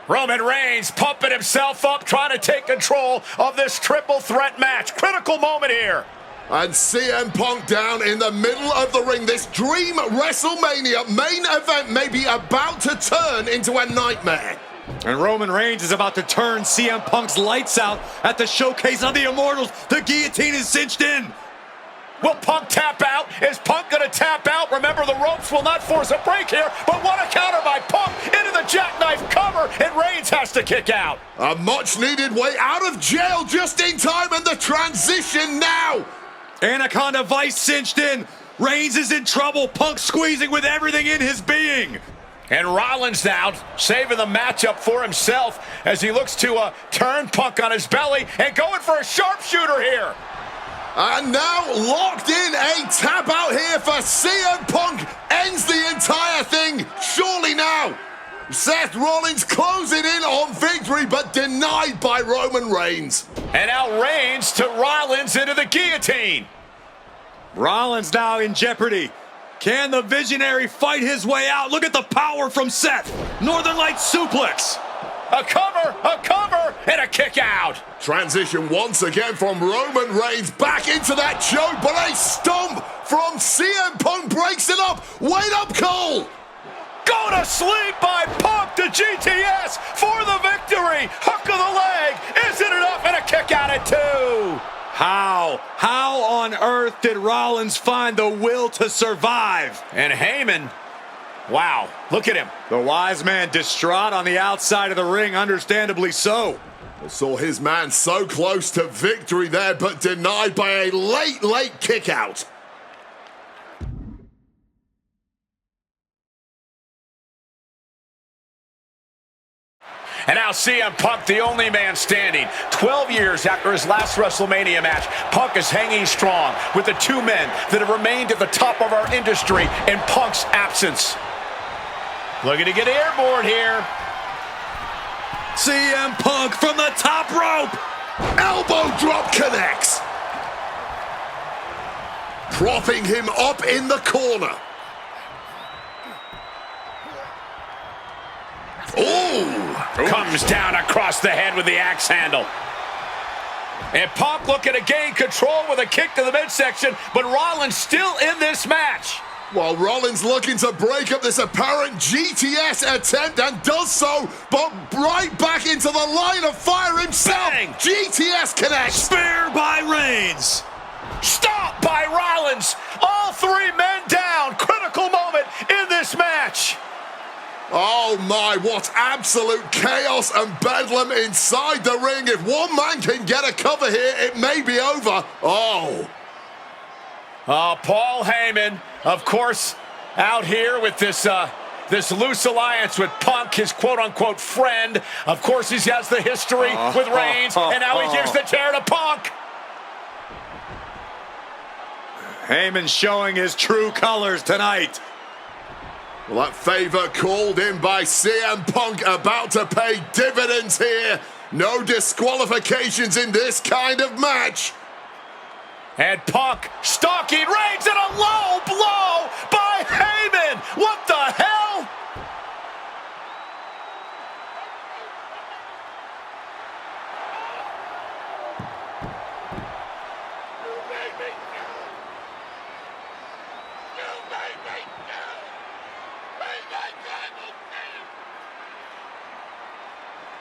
Roman Reigns pumping himself up, trying to take control of this triple threat match. Critical moment here. And CM Punk down in the middle of the ring. This dream WrestleMania main event may be about to turn into a nightmare. And Roman Reigns is about to turn CM Punk's lights out at the showcase of the Immortals. The guillotine is cinched in. Will Punk tap out? Is Punk going to tap out? Remember, the ropes will not force a break here, but what a counter by Punk into the jackknife cover, and Reigns has to kick out. A much-needed way out of jail just in time, and the transition now. Anaconda Vice cinched in. Reigns is in trouble. Punk squeezing with everything in his being. And Rollins now saving the matchup for himself as he looks to turn Punk on his belly and going for a sharpshooter here. And now locked in, a tap out here for CM Punk. Ends the entire thing, surely now. Seth Rollins closing in on victory, but denied by Roman Reigns. And now Reigns to Rollins into the guillotine. Rollins now in jeopardy. Can the Visionary fight his way out? Look at the power from Seth. Northern Lights suplex. A cover, and a kick out. Transition once again from Roman Reigns back into that choke, but a stomp from CM Punk breaks it up. Wait up, Cole. Go to sleep by Punk to GTS for the victory. Hook of the leg. Is it enough? And a kick out at 2. How on earth did Rollins find the will to survive? And Heyman, wow, look at him. The wise man distraught on the outside of the ring, understandably so. Saw his man so close to victory there, but denied by a late kick out. And now CM Punk, the only man standing. 12 years after his last WrestleMania match, Punk is hanging strong with the two men that have remained at the top of our industry in Punk's absence. Looking to get airborne here. CM Punk from the top rope. Elbow drop connects. Propping him up in the corner. Oh! Comes down across the head with the axe handle. And Punk looking to gain control with a kick to the midsection, but Rollins still in this match. While Rollins looking to break up this apparent GTS attempt, and does so, but right back into the line of fire himself. Bang! GTS connects. Spear by Reigns. Stop by Rollins. All three men down. Critical moment in this match. Oh my, what absolute chaos and bedlam inside the ring. If one man can get a cover here, it may be over. Oh. Paul Heyman, of course, out here with this loose alliance with Punk, his quote-unquote friend. Of course, he has the history with Reigns, and now he gives the chair to Punk. Heyman showing his true colors tonight. Well, that favor called in by CM Punk about to pay dividends here. No disqualifications in this kind of match. And Punk stalking Reigns and a low blow by Heyman. What the hell?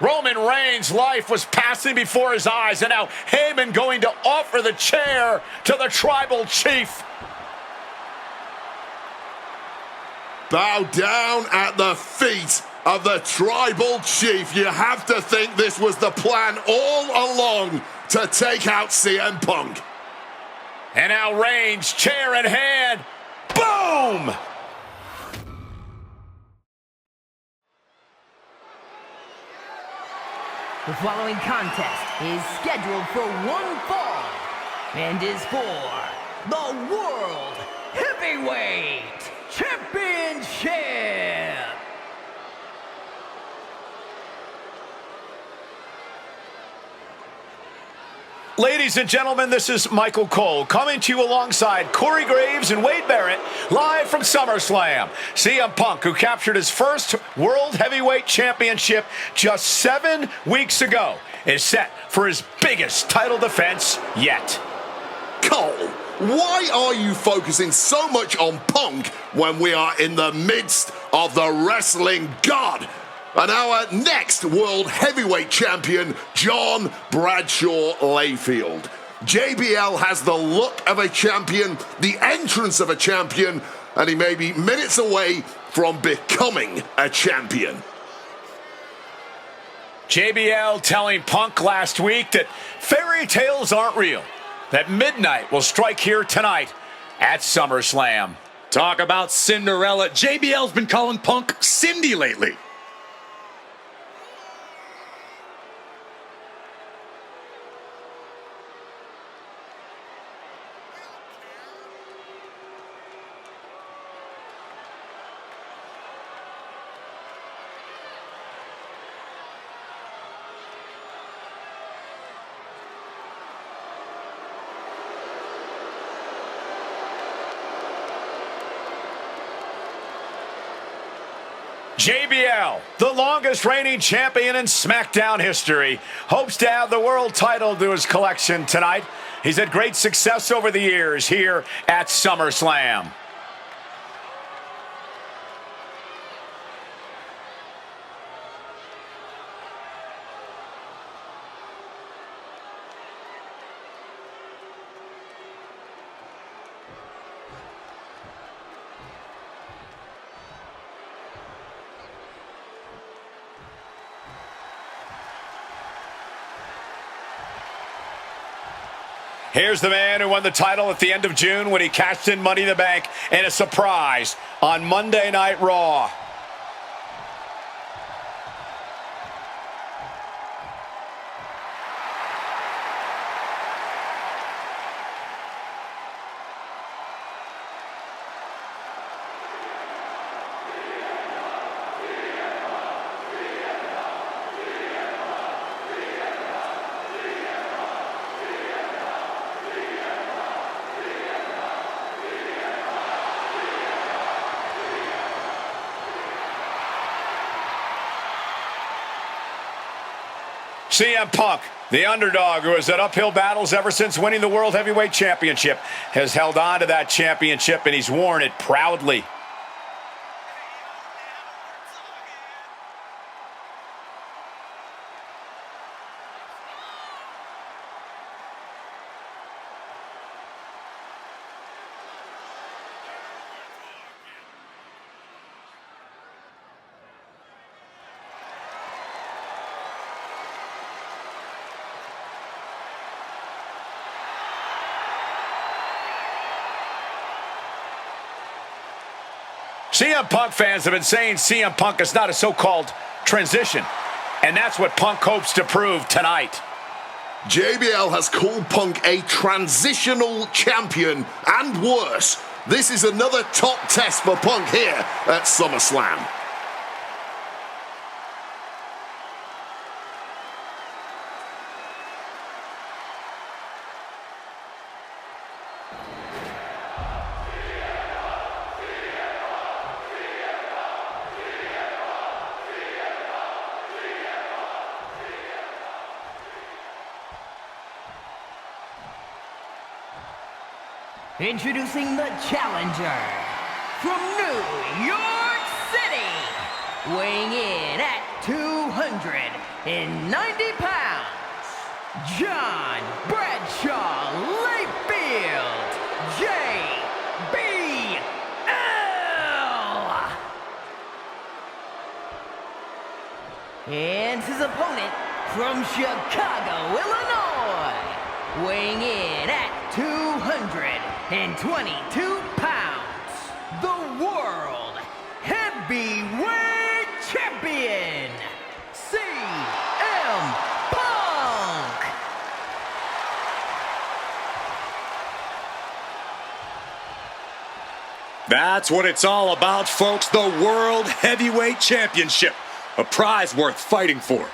Roman Reigns' life was passing before his eyes, and now Heyman going to offer the chair to the tribal chief. Bow down at the feet of the tribal chief. You have to think this was the plan all along to take out CM Punk. And now Reigns, chair in hand. Boom! The following contest is scheduled for one fall and is for the World Heavyweight Championship. Ladies and gentlemen, this is Michael Cole coming to you alongside Corey Graves and Wade Barrett, live from SummerSlam. CM Punk, who captured his first World Heavyweight Championship just 7 weeks ago, is set for his biggest title defense yet. Cole, why are you focusing so much on Punk when we are in the midst of the wrestling god? And our next World Heavyweight Champion, John Bradshaw Layfield. JBL has the look of a champion, the entrance of a champion, and he may be minutes away from becoming a champion. JBL telling Punk last week that fairy tales aren't real, that midnight will strike here tonight at SummerSlam. Talk about Cinderella. JBL's been calling Punk Cindy lately. JBL, the longest reigning champion in SmackDown history, hopes to add the world title to his collection tonight. He's had great success over the years here at SummerSlam. Here's the man who won the title at the end of June when he cashed in Money in the Bank in a surprise on Monday Night Raw. CM Punk, the underdog who has had uphill battles ever since winning the World Heavyweight Championship, has held on to that championship and he's worn it proudly. CM Punk fans have been saying CM Punk is not a so-called transition, and that's what Punk hopes to prove tonight. JBL has called Punk a transitional champion, and worse. This is another top test for Punk here at SummerSlam. Introducing the challenger from New York City, weighing in at 290 pounds, John Bradshaw Layfield, JBL. And his opponent from Chicago, Illinois, weighing in at 222 pounds, the World Heavyweight Champion, CM Punk. That's what it's all about, folks. The World Heavyweight Championship. A prize worth fighting for.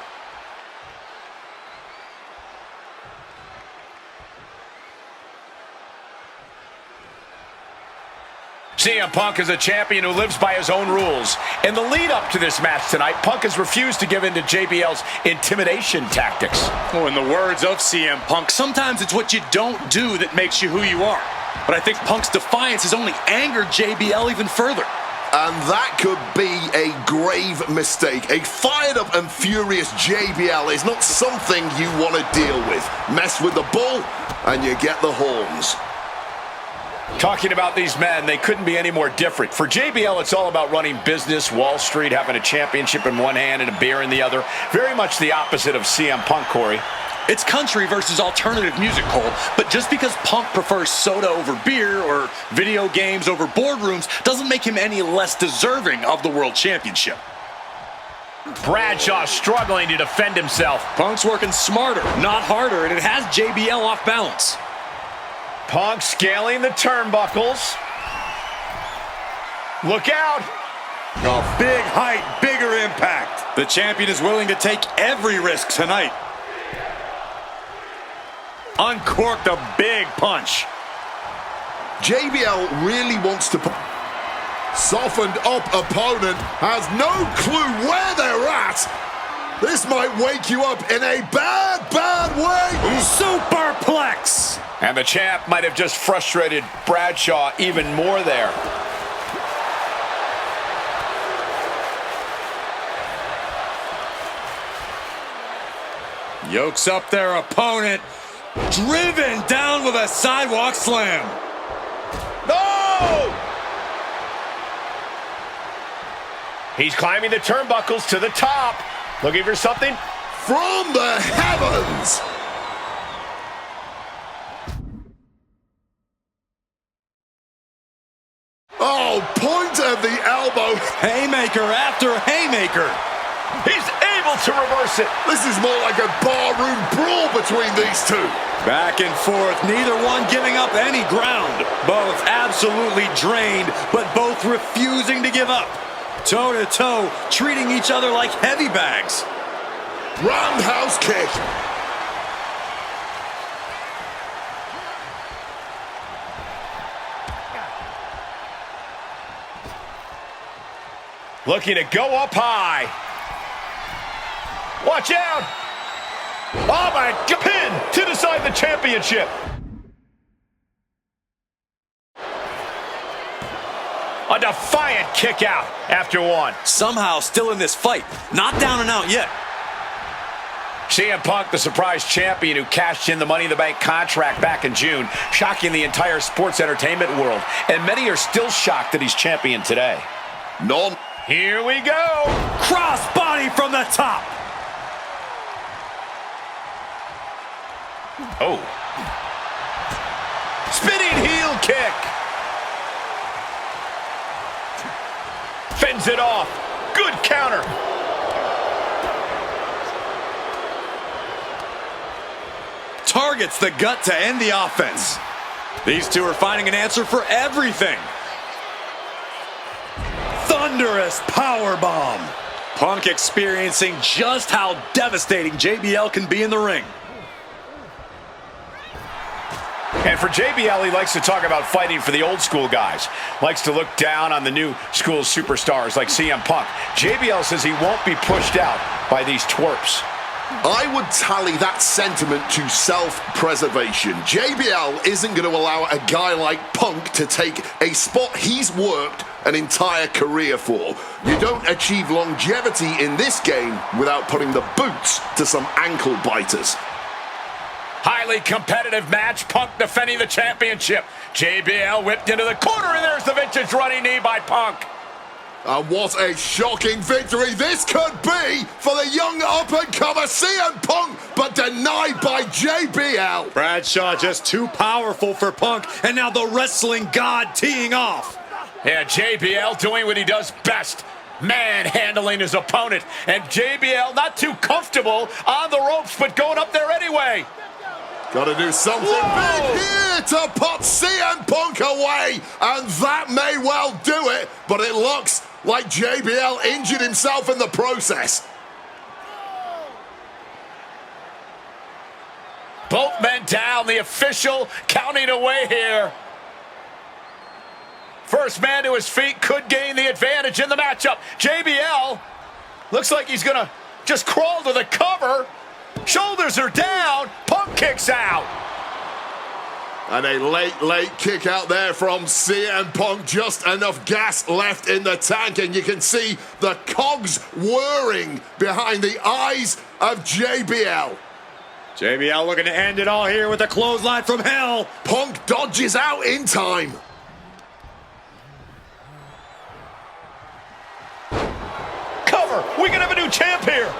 CM Punk is a champion who lives by his own rules. In the lead up to this match tonight, Punk has refused to give in to JBL's intimidation tactics. Oh, in the words of CM Punk, sometimes it's what you don't do that makes you who you are. But I think Punk's defiance has only angered JBL even further. And that could be a grave mistake. A fired up and furious JBL is not something you want to deal with. Mess with the bull and you get the horns. Talking about these men, they couldn't be any more different. For JBL, it's all about running business, Wall Street, having a championship in one hand and a beer in the other. Very much the opposite of CM Punk, Corey. It's country versus alternative music, Cole, but just because Punk prefers soda over beer or video games over boardrooms doesn't make him any less deserving of the World Championship. Bradshaw struggling to defend himself. Punk's working smarter, not harder, and it has JBL off balance. Punk scaling the turnbuckles. Look out! A big height, bigger impact. The champion is willing to take every risk tonight. Uncorked a big punch. JBL really wants to... Softened up opponent has no clue where they're at. This might wake you up in a bad way. Superplex. And the champ might have just frustrated Bradshaw even more there. Yokes up their opponent. Driven down with a sidewalk slam. No! He's climbing the turnbuckles to the top. Looking for something? From the heavens! Oh, point of the elbow. Haymaker after haymaker. He's able to reverse it. This is more like a barroom brawl between these two. Back and forth, neither one giving up any ground. Both absolutely drained, but both refusing to give up. Toe to toe, treating each other like heavy bags. Roundhouse kick. Looking to go up high. Watch out! Oh my God! Pin to decide the championship. A defiant kick out after one. Somehow still in this fight. Not down and out yet. CM Punk, the surprise champion who cashed in the Money in the Bank contract back in June, shocking the entire sports entertainment world. And many are still shocked that he's champion today. None. Here we go. Crossbody from the top. Oh. Spinning heel kick. Fends it off. Good counter. Targets the gut to end the offense. These two are finding an answer for everything. Thunderous powerbomb. Punk experiencing just how devastating JBL can be in the ring. And for JBL, he likes to talk about fighting for the old school guys. Likes to look down on the new school superstars like CM Punk. JBL says he won't be pushed out by these twerps. I would tally that sentiment to self-preservation. JBL isn't going to allow a guy like Punk to take a spot he's worked an entire career for. You don't achieve longevity in this game without putting the boots to some ankle biters. Highly competitive match. Punk defending the championship. JBL whipped into the corner, and there's the vintage running knee by Punk. And what a shocking victory this could be for the young up-and-comer CM Punk, but denied by JBL. Bradshaw just too powerful for Punk, and now the wrestling god teeing off. Yeah, JBL doing what he does best. Manhandling his opponent. And JBL not too comfortable on the ropes, but going up there anyway. Got to do something big here to put CM Punk away, and that may well do it, but it looks like JBL injured himself in the process. Both men down, the official counting away here. First man to his feet could gain the advantage in the matchup. JBL looks like he's gonna just crawl to the cover. Shoulders are down. Punk kicks out. And a late kick out there from CM Punk. Just enough gas left in the tank, and you can see the cogs whirring behind the eyes of JBL. JBL looking to end it all here with a clothesline from hell. Punk dodges out in time. Cover. We can have a new champ here.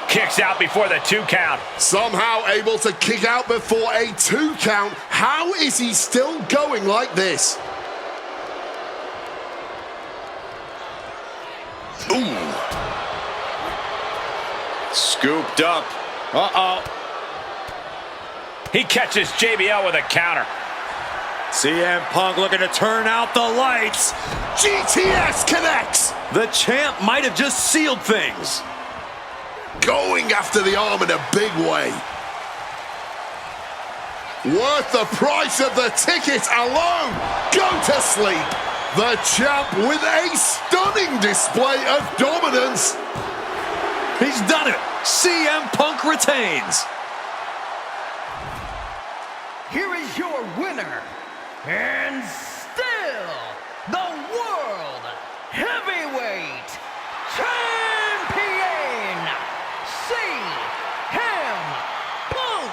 Kicks out before the 2 count. Somehow able to kick out before a 2 count. How is he still going like this? Ooh. Scooped up. Uh-oh. He catches JBL with a counter. CM Punk looking to turn out the lights. GTS connects. The champ might have just sealed things. Going after the arm in a big way. Worth the price of the ticket alone. Go to sleep. The champ with a stunning display of dominance. He's done it. CM Punk retains. Here is your winner, and still the World Heavyweight Champion, CM Punk.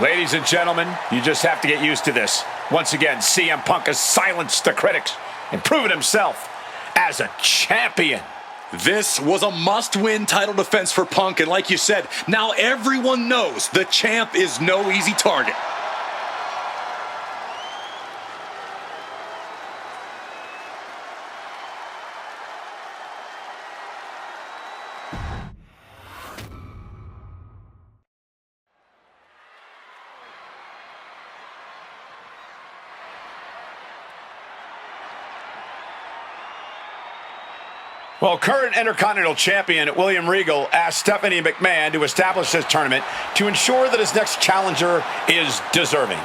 Ladies and gentlemen, you just have to get used to this. Once again, CM Punk has silenced the critics and proven himself as a champion. This was a must-win title defense for Punk, and like you said, now everyone knows the champ is no easy target. Well, current Intercontinental Champion William Regal asked Stephanie McMahon to establish this tournament to ensure that his next challenger is deserving.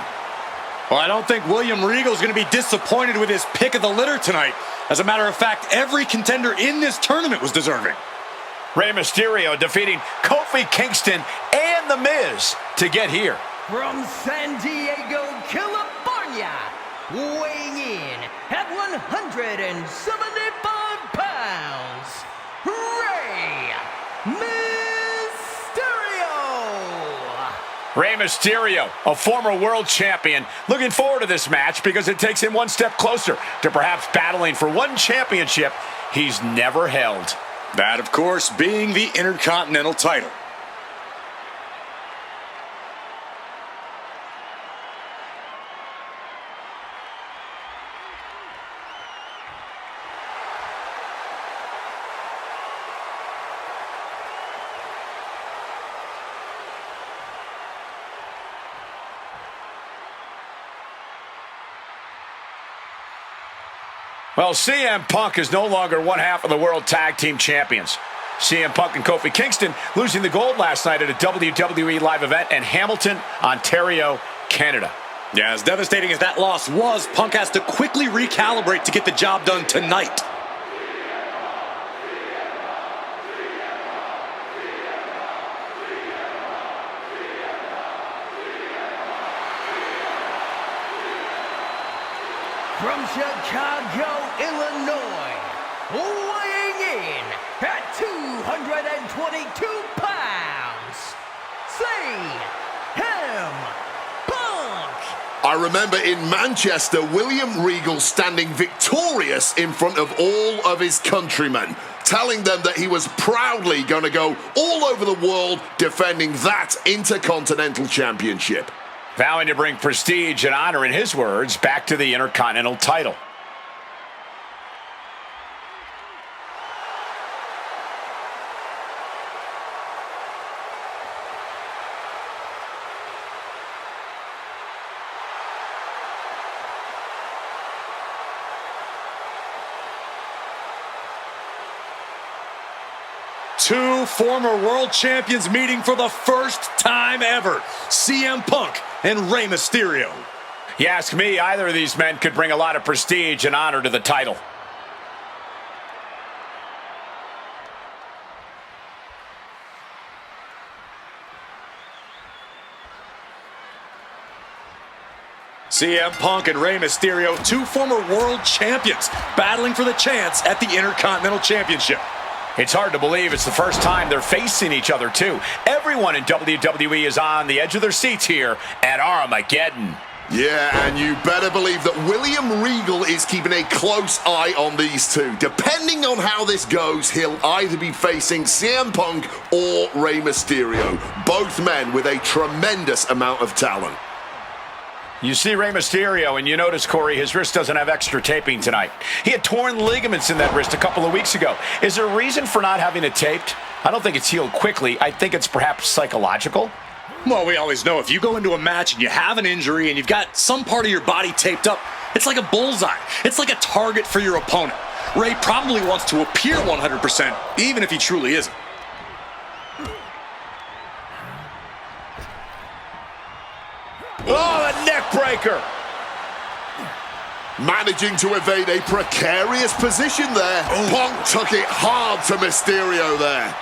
Well, I don't think William Regal is going to be disappointed with his pick of the litter tonight. As a matter of fact, every contender in this tournament was deserving. Rey Mysterio defeating Kofi Kingston and The Miz to get here. From San Diego, California, weighing in at 175 pounds, Rey Mysterio. Rey Mysterio, a former world champion, looking forward to this match because it takes him one step closer to perhaps battling for one championship he's never held. That, of course, being the Intercontinental title. Well, CM Punk is no longer one half of the World Tag Team Champions. CM Punk and Kofi Kingston losing the gold last night at a WWE live event in Hamilton, Ontario, Canada. Yeah, as devastating as that loss was, Punk has to quickly recalibrate to get the job done tonight. From Chicago, Illinois, weighing in at 222 pounds, CM Punk. I remember in Manchester, William Regal standing victorious in front of all of his countrymen, telling them that he was proudly going to go all over the world defending that Intercontinental Championship. Vowing to bring prestige and honor, in his words, back to the Intercontinental title. Two former world champions meeting for the first time ever. CM Punk and Rey Mysterio. You ask me, either of these men could bring a lot of prestige and honor to the title. CM Punk and Rey Mysterio, two former world champions, battling for the chance at the Intercontinental Championship. It's hard to believe it's the first time they're facing each other, too. Everyone in WWE is on the edge of their seats here at Armageddon. Yeah, and you better believe that William Regal is keeping a close eye on these two. Depending on how this goes, he'll either be facing CM Punk or Rey Mysterio. Both men with a tremendous amount of talent. You see Rey Mysterio, and you notice, Corey, his wrist doesn't have extra taping tonight. He had torn ligaments in that wrist a couple of weeks ago. Is there a reason for not having it taped? I don't think it's healed quickly. I think it's perhaps psychological. Well, we always know if you go into a match and you have an injury and you've got some part of your body taped up, it's like a bullseye. It's like a target for your opponent. Rey probably wants to appear 100%, even if he truly isn't. Oh, the neck breaker! Managing to evade a precarious position there. Punk took it hard to Mysterio there.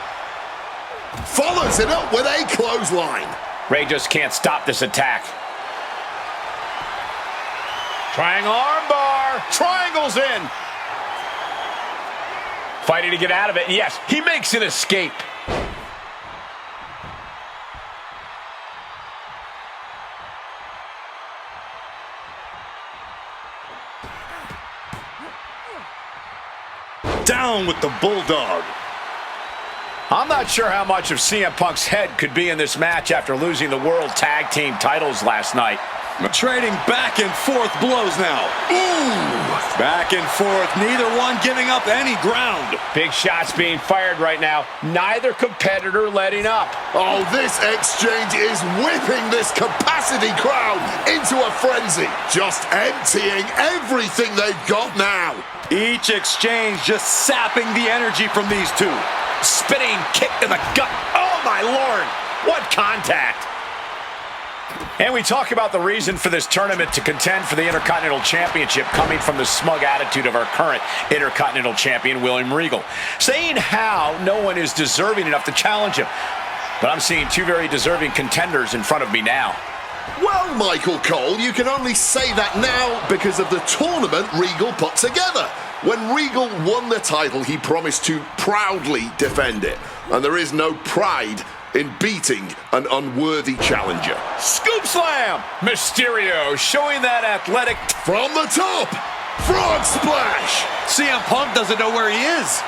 Follows it up with a clothesline. Rey just can't stop this attack. Trying armbar. Triangles in. Fighting to get out of it. Yes, he makes an escape. Down with the Bulldog. I'm not sure how much of CM Punk's head could be in this match after losing the World Tag Team titles last night. Trading back and forth blows now. Ooh! Back and forth, neither one giving up any ground. Big shots being fired right now. Neither competitor letting up. Oh, this exchange is whipping this capacity crowd into a frenzy. Just emptying everything they've got now. Each exchange just sapping the energy from these two. Spinning kick to the gut. Oh, my Lord. What contact. And we talk about the reason for this tournament to contend for the Intercontinental Championship coming from the smug attitude of our current Intercontinental Champion, William Regal. Saying how no one is deserving enough to challenge him. But I'm seeing two very deserving contenders in front of me now. Well, Michael Cole, you can only say that now because of the tournament Regal put together. When Regal won the title, he promised to proudly defend it. And there is no pride in beating an unworthy challenger. Scoop slam! Mysterio showing that athletic from the top. Frog splash! CM Punk doesn't know where he is.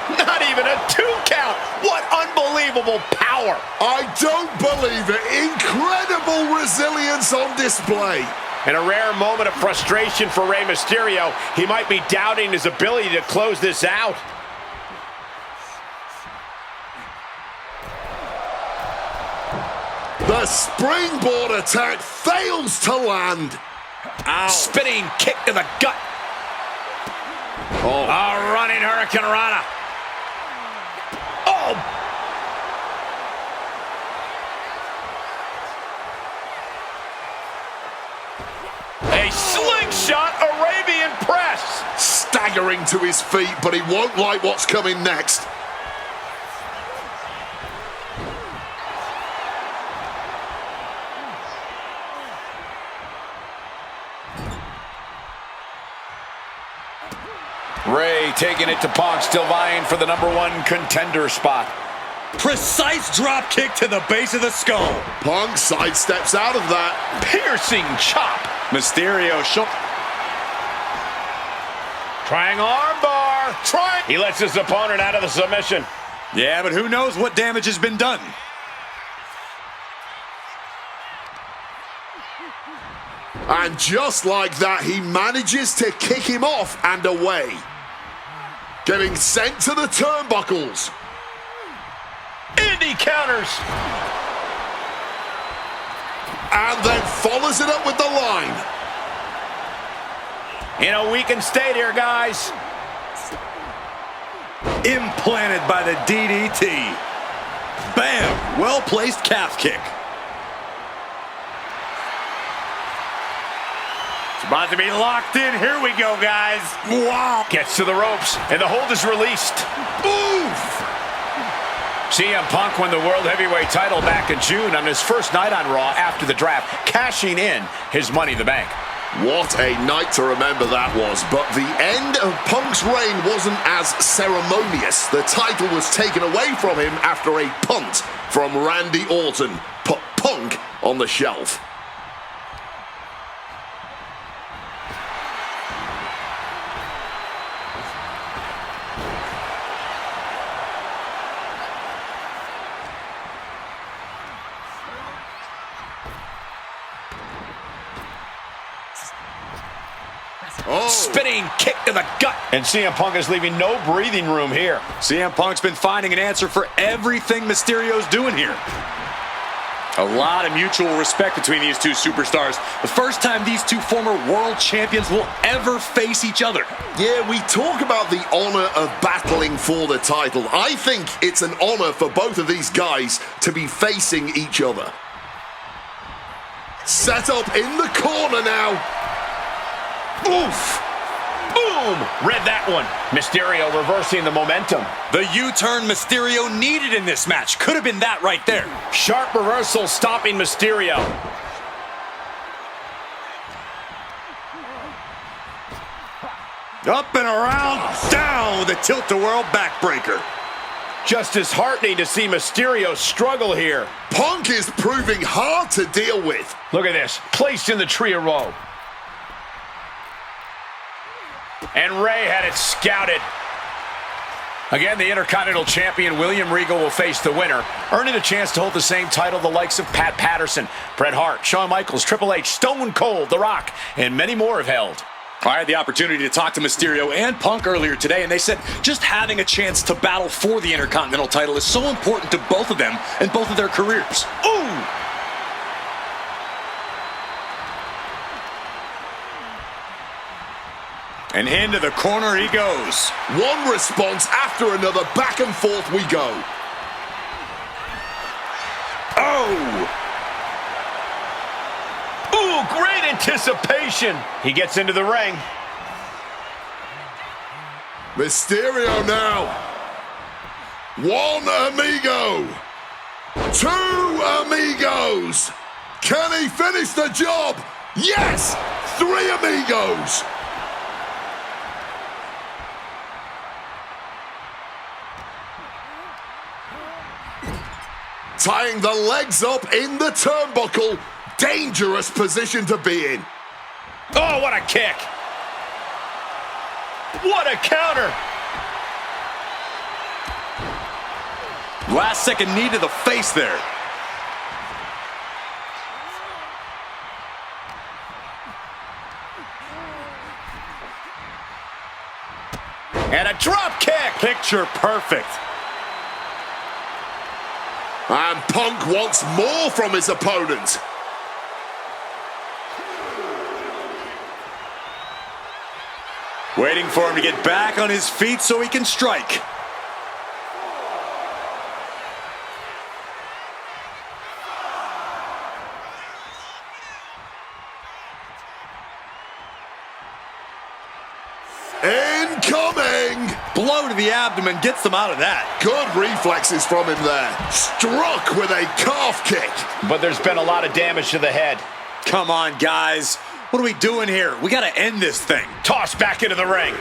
Not even a 2 count. What unbelievable power. I don't believe it. Incredible resilience on display. In a rare moment of frustration for Rey Mysterio, he might be doubting his ability to close this out. The springboard attack fails to land. Ow. Spinning kick to the gut. Oh. A running Hurricane Rana. Oh. A slingshot Arabian press. Staggering to his feet, but he won't like what's coming next. Rey taking it to Punk, still vying for the #1 contender spot. Precise drop kick to the base of the skull. Punk sidesteps out of that. Piercing chop. Mysterio trying armbar. He lets his opponent out of the submission. Yeah, but who knows what damage has been done. And just like that, he manages to kick him off and away. Getting sent to the turnbuckles. Indy counters. And then follows it up with the line. In a weakened state here, guys. Implanted by the DDT. Bam! Well-placed calf kick. About to be locked in. Here we go, guys. Wow. Gets to the ropes, and the hold is released. Oof! CM Punk won the World Heavyweight title back in June on his first night on Raw after the draft, cashing in his Money in the Bank. What a night to remember that was, but the end of Punk's reign wasn't as ceremonious. The title was taken away from him after a punt from Randy Orton. Put Punk on the shelf. Oh. Spinning kick to the gut. And CM Punk is leaving no breathing room here. CM Punk's been finding an answer for everything Mysterio's doing here. A lot of mutual respect between these two superstars. The first time these two former world champions will ever face each other. Yeah, we talk about the honor of battling for the title. I think it's an honor for both of these guys to be facing each other. Set up in the corner now. Oof! Boom! Read that one. Mysterio reversing the momentum. The U-turn Mysterio needed in this match. Could have been that right there. Sharp reversal stopping Mysterio. Up and around, down with a tilt-a-whirl backbreaker. Just disheartening to see Mysterio struggle here. Punk is proving hard to deal with. Look at this. Placed in the tree of woe. And Ray had it scouted. Again, the Intercontinental Champion William Regal will face the winner, earning a chance to hold the same title the likes of Pat Patterson, Bret Hart, Shawn Michaels, Triple H, Stone Cold, The Rock, and many more have held. I had the opportunity to talk to Mysterio and Punk earlier today, and they said just having a chance to battle for the Intercontinental title is so important to both of them and both of their careers. Ooh! And into the corner he goes. One response after another, back and forth we go. Oh! Ooh, great anticipation. He gets into the ring. Mysterio now. One amigo. Two amigos. Can he finish the job? Yes! Three amigos. Tying the legs up in the turnbuckle. Dangerous position to be in. Oh, what a kick. What a counter. Last second knee to the face there. And a drop kick. Picture perfect. And Punk wants more from his opponent. Waiting for him to get back on his feet so he can strike. Incoming! Blow to the abdomen gets them out of that. Good reflexes from him there. Struck with a calf kick. But there's been a lot of damage to the head. Come on, guys. What are we doing here? We got to end this thing. Tossed back into the ring.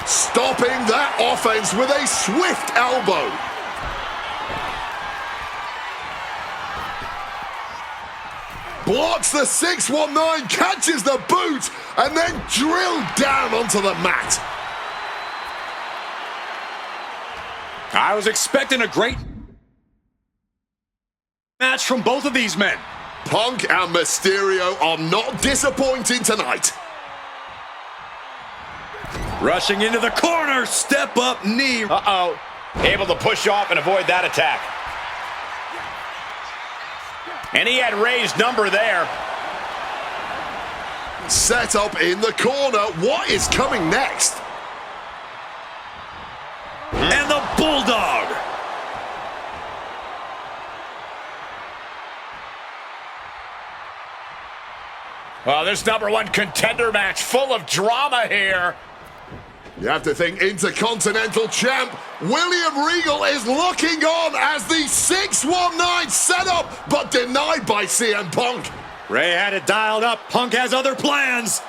Stopping that offense with a swift elbow. Blocks the 619, catches the boot, and then drilled down onto the mat. I was expecting a great match from both of these men. Punk and Mysterio are not disappointing tonight. Rushing into the corner, step up knee. Uh-oh. Able to push off and avoid that attack. And he had Ray's number there. Set up in the corner. What is coming next? And the Bulldog. Well, this #1 contender match full of drama here. You have to think Intercontinental Champ William Regal is looking on as the 619 set up, but denied by CM Punk. Ray had it dialed up. Punk has other plans.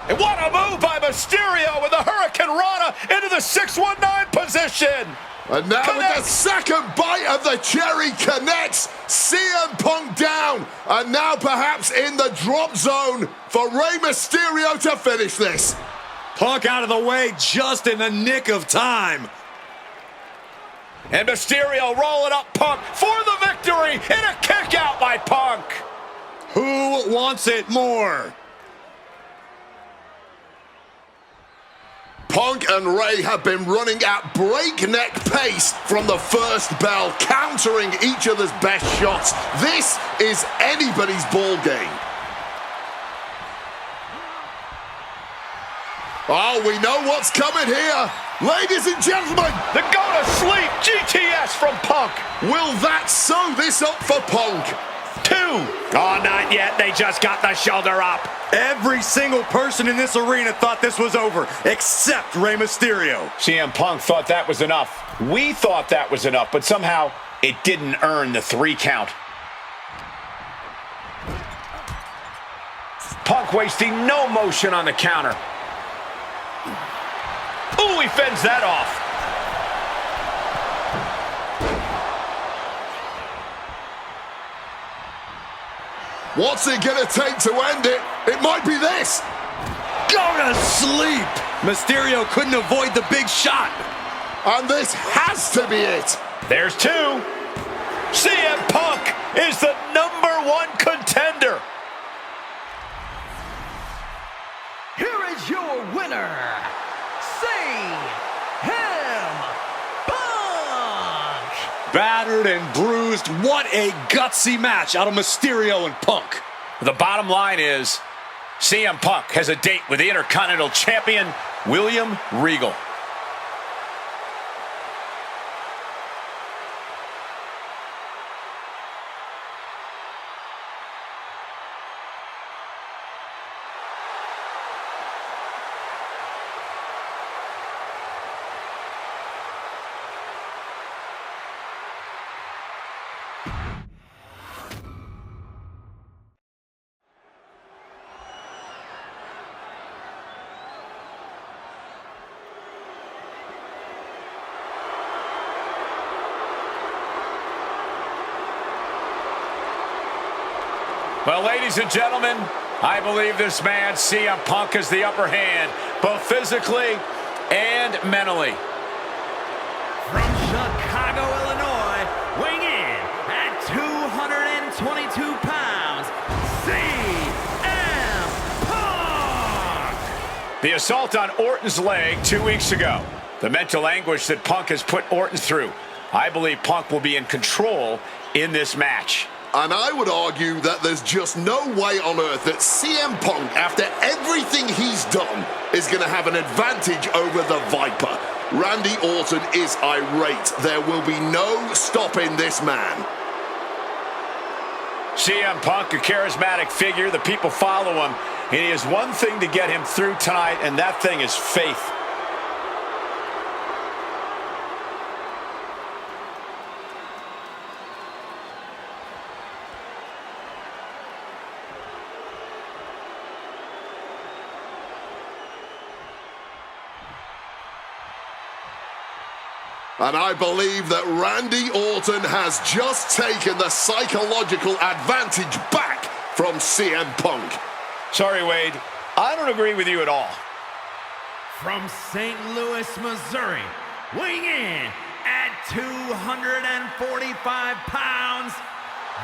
And what a move by Mysterio with the Hurricane Rana into the 619 position. And now with the second bite of the cherry connects, CM Punk down. And now perhaps in the drop zone for Rey Mysterio to finish this. Punk out of the way just in the nick of time. And Mysterio rolling up Punk for the victory and a kick out by Punk. Who wants it more? Punk and Ray have been running at breakneck pace from the first bell, countering each other's best shots. This is anybody's ball game. Oh, we know what's coming here. Ladies and gentlemen, the go-to-sleep GTS from Punk. Will that sew this up for Punk? 2. Oh, not yet. They just got the shoulder up. Every single person in this arena thought this was over, except Rey Mysterio. CM Punk thought that was enough. We thought that was enough, but somehow it didn't earn the 3 count. Punk wasting no motion on the counter. Ooh, he fends that off. What's it gonna take to end it? It might be this. Go to sleep. Mysterio couldn't avoid the big shot. And this has to be it. There's 2. CM Punk is the #1 contender. Here is your winner, CM Punk. Battered and bruised. What a gutsy match out of Mysterio and Punk. The bottom line is CM Punk has a date with the Intercontinental Champion, William Regal. Well, ladies and gentlemen, I believe this man, CM Punk, has the upper hand, both physically and mentally. From Chicago, Illinois, weighing in at 222 pounds, CM Punk! The assault on Orton's leg 2 weeks ago. The mental anguish that Punk has put Orton through. I believe Punk will be in control in this match. And I would argue that there's just no way on earth that CM Punk, after everything he's done, is going to have an advantage over the Viper. Randy Orton is irate. There will be no stopping this man. CM Punk, a charismatic figure. The people follow him. And he has one thing to get him through tonight, and that thing is faith. And I believe that Randy Orton has just taken the psychological advantage back from CM Punk. Sorry, Wade. I don't agree with you at all. From St. Louis, Missouri, weighing in at 245 pounds,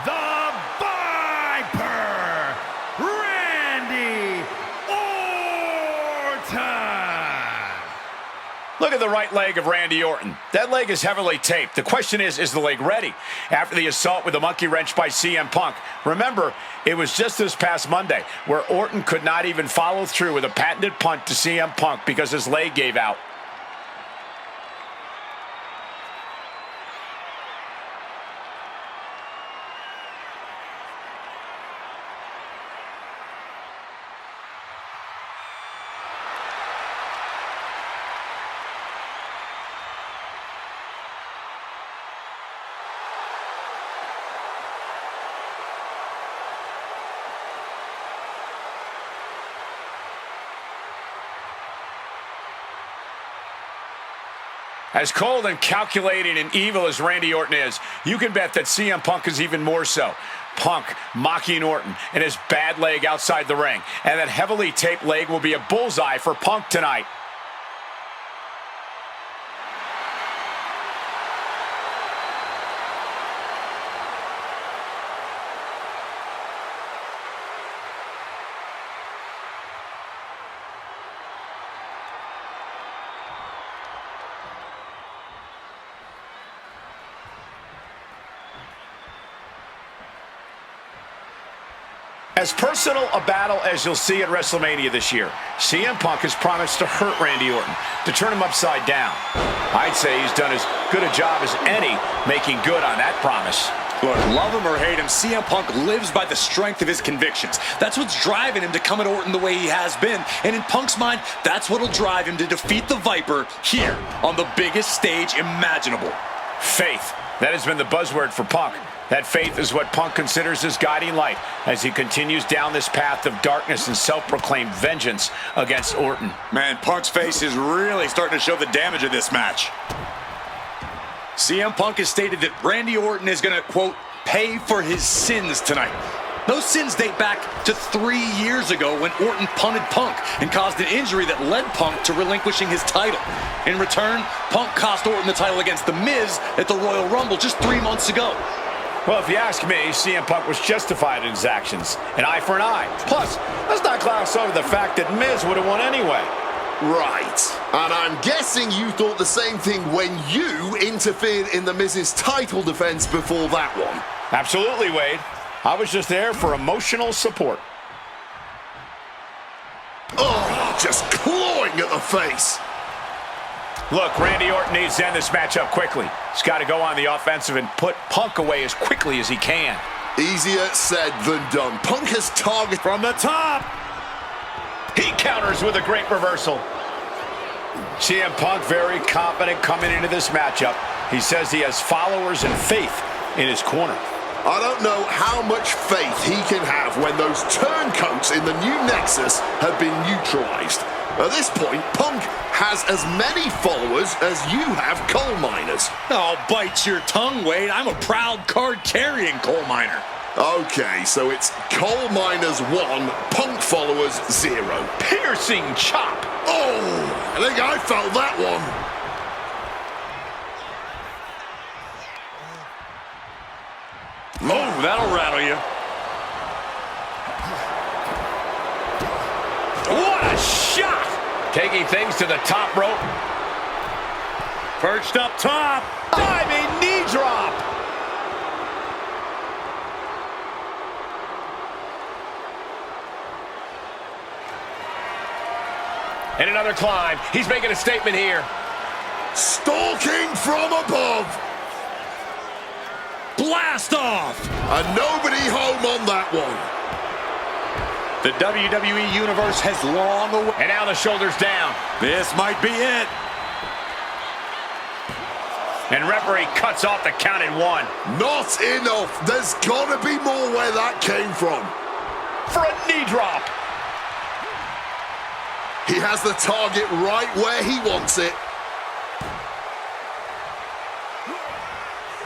the Viper, Randy Orton. Look at the right leg of Randy Orton. That leg is heavily taped. The question is the leg ready? After the assault with a monkey wrench by CM Punk. Remember, it was just this past Monday where Orton could not even follow through with a patented punt to CM Punk because his leg gave out. As cold and calculating and evil as Randy Orton is, you can bet that CM Punk is even more so. Punk mocking Orton and his bad leg outside the ring. And that heavily taped leg will be a bullseye for Punk tonight. As personal a battle as you'll see at WrestleMania this year, CM Punk has promised to hurt Randy Orton, to turn him upside down. I'd say he's done as good a job as any making good on that promise. Look, love him or hate him, CM Punk lives by the strength of his convictions. That's what's driving him to come at Orton the way he has been. And in Punk's mind, that's what'll drive him to defeat the Viper here on the biggest stage imaginable. Faith. That has been the buzzword for Punk. That faith is what Punk considers his guiding light as he continues down this path of darkness and self-proclaimed vengeance against Orton. Man, Punk's face is really starting to show the damage of this match. CM Punk has stated that Randy Orton is going to, quote, pay for his sins tonight. Those sins date back to 3 years ago when Orton punted Punk and caused an injury that led Punk to relinquishing his title. In return, Punk cost Orton the title against The Miz at the Royal Rumble just 3 months ago. Well, if you ask me, CM Punk was justified in his actions. An eye for an eye. Plus, let's not gloss over the fact that Miz would have won anyway. Right. And I'm guessing you thought the same thing when you interfered in the Miz's title defense before that one. Absolutely, Wade. I was just there for emotional support. Oh, just clawing at the face. Look, Randy Orton needs to end this matchup quickly. He's got to go on the offensive and put Punk away as quickly as he can. Easier said than done. Punk has targeted From the top. He counters with a great reversal. CM Punk very confident coming into this matchup. He says he has followers and faith in his corner. I don't know how much faith he can have when those turncoats in the new Nexus have been neutralized. At this point, Punk has as many followers as you have coal miners. Oh, bite your tongue, Wade. I'm a proud card-carrying coal miner. Okay, so it's coal miners 1, Punk followers 0. Piercing chop. Oh, I think I felt that one. Oh, that'll rattle you. What a shot! Taking things to the top rope. Perched up top. Diving knee drop. And another climb. He's making a statement here. Stalking from above. Blast off. And nobody home on that one. The WWE Universe has long awaited. And now the shoulders down. This might be it. And referee cuts off the count at 1. Not enough. There's got to be more where that came from. For a knee drop. He has the target right where he wants it.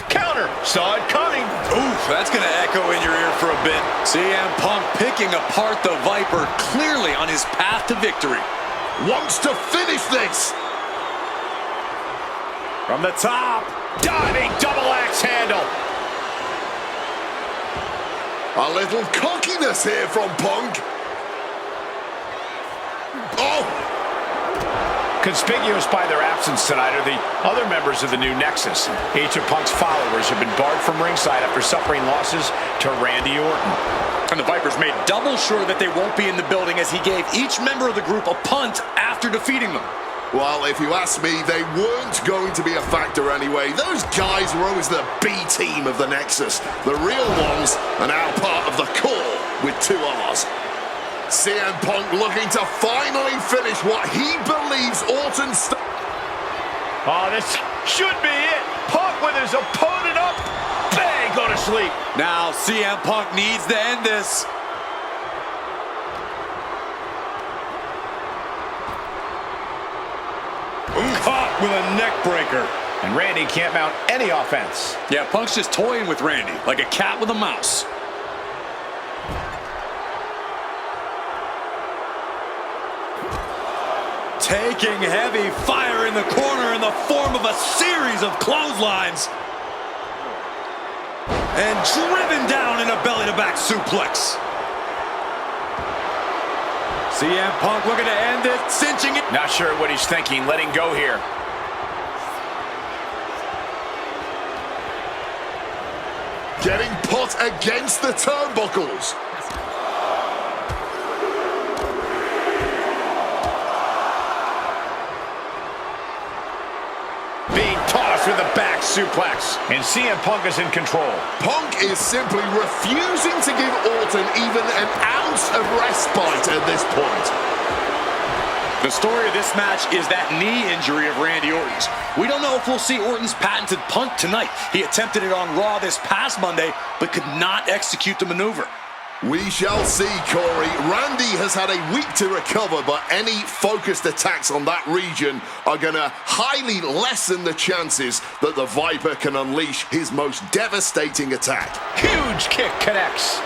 Counter. Saw it coming. Oof, that's going to echo in your ear for a bit. CM Punk picking apart the Viper, clearly on his path to victory. Wants to finish this. From the top. Diving double axe handle. A little cockiness here from Punk. Oh! Conspicuous by their absence tonight are the other members of the new Nexus. Each of Punk's followers have been barred from ringside after suffering losses to Randy Orton. And the Vipers made double sure that they won't be in the building as he gave each member of the group a punt after defeating them. Well, if you ask me, they weren't going to be a factor anyway. Those guys were always the B team of the Nexus. The real ones are now part of the core with 2 R's. CM Punk looking to finally finish what he believes Orton Oh, this should be it. Punk with his opponent up. Bang, go to sleep. Now CM Punk needs to end this. Caught with a neck breaker. And Randy can't mount any offense. Yeah, Punk's just toying with Randy, like a cat with a mouse. Taking heavy fire in the corner in the form of a series of clotheslines. And driven down in a belly-to-back suplex. CM Punk looking to end it, cinching it. Not sure what he's thinking, letting go here. Getting put against the turnbuckles. Being tossed with a back suplex. And CM Punk is in control. Punk is simply refusing to give Orton even an ounce of respite at this point. The story of this match is that knee injury of Randy Orton's. We don't know if we'll see Orton's patented punt tonight. He attempted it on Raw this past Monday, but could not execute the maneuver. We shall see, Corey. Randy has had a week to recover, but any focused attacks on that region are going to highly lessen the chances that the Viper can unleash his most devastating attack. Huge kick connects.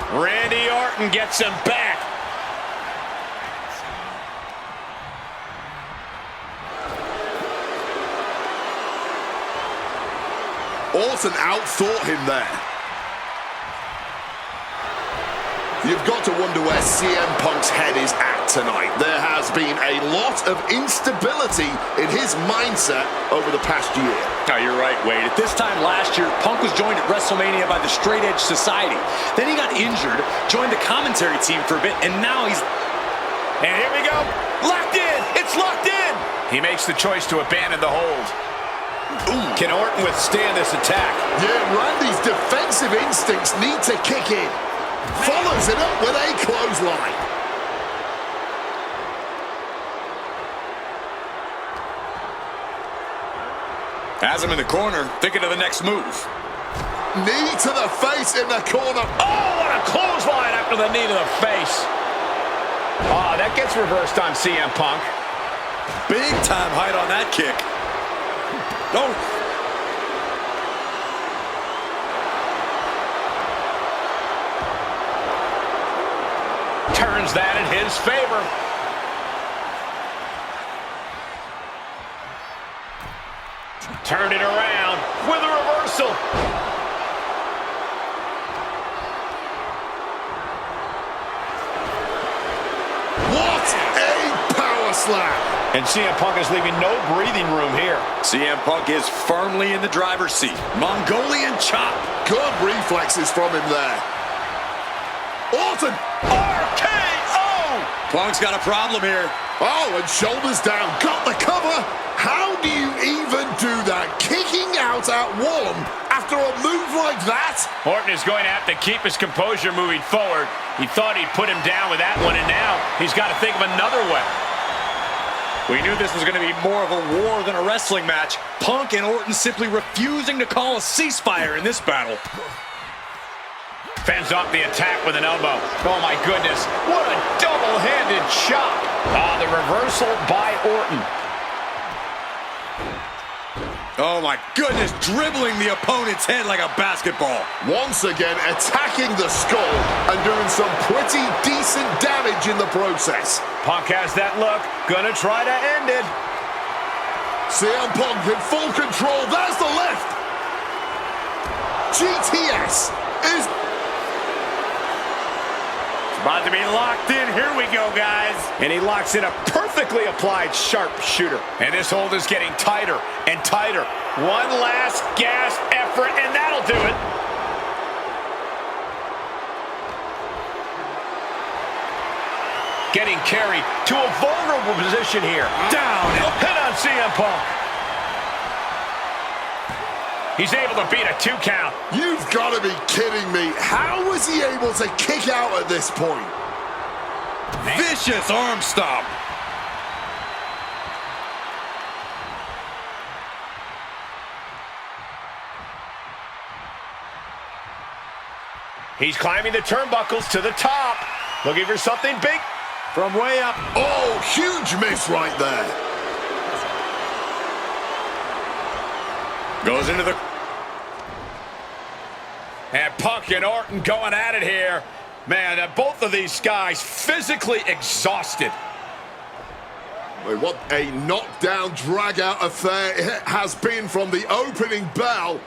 Randy Orton gets him back. Orton outthought him there. You've got to wonder where CM Punk's head is at tonight. There has been a lot of instability in his mindset over the past year. Oh, you're right, Wade. At this time last year, Punk was joined at WrestleMania by the Straight Edge Society. Then he got injured, joined the commentary team for a bit, and now he's... And here we go. Locked in. It's locked in. He makes the choice to abandon the hold. Ooh. Can Orton withstand this attack? Yeah, Randy's defensive instincts need to kick in. Follows it up with a clothesline. Has him in the corner, thinking of the next move. Knee to the face in the corner. Oh, what a clothesline after the knee to the face. Oh, that gets reversed on CM Punk. Big time height on that kick. Oh. Turns that in his favor. Turn it around with a reversal. What a power slam. And CM Punk is leaving no breathing room here. CM Punk is firmly in the driver's seat. Mongolian chop. Good reflexes from him there. Orton. RKO! Punk's got a problem here. Oh, and shoulders down. Got the cover. How do you even do that? Kicking out at one after a move like that? Orton is going to have to keep his composure moving forward. He thought he'd put him down with that one, and now he's got to think of another way. We knew this was going to be more of a war than a wrestling match. Punk and Orton simply refusing to call a ceasefire in this battle. Fends off the attack with an elbow. Oh my goodness, what a double-handed chop. The reversal by Orton. Oh my goodness, dribbling the opponent's head like a basketball. Once again, attacking the skull and doing some pretty decent damage in the process. Punk has that look, gonna try to end it. CM Punk in full control, there's the left. GTS is... About to be locked in. Here we go, guys. And he locks in a perfectly applied sharpshooter. And this hold is getting tighter and tighter. One last gasp effort, and that'll do it. Getting carried to a vulnerable position here. Down. Hit on CM Punk. He's able to beat a 2 count. You've got to be kidding me. How was he able to kick out at this point? Man. Vicious arm stomp. He's climbing the turnbuckles to the top. Looking for something big. from way up. Oh, huge miss right there. Goes into the... And Punk and Orton going at it here. Man, both of these guys physically exhausted. What a knockdown, drag-out affair it has been from the opening bell.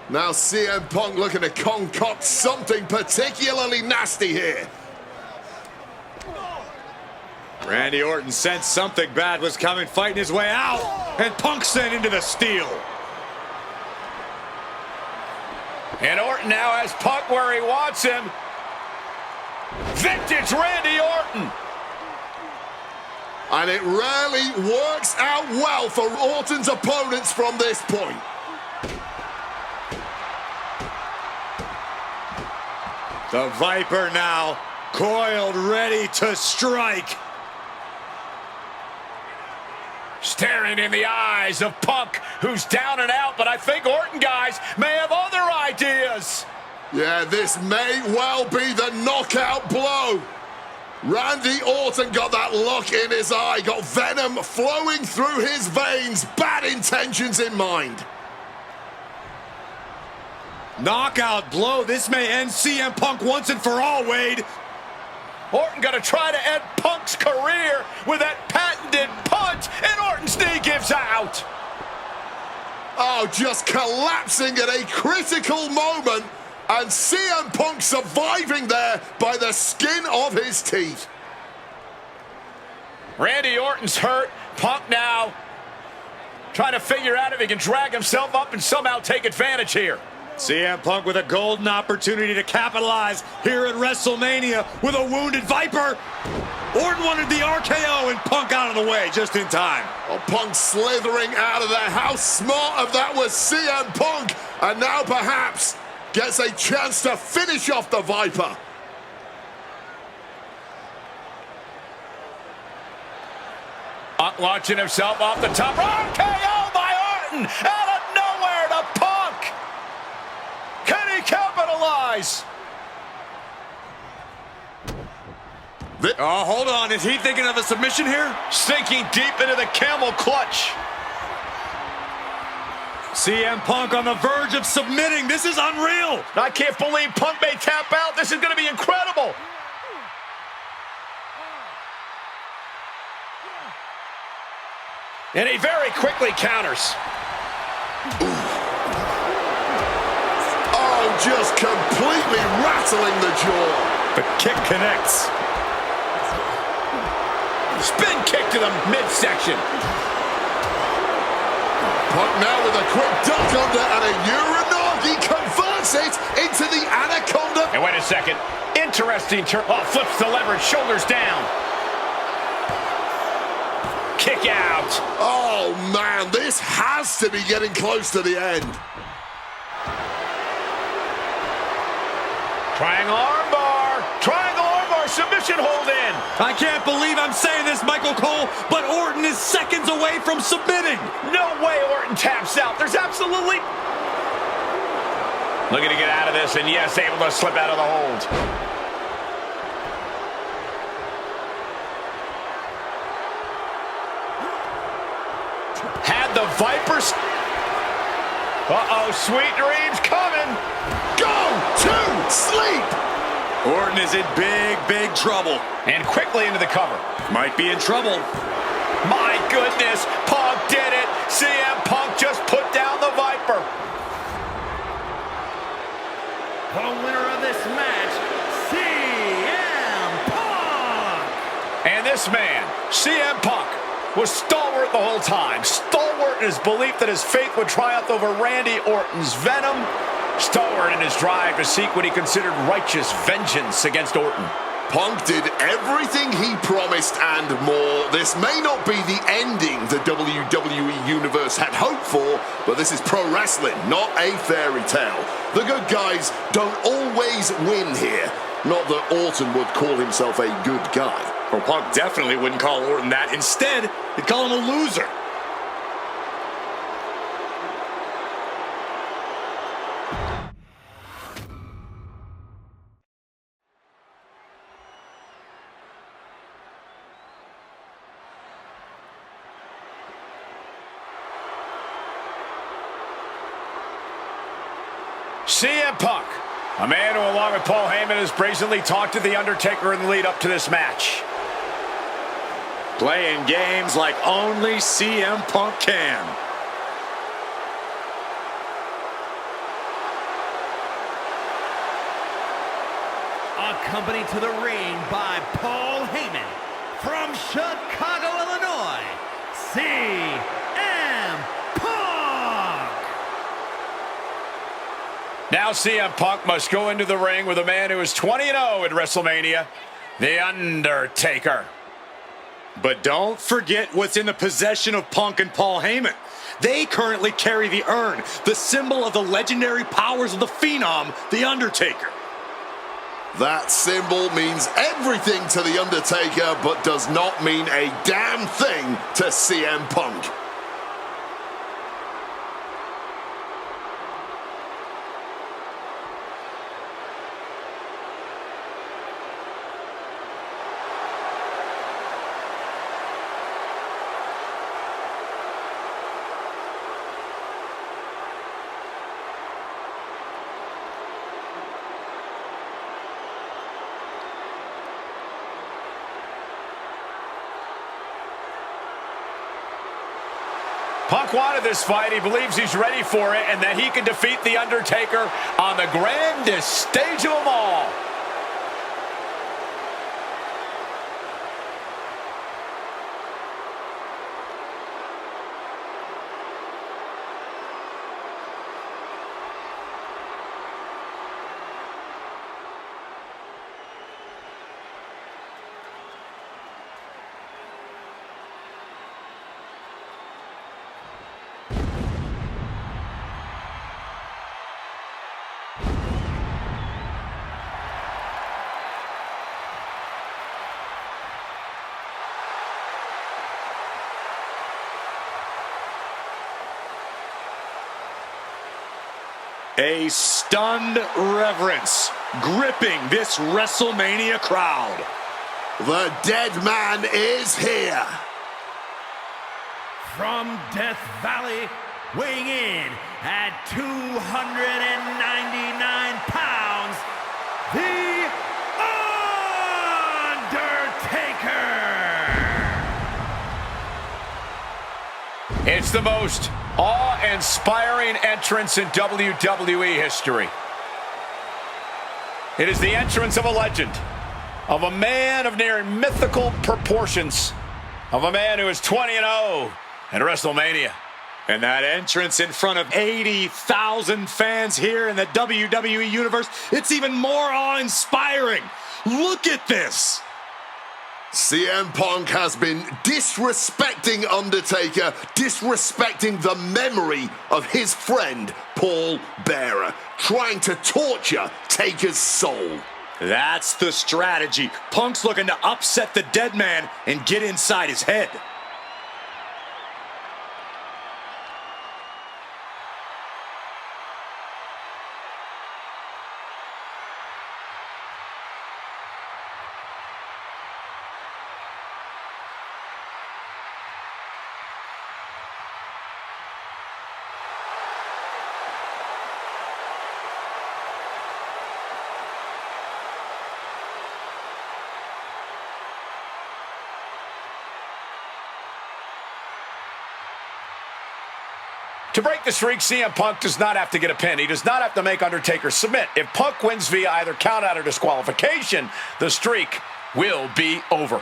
Now CM Punk looking to concoct something particularly nasty here. Randy Orton sensed something bad was coming, fighting his way out, and Punk sent into the steel. And Orton now has Punk where he wants him. Vintage Randy Orton. And it rarely works out well for Orton's opponents from this point. The Viper now coiled, ready to strike. Staring in the eyes of Punk, who's down and out, but I think Orton, guys, may have other ideas. Yeah, this may well be the knockout blow. Randy Orton got that look in his eye, got venom flowing through his veins, bad intentions in mind. Knockout blow. This may end CM Punk once and for all, Wade. Orton gonna try to end Punk's career with that patented punch, and Orton's knee gives out. Oh, just collapsing at a critical moment, and CM Punk surviving there by the skin of his teeth. Randy Orton's hurt. Punk now trying to figure out if he can drag himself up and somehow take advantage here. CM Punk with a golden opportunity to capitalize here at WrestleMania with a wounded Viper. Orton wanted the RKO and Punk out of the way just in time. Oh, Punk slithering out of there. How smart of that was CM Punk. And now perhaps gets a chance to finish off the Viper. Punk launching himself off the top. RKO by Orton out of nowhere to Punk. Can he capitalize? Oh, hold on. Is he thinking of a submission here? Sinking deep into the camel clutch. CM Punk on the verge of submitting. This is unreal. I can't believe Punk may tap out. This is going to be incredible. And he very quickly counters. Oh, just completely rattling the jaw. The kick connects. Spin kick to the midsection. Punk now with a quick duck under and a Uranagi converts it into the Anaconda. And wait a second. Interesting turn. Oh, flips the leverage, shoulders down. Kick out. Oh, man, this has to be getting close to the end. Triangle armbar. Triangle armbar. Submission hold in. I can't believe I'm saying this, Michael Cole, but Orton is seconds away from submitting. No way Orton taps out. There's absolutely... Looking to get out of this, and yes, able to slip out of the hold. Had the Vipers... Uh-oh, sweet dreams coming. Go to sleep. Orton is in big, big trouble. And quickly into the cover. Might be in trouble. My goodness, Punk did it. CM Punk just put down the Viper. The winner of this match, CM Punk! And this man, CM Punk, was stalwart the whole time. Stalwart in his belief that his faith would triumph over Randy Orton's venom. Stalwart in his drive to seek what he considered righteous vengeance against Orton. Punk did everything he promised and more. This may not be the ending the WWE Universe had hoped for, but this is pro wrestling, not a fairy tale. The good guys don't always win here. Not that Orton would call himself a good guy. Well, Punk definitely wouldn't call Orton that. Instead, he'd call him a loser. CM Punk, a man who, along with Paul Heyman, has brazenly talked to The Undertaker in the lead up to this match. Playing games like only CM Punk can. Accompanied to the ring by Paul Heyman from Chicago, Illinois, CM Punk. Now CM Punk must go into the ring with a man who is 20-0 at WrestleMania, The Undertaker. But don't forget what's in the possession of Punk and Paul Heyman. They currently carry the urn, the symbol of the legendary powers of the Phenom, The Undertaker. That symbol means everything to The Undertaker, but does not mean a damn thing to CM Punk. Punk wanted this fight. He believes he's ready for it and that he can defeat The Undertaker on the grandest stage of them all. A stunned reverence gripping this WrestleMania crowd. The dead man is here. From Death Valley, weighing in at 299 pounds, The Undertaker! It's the most awe-inspiring entrance in WWE history. It is the entrance of a legend, of a man of near mythical proportions, of a man who is 20-0 at WrestleMania. And that entrance in front of 80,000 fans here in the WWE Universe, it's even more awe-inspiring. Look at this. CM Punk has been disrespecting Undertaker, disrespecting the memory of his friend Paul Bearer, trying to torture Taker's soul. That's the strategy. Punk's looking to upset the dead man and get inside his head. To break the streak, CM Punk does not have to get a pin. He does not have to make Undertaker submit. If Punk wins via either countout or disqualification, the streak will be over.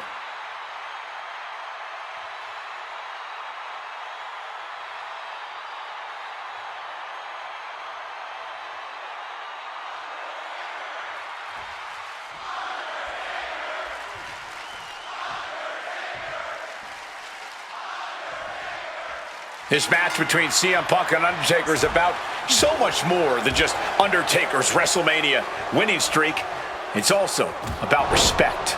This match between CM Punk and Undertaker is about so much more than just Undertaker's WrestleMania winning streak. It's also about respect.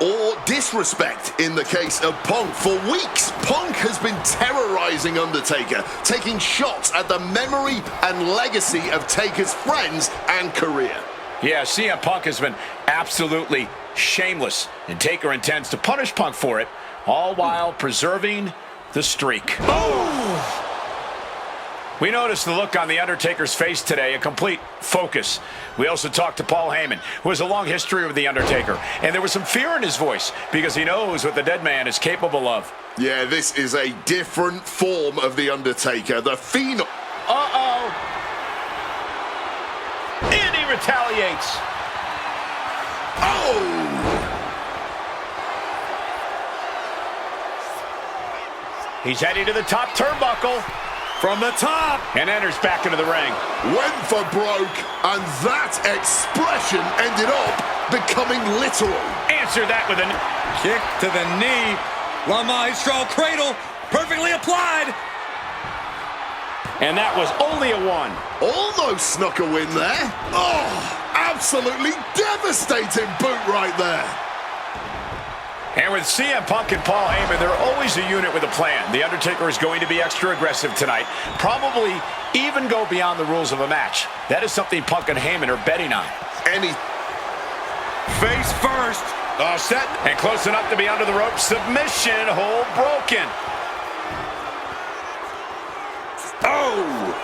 Or disrespect in the case of Punk. For weeks, Punk has been terrorizing Undertaker, taking shots at the memory and legacy of Taker's friends and career. Yeah, CM Punk has been absolutely shameless, and Taker intends to punish Punk for it, all while preserving the streak. Oh! We noticed the look on The Undertaker's face today, a complete focus. We also talked to Paul Heyman, who has a long history with The Undertaker, and there was some fear in his voice because he knows what the dead man is capable of. Yeah, this is a different form of The Undertaker. The Phenom. Uh-oh. And he retaliates. Oh! He's heading to the top turnbuckle. From the top. And enters back into the ring. Went for broke, and that expression ended up becoming literal. Answer that with a Kick to the knee. La Maestro cradle. Perfectly applied. And that was only a 1. Almost snuck a win there. Oh, absolutely devastating boot right there. And with CM Punk and Paul Heyman, they're always a unit with a plan. The Undertaker is going to be extra aggressive tonight. Probably even go beyond the rules of a match. That is something Punk and Heyman are betting on. Face first. Set. And close enough to be under the rope. Submission hold broken. Oh!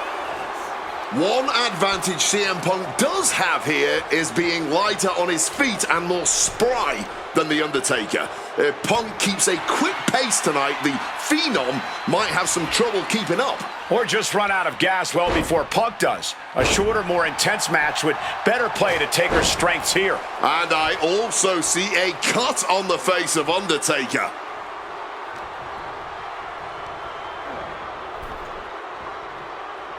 One advantage CM Punk does have here is being lighter on his feet and more spry than The Undertaker. If Punk keeps a quick pace tonight, the Phenom might have some trouble keeping up. Or just run out of gas well before Punk does. A shorter, more intense match would better play to Taker's strengths here. And I also see a cut on the face of Undertaker.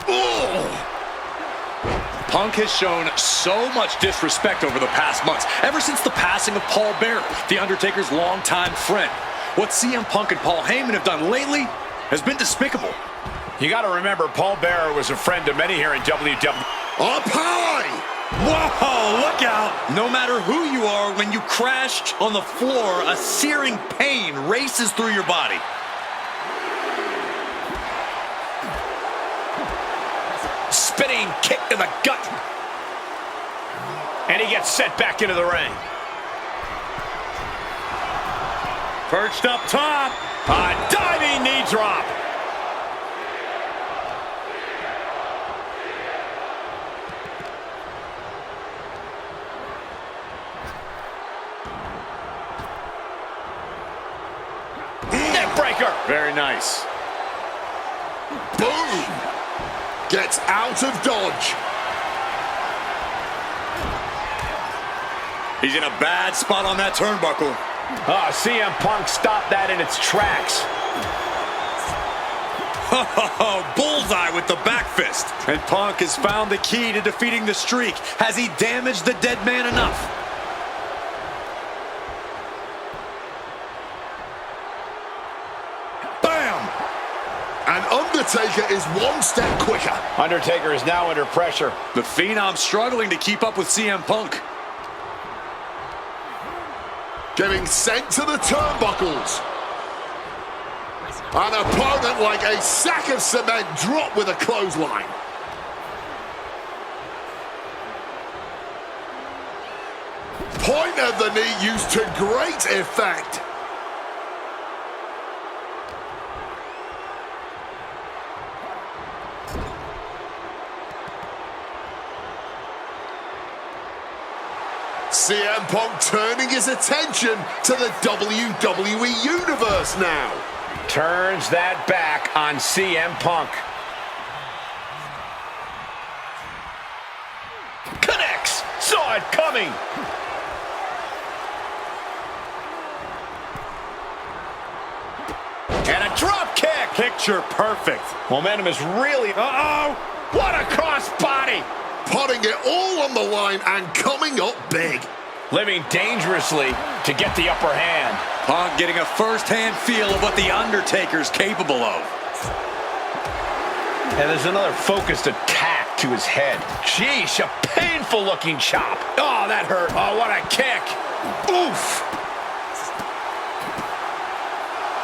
Oh! Punk has shown so much disrespect over the past months, ever since the passing of Paul Bearer, The Undertaker's longtime friend. What CM Punk and Paul Heyman have done lately has been despicable. You got to remember, Paul Bearer was a friend of many here in WWE. Up high! Whoa, look out! No matter who you are, when you crash on the floor, a searing pain races through your body. Spinning kick to the gut. And he gets set back into the ring. Perched up top. A diving knee drop. Neck breaker. Very nice. Boom! Gets out of dodge. He's in a bad spot on that turnbuckle. CM Punk stopped that in its tracks. Bullseye with the back fist. And Punk has found the key to defeating the streak. Has he damaged the dead man enough? Bam! And Undertaker is one step quicker. Undertaker is now under pressure. The Phenom struggling to keep up with CM Punk. Getting sent to the turnbuckles. An opponent like a sack of cement dropped with a clothesline. Point of the knee used to great effect. CM Punk turning his attention to the WWE Universe now. Turns that back on CM Punk. Connects. Saw it coming. And a drop kick. Picture perfect. Momentum is really... Uh-oh. What a crossbody. Putting it all on the line and coming up big. Living dangerously to get the upper hand. Punk getting a first-hand feel of what The Undertaker's capable of. And there's another focused attack to his head. Sheesh, a painful-looking chop. Oh, that hurt. Oh, what a kick. Oof.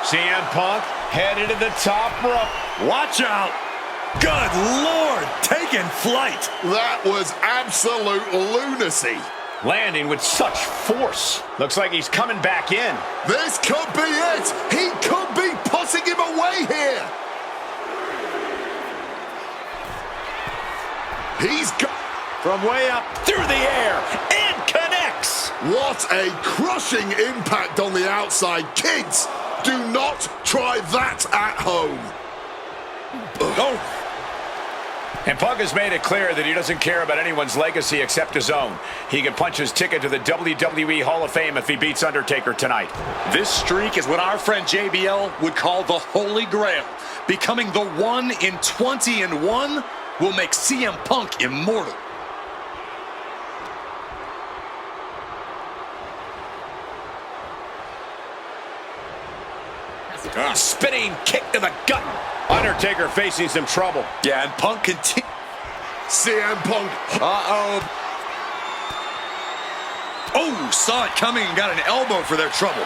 CM Punk headed to the top rope. Watch out. Good Lord, taking flight. That was absolute lunacy. Landing with such force. Looks like he's coming back in. This could be it. He could be putting him away here. He's got... From way up through the air and connects. What a crushing impact on the outside. Kids, do not try that at home. Oh. And Punk has made it clear that he doesn't care about anyone's legacy except his own. He can punch his ticket to the WWE Hall of Fame if he beats Undertaker tonight. This streak is what our friend JBL would call the Holy Grail. Becoming the 1 in 20-1 will make CM Punk immortal. Spinning kick to the gut. Undertaker facing some trouble. Yeah, and Punk continues. CM Punk. Uh-oh. Oh, saw it coming and got an elbow for their trouble.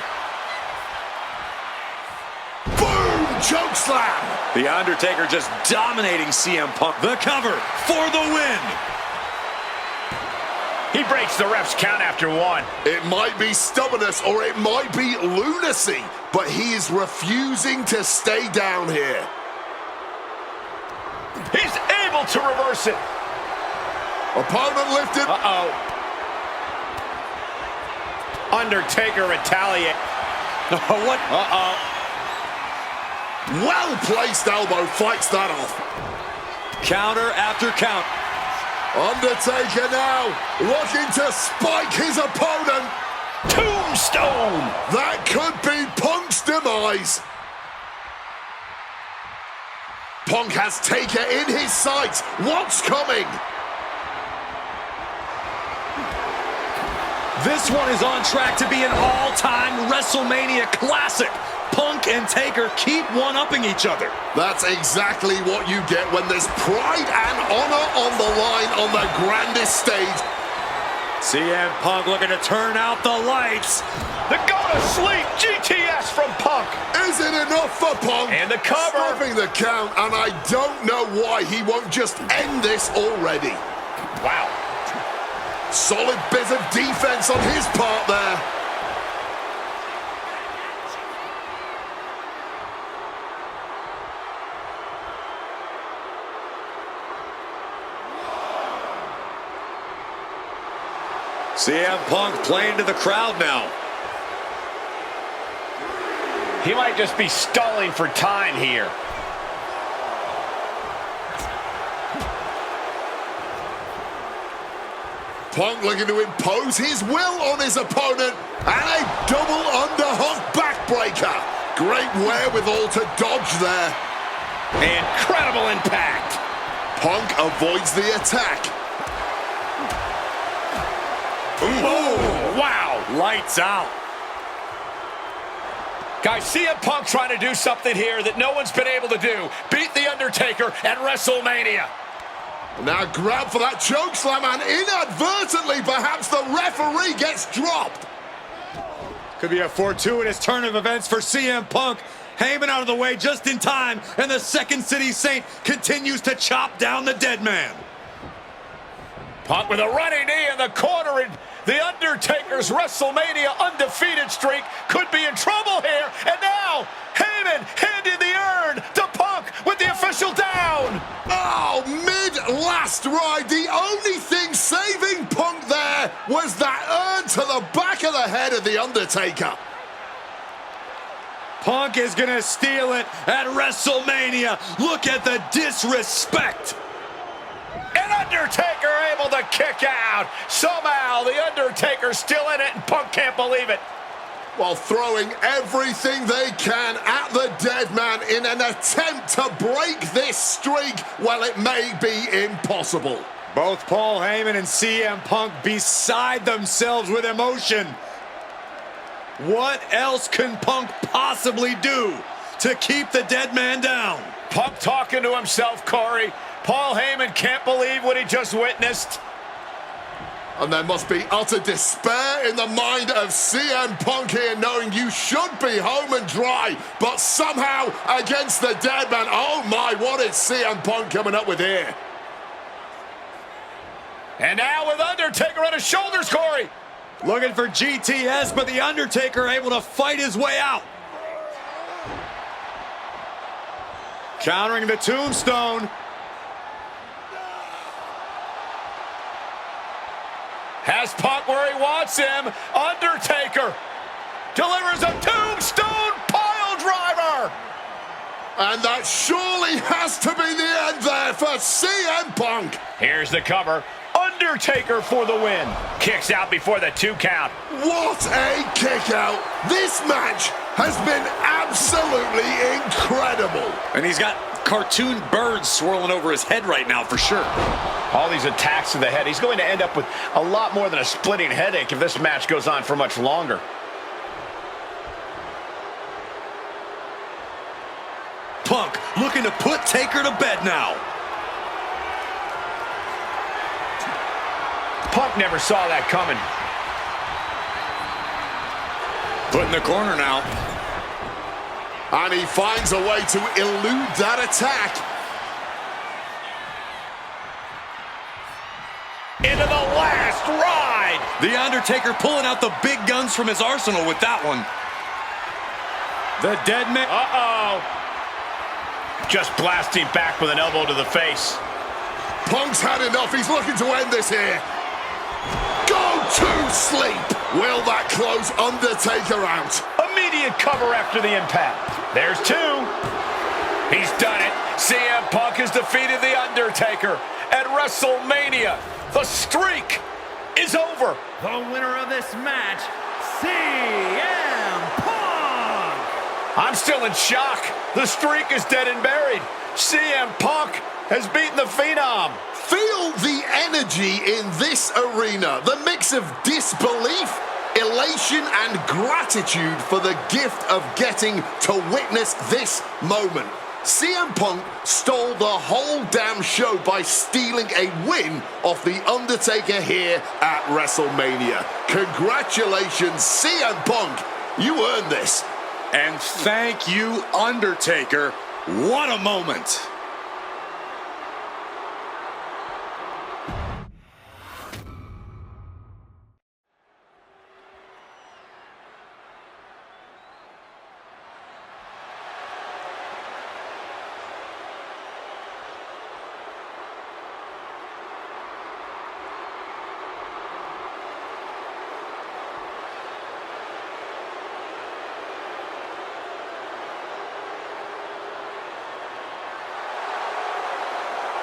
Boom! Choke slam. The Undertaker just dominating CM Punk. The cover for the win. He breaks the ref's count after 1. It might be stubbornness or it might be lunacy, but he is refusing to stay down here. He's able to reverse it. Opponent lifted. Uh-oh. Undertaker retaliate. What? Uh-oh. Well-placed elbow fights that off. Counter after count. Undertaker now looking to spike his opponent. Tombstone. That could be Punk's demise. Punk has Taker in his sights. What's coming? This one is on track to be an all-time WrestleMania classic. Punk and Taker keep one-upping each other. That's exactly what you get when there's pride and honor on the line on the grandest stage. CM Punk looking to turn out the lights. The go-to-sleep GTS from Punk. Is it enough for Punk? And the cover. Stopping the count, and I don't know why he won't just end this already. Wow. Solid bit of defense on his part there. CM Punk playing to the crowd now. He might just be stalling for time here. Punk looking to impose his will on his opponent, and a double underhook backbreaker. Great wherewithal to dodge there. Incredible impact. Punk avoids the attack. Oh, wow. Lights out. Guys, CM Punk trying to do something here that no one's been able to do. Beat The Undertaker at WrestleMania. Now grab for that chokeslam, and inadvertently, perhaps the referee gets dropped. Could be a fortuitous turn of events for CM Punk. Heyman out of the way just in time, and the Second City Saint continues to chop down the dead man. Punk with a running knee in the corner, and The Undertaker's WrestleMania undefeated streak could be in trouble here. And now, Heyman handing the urn to Punk with the official down. Oh, mid-last ride. The only thing saving Punk there was that urn to the back of the head of The Undertaker. Punk is going to steal it at WrestleMania. Look at the disrespect. And Undertaker able to kick out. Somehow, The Undertaker's still in it, and Punk can't believe it. While throwing everything they can at the dead man in an attempt to break this streak, well, it may be impossible. Both Paul Heyman and CM Punk beside themselves with emotion. What else can Punk possibly do to keep the dead man down? Punk talking to himself, Corey. Paul Heyman can't believe what he just witnessed. And there must be utter despair in the mind of CM Punk here, knowing you should be home and dry, but somehow against the dead man. Oh my, what is CM Punk coming up with here? And now with Undertaker on his shoulders, Corey. Looking for GTS, but The Undertaker able to fight his way out. Countering the tombstone. Has Punk where he wants him. Undertaker delivers a tombstone pile driver. And that surely has to be the end there for CM Punk. Here's the cover. Undertaker for the win. Kicks out before the 2 count. What a kick out. This match has been absolutely incredible. And he's got cartoon birds swirling over his head right now for sure. All these attacks to the head. He's going to end up with a lot more than a splitting headache if this match goes on for much longer. Punk looking to put Taker to bed now. Punk never saw that coming. Put in the corner now. And he finds a way to elude that attack. Into the last ride. The Undertaker pulling out the big guns from his arsenal with that one. The dead man. Uh-oh. Just blasting back with an elbow to the face. Punk's had enough. He's looking to end this here. Go to sleep. Will that close Undertaker out? Immediate cover after the impact. There's 2. He's done it. CM Punk has defeated The Undertaker at WrestleMania. The streak is over. The winner of this match, CM Punk! I'm still in shock. The streak is dead and buried. CM Punk has beaten the Phenom. Feel the energy in this arena. The mix of disbelief, elation, and gratitude for the gift of getting to witness this moment. CM Punk stole the whole damn show by stealing a win off The Undertaker here at WrestleMania. Congratulations, CM Punk. You earned this. And thank you, Undertaker. What a moment.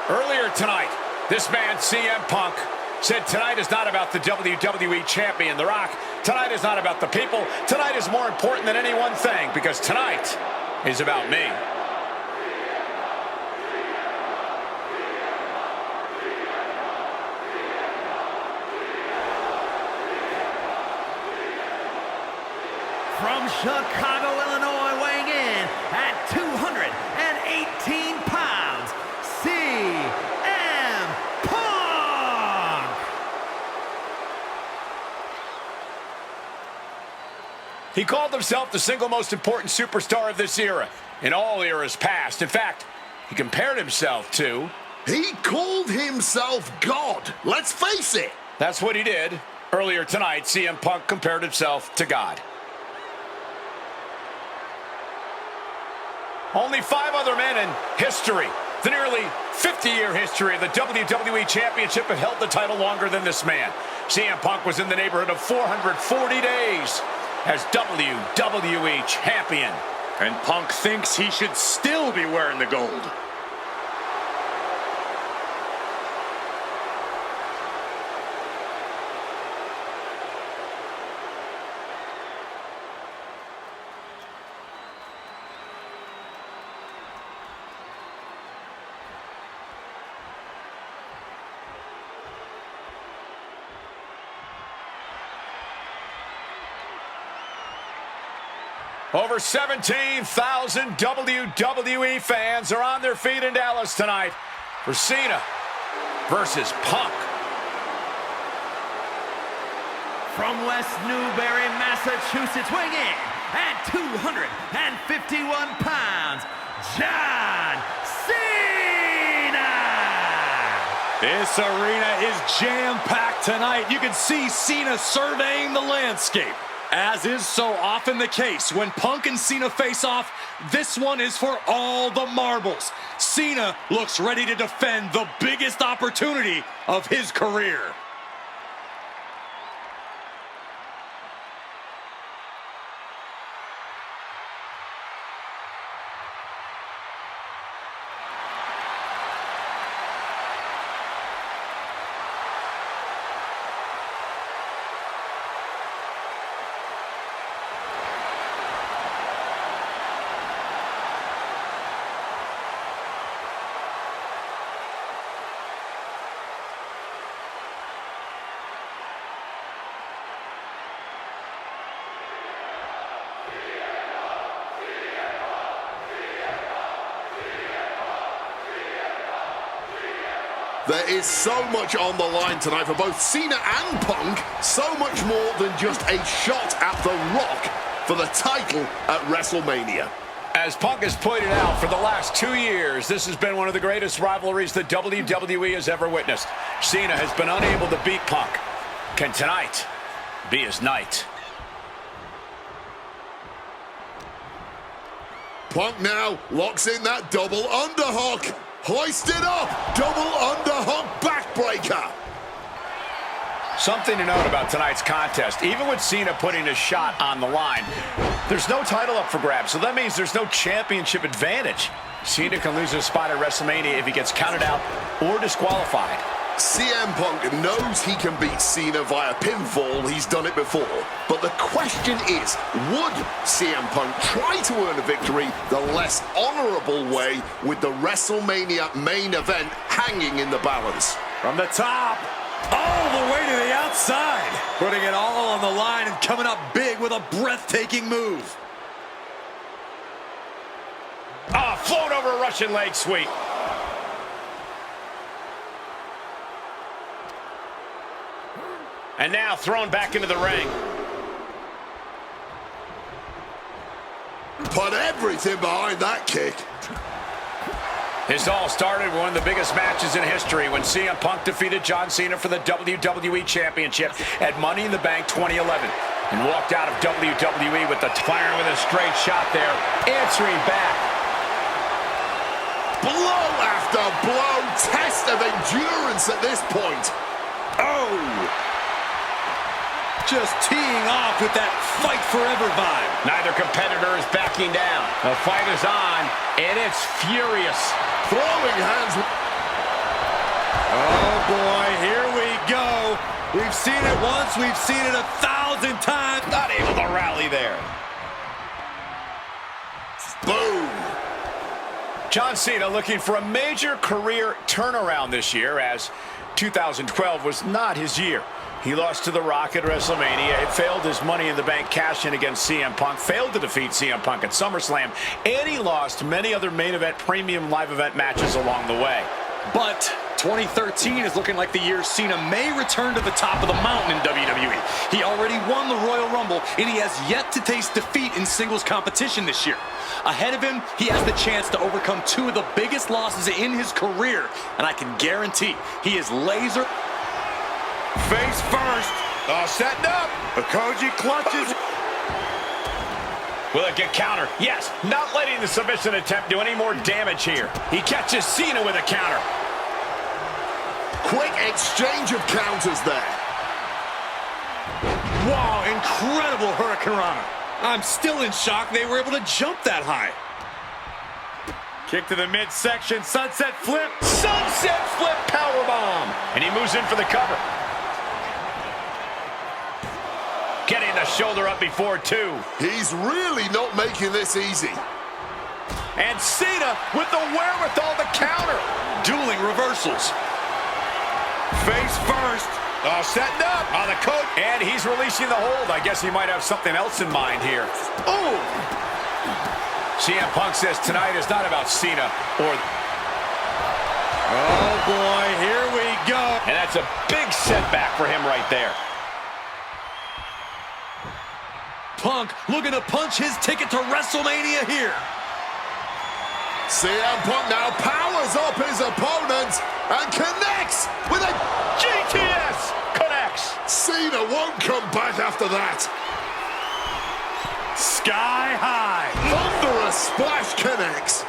Earlier tonight, this man, CM Punk, said tonight is not about the WWE Champion, The Rock. Tonight is not about the people. Tonight is more important than any one thing, because tonight is about me. From Chicago, Illinois, weighing in at 218 pounds, CM Punk! He called himself the single most important superstar of this era, in all eras past. In fact, he compared himself to... He called himself God. Let's face it. That's what he did. Earlier tonight, CM Punk compared himself to God. Only 5 other men in history, the nearly 50-year history of the WWE Championship, have held the title longer than this man. CM Punk was in the neighborhood of 440 days as WWE Champion. And Punk thinks he should still be wearing the gold. Over 17,000 WWE fans are on their feet in Dallas tonight for Cena versus Punk. From West Newbury, Massachusetts, weighing in at 251 pounds, John Cena! This arena is jam-packed tonight. You can see Cena surveying the landscape. As is so often the case, when Punk and Cena face off, this one is for all the marbles. Cena looks ready to defend the biggest opportunity of his career. There is so much on the line tonight for both Cena and Punk. So much more than just a shot at The Rock for the title at WrestleMania. As Punk has pointed out, for the last 2 years, this has been one of the greatest rivalries that WWE has ever witnessed. Cena has been unable to beat Punk. Can tonight be his night? Punk now locks in that double underhook. Hoisted up, double underhook backbreaker. Something to note about tonight's contest, even with Cena putting a shot on the line, there's no title up for grabs, so that means there's no championship advantage. Cena can lose his spot at WrestleMania if he gets counted out or disqualified. CM Punk knows he can beat Cena via pinfall. He's done it before. But the question is, would CM Punk try to earn a victory the less honorable way with the WrestleMania main event hanging in the balance? From the top, all the way to the outside. Putting it all on the line and coming up big with a breathtaking move. Float over a Russian leg sweep. And now thrown back into the ring. Put everything behind that kick. This all started with one of the biggest matches in history when CM Punk defeated John Cena for the WWE Championship at Money in the Bank 2011 and walked out of WWE with the firing with a straight shot there, answering back. Blow after blow, test of endurance at this point. Oh! Just teeing off with that fight forever vibe. Neither competitor is backing down. The fight is on, and it's furious. Throwing hands. Oh boy, here we go. We've seen it once, we've seen it 1,000 times. Not able to rally there. Boom. John Cena looking for a major career turnaround this year, as 2012 was not his year. He lost to The Rock at WrestleMania. It failed his Money in the Bank cash-in against CM Punk. Failed to defeat CM Punk at SummerSlam. And he lost many other main event, premium live event matches along the way. But 2013 is looking like the year Cena may return to the top of the mountain in WWE. He already won the Royal Rumble, and he has yet to taste defeat in singles competition this year. Ahead of him, he has the chance to overcome two of the biggest losses in his career. And I can guarantee he is laser... Face first. Setting up. Koji clutches. Will it get counter? Yes. Not letting the submission attempt do any more damage here. He catches Cena with a counter. Quick exchange of counters there. Wow, incredible hurricanrana. I'm still in shock they were able to jump that high. Kick to the midsection, sunset flip. Sunset flip powerbomb. And he moves in for the cover. Getting the shoulder up before two. He's really not making this easy. And Cena with the wherewithal to counter. Dueling reversals. Face first. Setting up on the coat. And he's releasing the hold. I guess he might have something else in mind here. Oh! CM Punk says tonight is not about Cena or... Oh boy, here we go. And that's a big setback for him right there. Punk looking to punch his ticket to WrestleMania here. CM Punk now powers up his opponent and connects with a GTS connects. Cena won't come back after that. Sky high. Thunderous splash connects.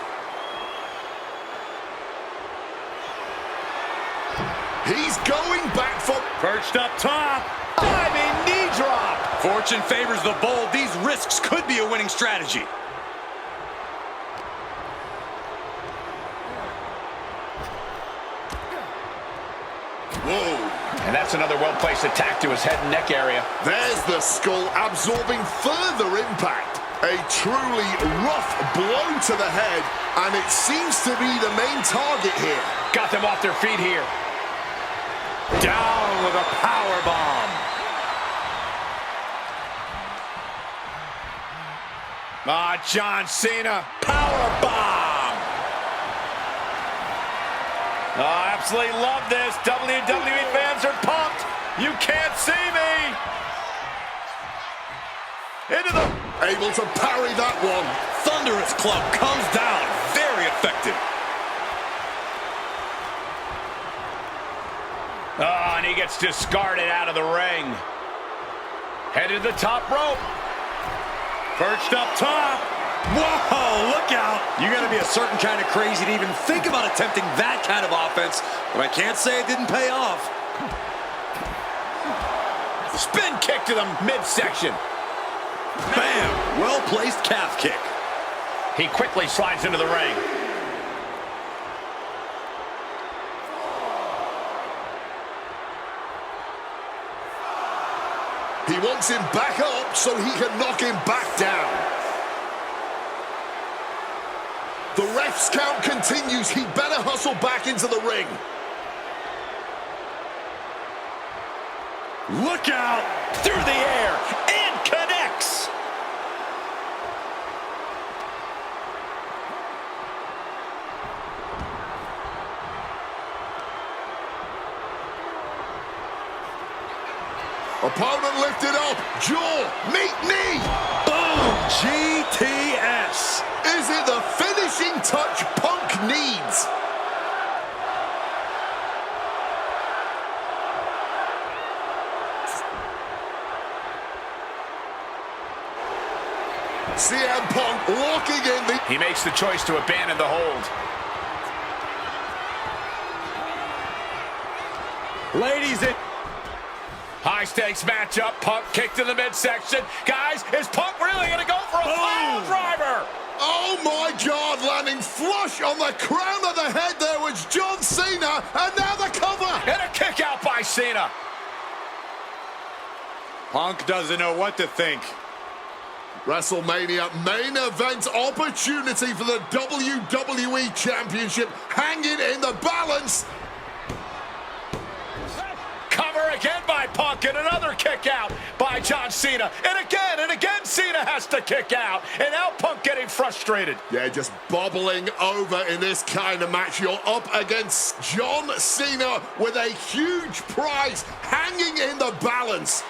He's going back for... Perched up top. Diving knee drop. Fortune favors the bold. These risks could be a winning strategy. Whoa. And that's another well-placed attack to his head and neck area. There's the skull absorbing further impact. A truly rough blow to the head, and it seems to be the main target here. Got them off their feet here. Down with a power bomb. John Cena, power bomb. Oh, absolutely love this. WWE fans are pumped. You can't see me. Into the... Able to parry that one. Thunderous club comes down. Very effective. Oh, and he gets discarded out of the ring. Headed to the top rope. Perched up top. Whoa, look out. You got to be a certain kind of crazy to even think about attempting that kind of offense. But I can't say it didn't pay off. Spin kick to the midsection. Bam! Well-placed calf kick. He quickly slides into the ring. He wants him back up so he can knock him back down. The ref's count continues. He better hustle back into the ring. Look out! Through the air and connects. Opponent lifted up. Jaw, meet knee. Boom! GTS. Is it the finishing touch Punk needs? CM Punk locking in the... He makes the choice to abandon the hold. Ladies and... High-stakes matchup. Punk kicked in the midsection. Guys, is Punk really going to go for a pile driver? Oh my God, landing flush on the crown of the head there was John Cena, and now the cover. And a kick out by Cena. Punk doesn't know what to think. WrestleMania main event opportunity for the WWE Championship hanging in the balance. Cover again by Punk, and another kick out by John Cena. And again Cena has to kick out. And now Punk getting frustrated. Yeah, just bobbling over in this kind of match. You're up against John Cena with a huge prize hanging in the balance.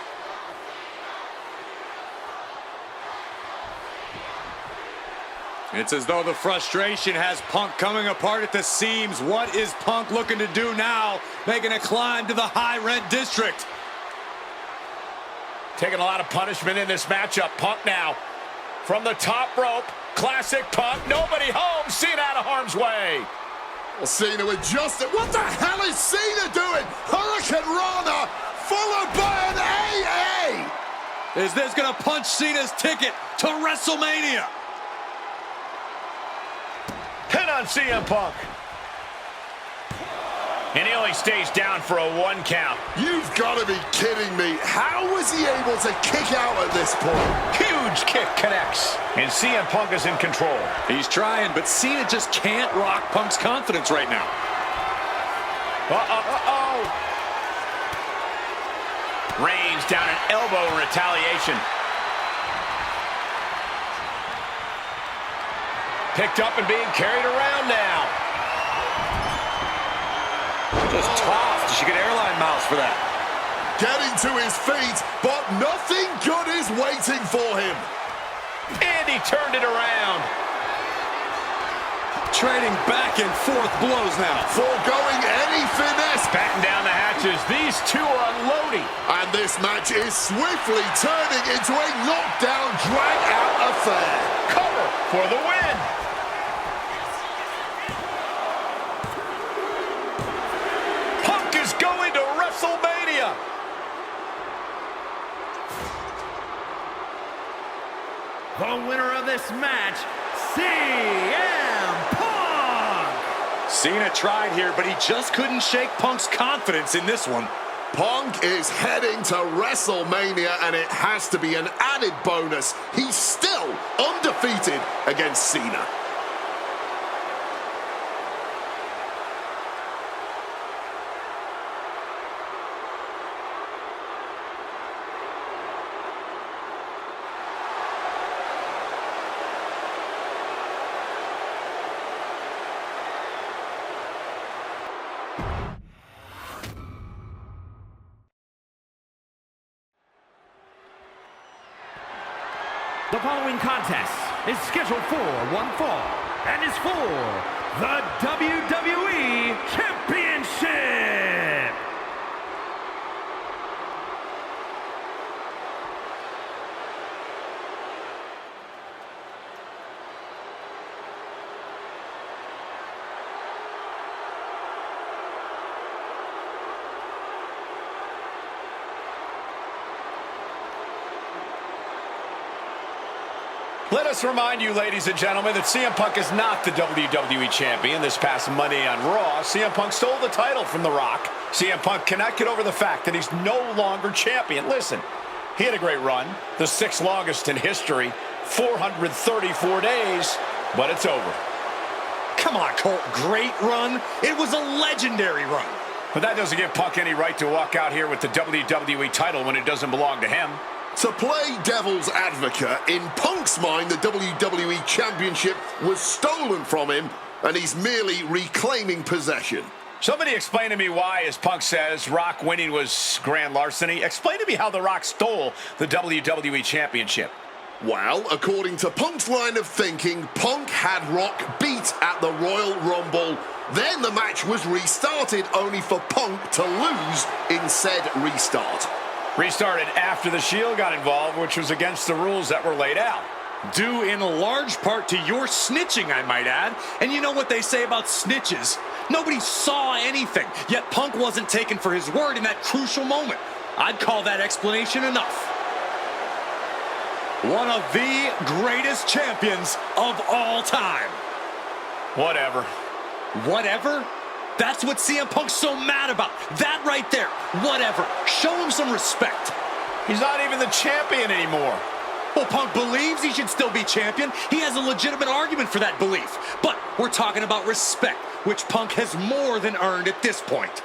It's as though the frustration has Punk coming apart at the seams. What is Punk looking to do now? Making a climb to the high-rent district. Taking a lot of punishment in this matchup. Punk now from the top rope. Classic Punk. Nobody home. Cena out of harm's way. Well, Cena with just... What the hell is Cena doing? Hurricane Rana followed by an AA. Is this going to punch Cena's ticket to WrestleMania? Pin on CM Punk. And he only stays down for a 1 count. You've got to be kidding me. How was he able to kick out at this point? Huge kick connects. And CM Punk is in control. He's trying, but Cena just can't rock Punk's confidence right now. Reigns down an elbow in retaliation. Picked up and being carried around now. Just tossed. She get airline miles for that. Getting to his feet, but nothing good is waiting for him. And he turned it around. Trading back and forth blows now. Foregoing any finesse. Batten down the hatches. These two are unloading. And this match is swiftly turning into a knockdown, drag-out affair. Cover for the win. Punk is going to WrestleMania. The winner of this match, CM Punk! Cena tried here, but he just couldn't shake Punk's confidence in this one. Punk is heading to WrestleMania, and it has to be an added bonus. He's still undefeated against Cena. The following contest is scheduled for one fall and is for the WWE Championship. Let us remind you, ladies and gentlemen, that CM Punk is not the WWE Champion. This past Monday on Raw, CM Punk stole the title from The Rock. CM Punk cannot get over the fact that he's no longer champion. Listen, he had a great run, the sixth longest in history, 434 days, but it's over. Come on, Colt. Great run? It was a legendary run. But that doesn't give Punk any right to walk out here with the WWE title when it doesn't belong to him. To play devil's advocate, in Punk's mind, the WWE Championship was stolen from him, and he's merely reclaiming possession. Somebody explain to me why, as Punk says, Rock winning was grand larceny. Explain to me how The Rock stole the WWE Championship. Well, according to Punk's line of thinking, Punk had Rock beat at the Royal Rumble. Then the match was restarted, only for Punk to lose in said restart. Restarted after the Shield got involved, which was against the rules that were laid out. Due in large part to your snitching, I might add. And you know what they say about snitches? Nobody saw anything, yet Punk wasn't taken for his word in that crucial moment. I'd call that explanation enough. One of the greatest champions of all time. Whatever. Whatever? That's what CM Punk's so mad about. That right there. Whatever. Show him some respect. He's not even the champion anymore. Well, Punk believes he should still be champion. He has a legitimate argument for that belief. But we're talking about respect, which Punk has more than earned at this point.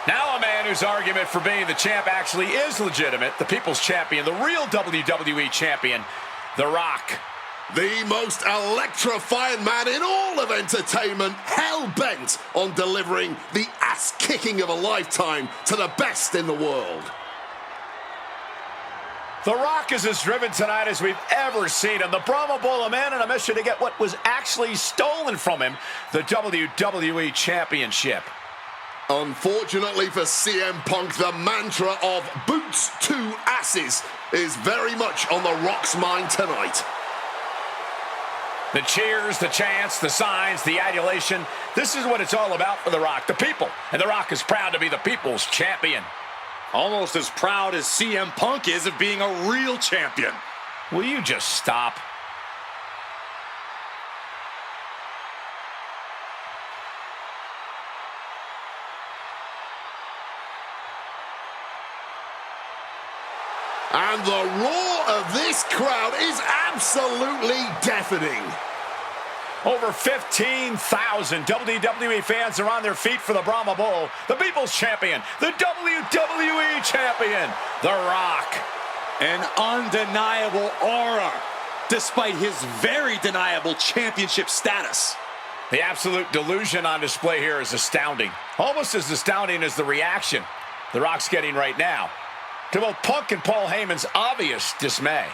Now a man whose argument for being the champ actually is legitimate, the people's champion, the real WWE champion, The Rock. The most electrifying man in all of entertainment, hell-bent on delivering the ass-kicking of a lifetime to the best in the world. The Rock is as driven tonight as we've ever seen him. The Brahma Bull, a man on a mission to get what was actually stolen from him, the WWE Championship. Unfortunately for CM Punk, the mantra of boots to asses is very much on The Rock's mind tonight. The cheers, the chants, the signs, the adulation. This is what it's all about for The Rock, the people. And The Rock is proud to be the people's champion. Almost as proud as CM Punk is of being a real champion. Will you just stop? And the roar of this crowd is absolutely deafening. Over 15,000 WWE fans are on their feet for the Brahma Bull, the People's Champion, the WWE Champion, The Rock. An undeniable aura, despite his very deniable championship status. The absolute delusion on display here is astounding. Almost as astounding as the reaction The Rock's getting right now to both Punk and Paul Heyman's obvious dismay.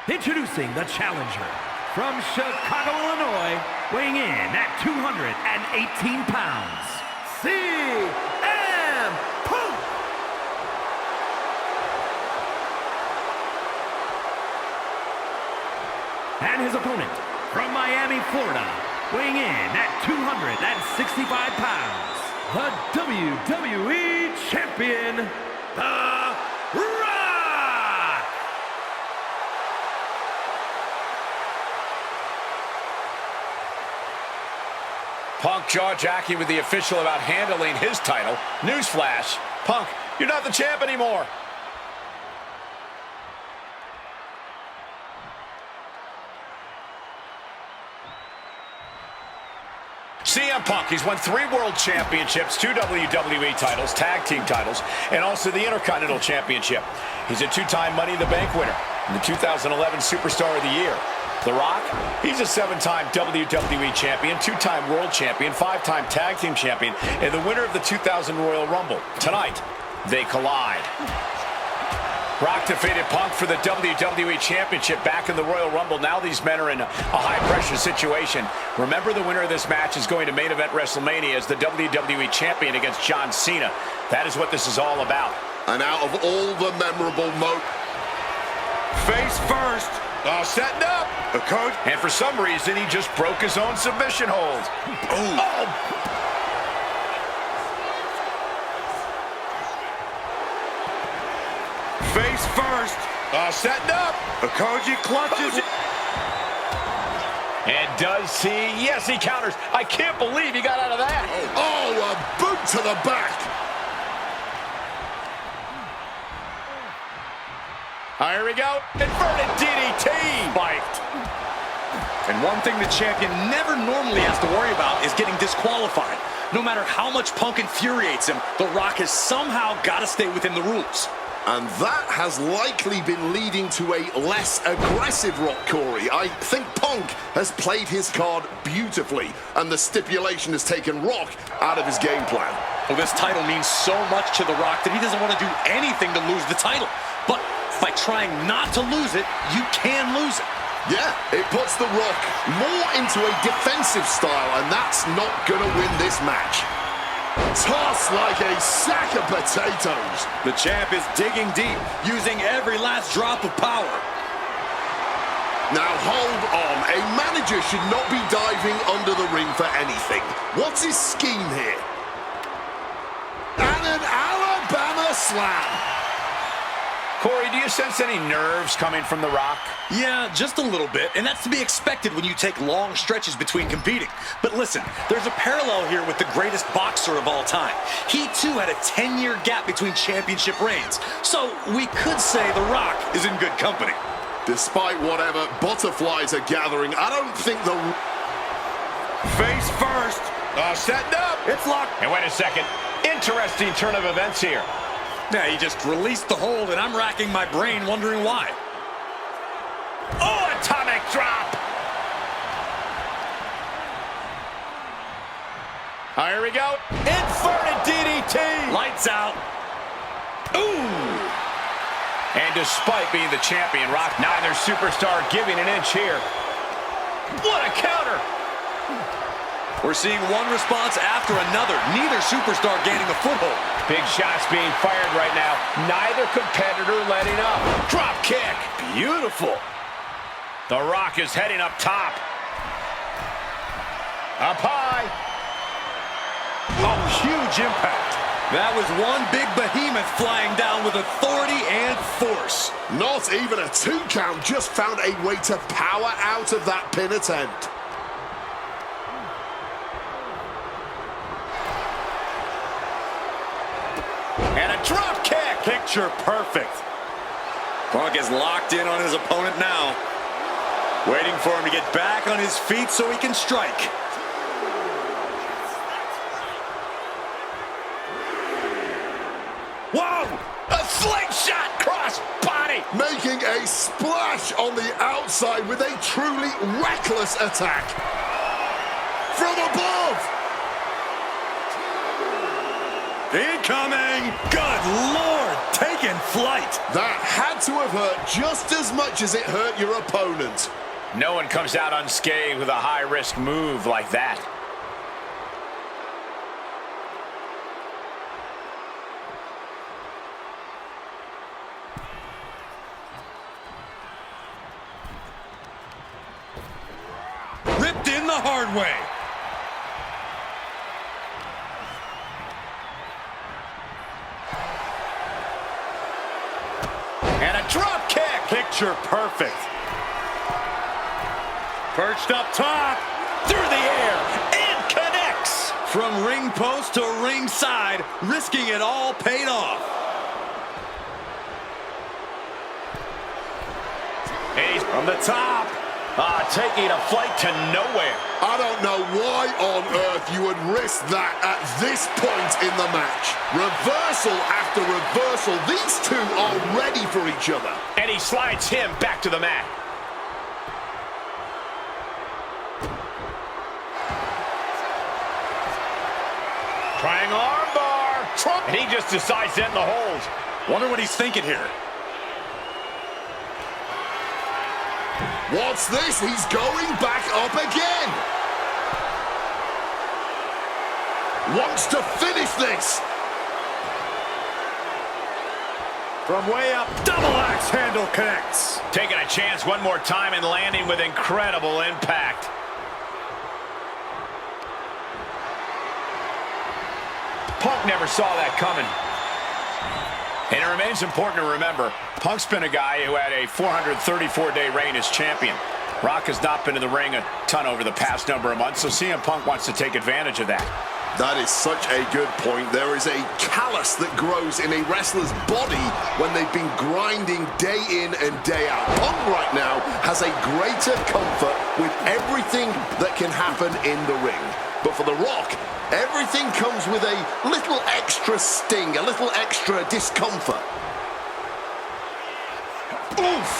Introducing the challenger from Chicago, Illinois, weighing in at 218 pounds, CM Punk! And his opponent from Miami, Florida, weighing in at 265 pounds, the WWE Champion, The Rock! Punk jaw-jacking with the official about handling his title. Newsflash, Punk You're not the champ anymore. CM Punk, he's won 3 World Championships, 2 WWE titles, Tag Team titles, and also the Intercontinental Championship. He's a 2-time Money in the Bank winner and the 2011 Superstar of the Year. The Rock, he's a 7-time WWE Champion, 2-time World Champion, 5-time Tag Team Champion, and the winner of the 2000 Royal Rumble. Tonight, they collide. Rock defeated Punk for the WWE Championship back in the Royal Rumble. Now these men are in a high-pressure situation. Remember, the winner of this match is going to main event WrestleMania as the WWE Champion against John Cena. That is what this is all about. And out of all the memorable Face first. Setting up. The coach. And for some reason, he just broke his own submission hold. Oh. Face first. Setting up. Koji clutches. And does he? Yes, he counters. I can't believe he got out of that. Oh, a boot to the back. Here we go. Inverted DDT. Spiked. And one thing the champion never normally has to worry about is getting disqualified. No matter how much Punk infuriates him, The Rock has somehow got to stay within the rules. And that has likely been leading to a less aggressive Rock, Corey. I think Punk has played his card beautifully, and the stipulation has taken Rock out of his game plan. Well, this title means so much to The Rock that he doesn't want to do anything to lose the title. But by trying not to lose it, you can lose it. Yeah, it puts The Rock more into a defensive style, and that's not gonna win this match. Tossed like a sack of potatoes. The champ is digging deep, using every last drop of power. Now hold on, a manager should not be diving under the ring for anything. What's his scheme here? And an Alabama slam. Corey, do you sense any nerves coming from The Rock? Yeah, just a little bit, and that's to be expected when you take long stretches between competing. But listen, there's a parallel here with the greatest boxer of all time. He too had a 10-year gap between championship reigns, so we could say The Rock is in good company. Despite whatever butterflies are gathering, I don't think the... Face first. Setting up. It's locked. And wait a second. Interesting turn of events here. Yeah, he just released the hold, and I'm racking my brain wondering why. Oh, atomic drop. Here we go. Inverted DDT. Lights out. Ooh. And despite being the champion, Rock, neither superstar giving an inch here. What a counter. We're seeing one response after another. Neither superstar gaining a foothold. Big shots being fired right now. Neither competitor letting up. Drop kick. Beautiful. The Rock is heading up top. Up high. Oh, huge impact. That was one big behemoth flying down with authority and force. Not even a 2 count, just found a way to power out of that pin attempt. And a drop kick. Picture perfect. Punk is locked in on his opponent now. Waiting for him to get back on his feet so he can strike. Whoa! A slingshot cross body. Making a splash on the outside with a truly reckless attack. From above. Incoming! Good Lord! Taking flight! That had to have hurt just as much as it hurt your opponent. No one comes out unscathed with a high-risk move like that. Ripped in the hard way. And a drop kick. Picture perfect. Perched up top. Through the air. And connects. From ring post to ringside, risking it all paid off. He's from the top. Taking a flight to nowhere. I don't know why on earth you would risk that at this point in the match. Reversal after reversal. These two are ready for each other. And he slides him back to the mat. Trying armbar. And he just decides to end the hold. Wonder what he's thinking here. What's this? He's going back up again. Wants to finish this. From way up, double axe handle connects. Taking a chance one more time and landing with incredible impact. Punk never saw that coming. And it remains important to remember, Punk's been a guy who had a 434-day reign as champion. Rock has not been in the ring a ton over the past number of months, so CM Punk wants to take advantage of that. That is such a good point. There is a callus that grows in a wrestler's body when they've been grinding day in and day out. Punk right now has a greater comfort with everything that can happen in the ring. But for The Rock, everything comes with a little extra sting, a little extra discomfort. Oof!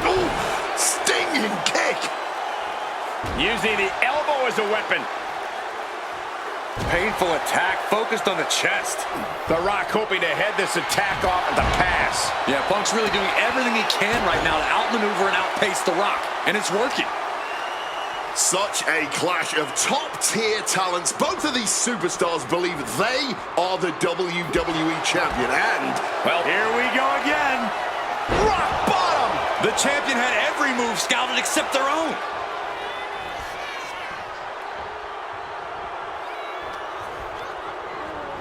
Oof! Stinging kick! Using the elbow as a weapon. Painful attack focused on the chest. The Rock hoping to head this attack off at the pass. Yeah, Punk's really doing everything he can right now to outmaneuver and outpace The Rock, and it's working. Such a clash of top-tier talents. Both of these superstars believe they are the WWE champion, and... well, here we go again. Rock bottom! The champion had every move scouted except their own.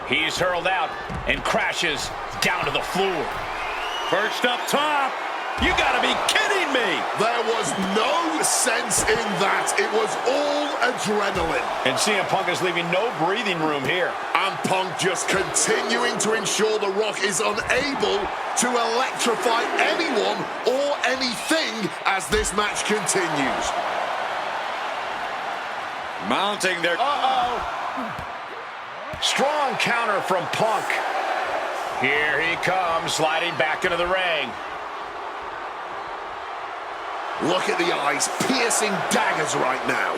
He's hurled out and crashes down to the floor. Perched up top. You gotta be kidding me! There was no sense in that. It was all adrenaline. And CM Punk is leaving no breathing room here. And Punk just continuing to ensure The Rock is unable to electrify anyone or anything as this match continues. Mounting their... Strong counter from Punk. Here he comes, sliding back into the ring. Look at the eyes, piercing daggers right now.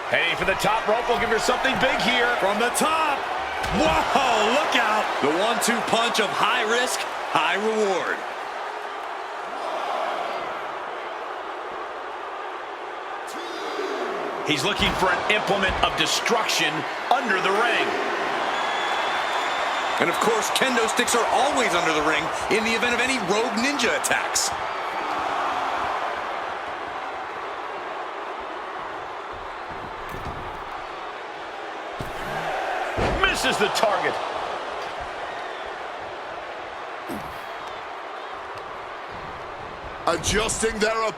Heading for the top rope, we'll give her something big here. From the top. Whoa, look out. The 1-2 punch of high risk, high reward. He's looking for an implement of destruction under the ring. And of course, kendo sticks are always under the ring in the event of any rogue ninja attacks. Misses the target. Adjusting their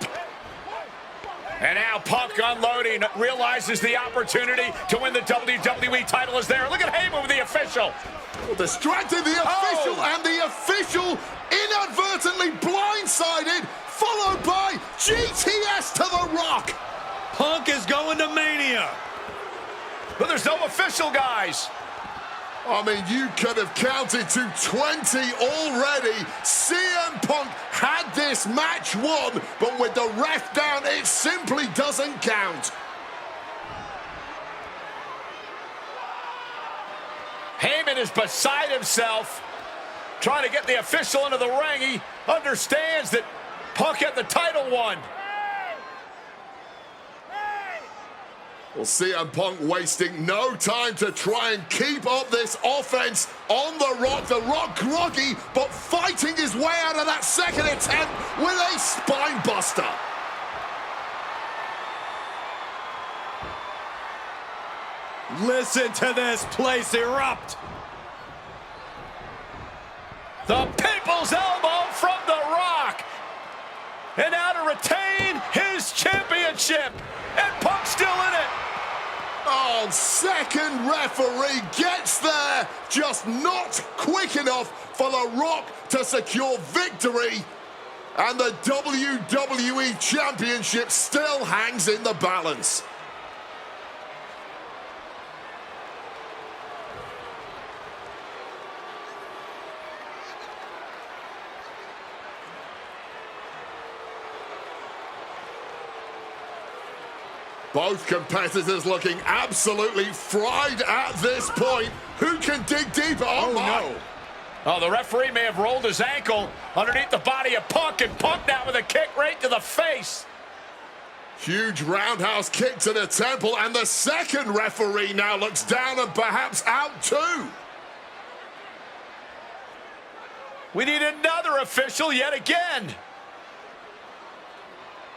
And now Punk unloading, realizes the opportunity to win the WWE title is there. Look at Heyman with the official. distracted the official, and the official inadvertently blindsided, followed by GTS to The Rock. Punk is going to Mania. But there's no official, guys. I mean, you could have counted to 20 already. CM Punk had this match won, but with the ref down, it simply doesn't count. Heyman is beside himself, trying to get the official into the ring. He understands that Punk had the title won. Well, CM Punk wasting no time to try and keep up this offense on The Rock. The Rock groggy, but fighting his way out of that second attempt with a spine buster. Listen to this place erupt. The People's Elbow from The Rock. And now to retain his championship. And Punk's still in it. Oh, Well, second referee gets there, just not quick enough for The Rock to secure victory. And the WWE Championship still hangs in the balance. Both competitors looking absolutely fried at this point. Who can dig deeper? Oh, my. No. Oh, the referee may have rolled his ankle underneath the body of Punk, and Punk now with a kick right to the face. Huge roundhouse kick to the temple, and the second referee now looks down and perhaps out too. We need another official yet again.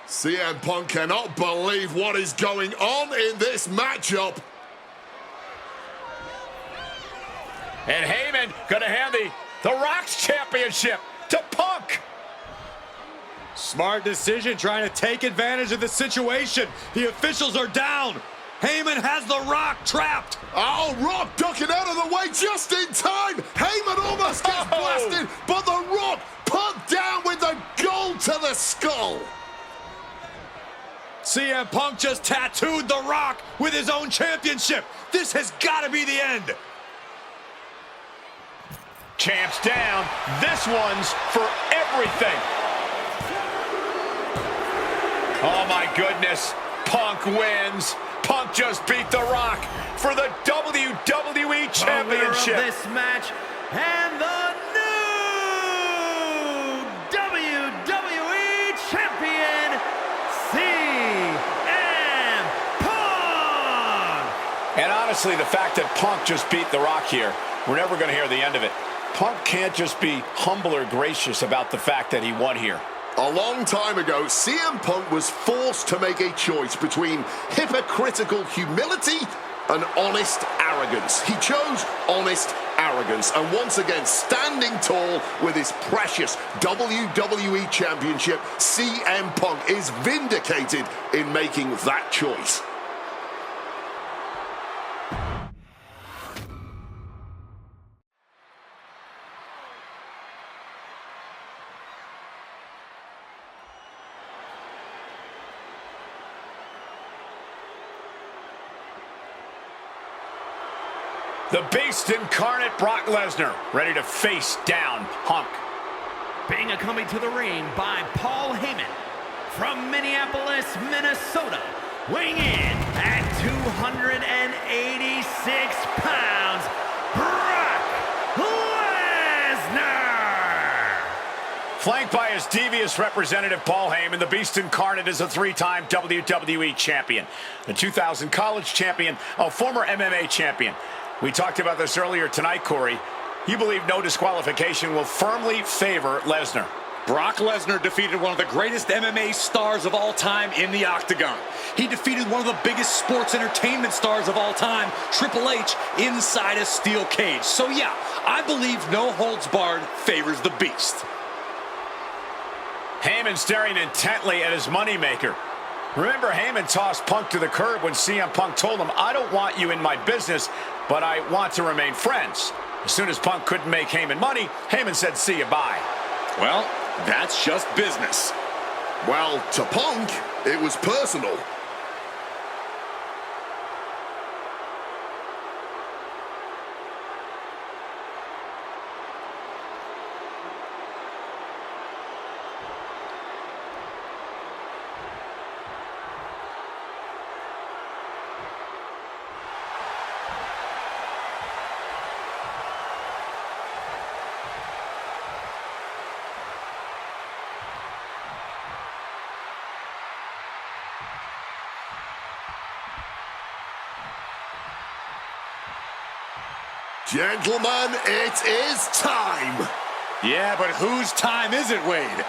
CM Punk cannot believe what is going on in this matchup. And Heyman gonna hand the Rock's championship to Punk. Smart decision, trying to take advantage of the situation. The officials are down. Heyman has The Rock trapped. Oh, Rock ducking out of the way just in time. Heyman almost gets blasted, but The Rock put down with the gold to the skull. CM Punk just tattooed The Rock with his own championship. This has got to be the end. Champ's down. This one's for everything. Oh, my goodness. Punk wins. Punk just beat The Rock for the WWE Championship. The winner of this match and the new WWE Champion, CM Punk! And honestly, the fact that Punk just beat The Rock here, we're never going to hear the end of it. Punk can't just be humble or gracious about the fact that he won here. A long time ago, CM Punk was forced to make a choice between hypocritical humility and honest arrogance. He chose honest arrogance, and once again, standing tall with his precious WWE Championship, CM Punk is vindicated in making that choice. The Beast incarnate Brock Lesnar, ready to face down Punk. Being accompanied to the ring by Paul Heyman from Minneapolis, Minnesota, weighing in at 286 pounds, Brock Lesnar! Flanked by his devious representative, Paul Heyman, the Beast incarnate is a three-time WWE champion, the 2000 college champion, a former MMA champion. We talked about this earlier tonight, Corey. You believe no disqualification will firmly favor Lesnar. Brock Lesnar defeated one of the greatest MMA stars of all time in the octagon. He defeated one of the biggest sports entertainment stars of all time, Triple H, inside a steel cage. So yeah, I believe no holds barred favors the Beast. Heyman staring intently at his moneymaker. Remember, Heyman tossed Punk to the curb when CM Punk told him, "I don't want you in my business, but I want to remain friends." As soon as Punk couldn't make Heyman money, Heyman said, "See you, bye." Well, that's just business. Well, to Punk, it was personal. Gentlemen, it is time. Yeah, but whose time is it, Wade?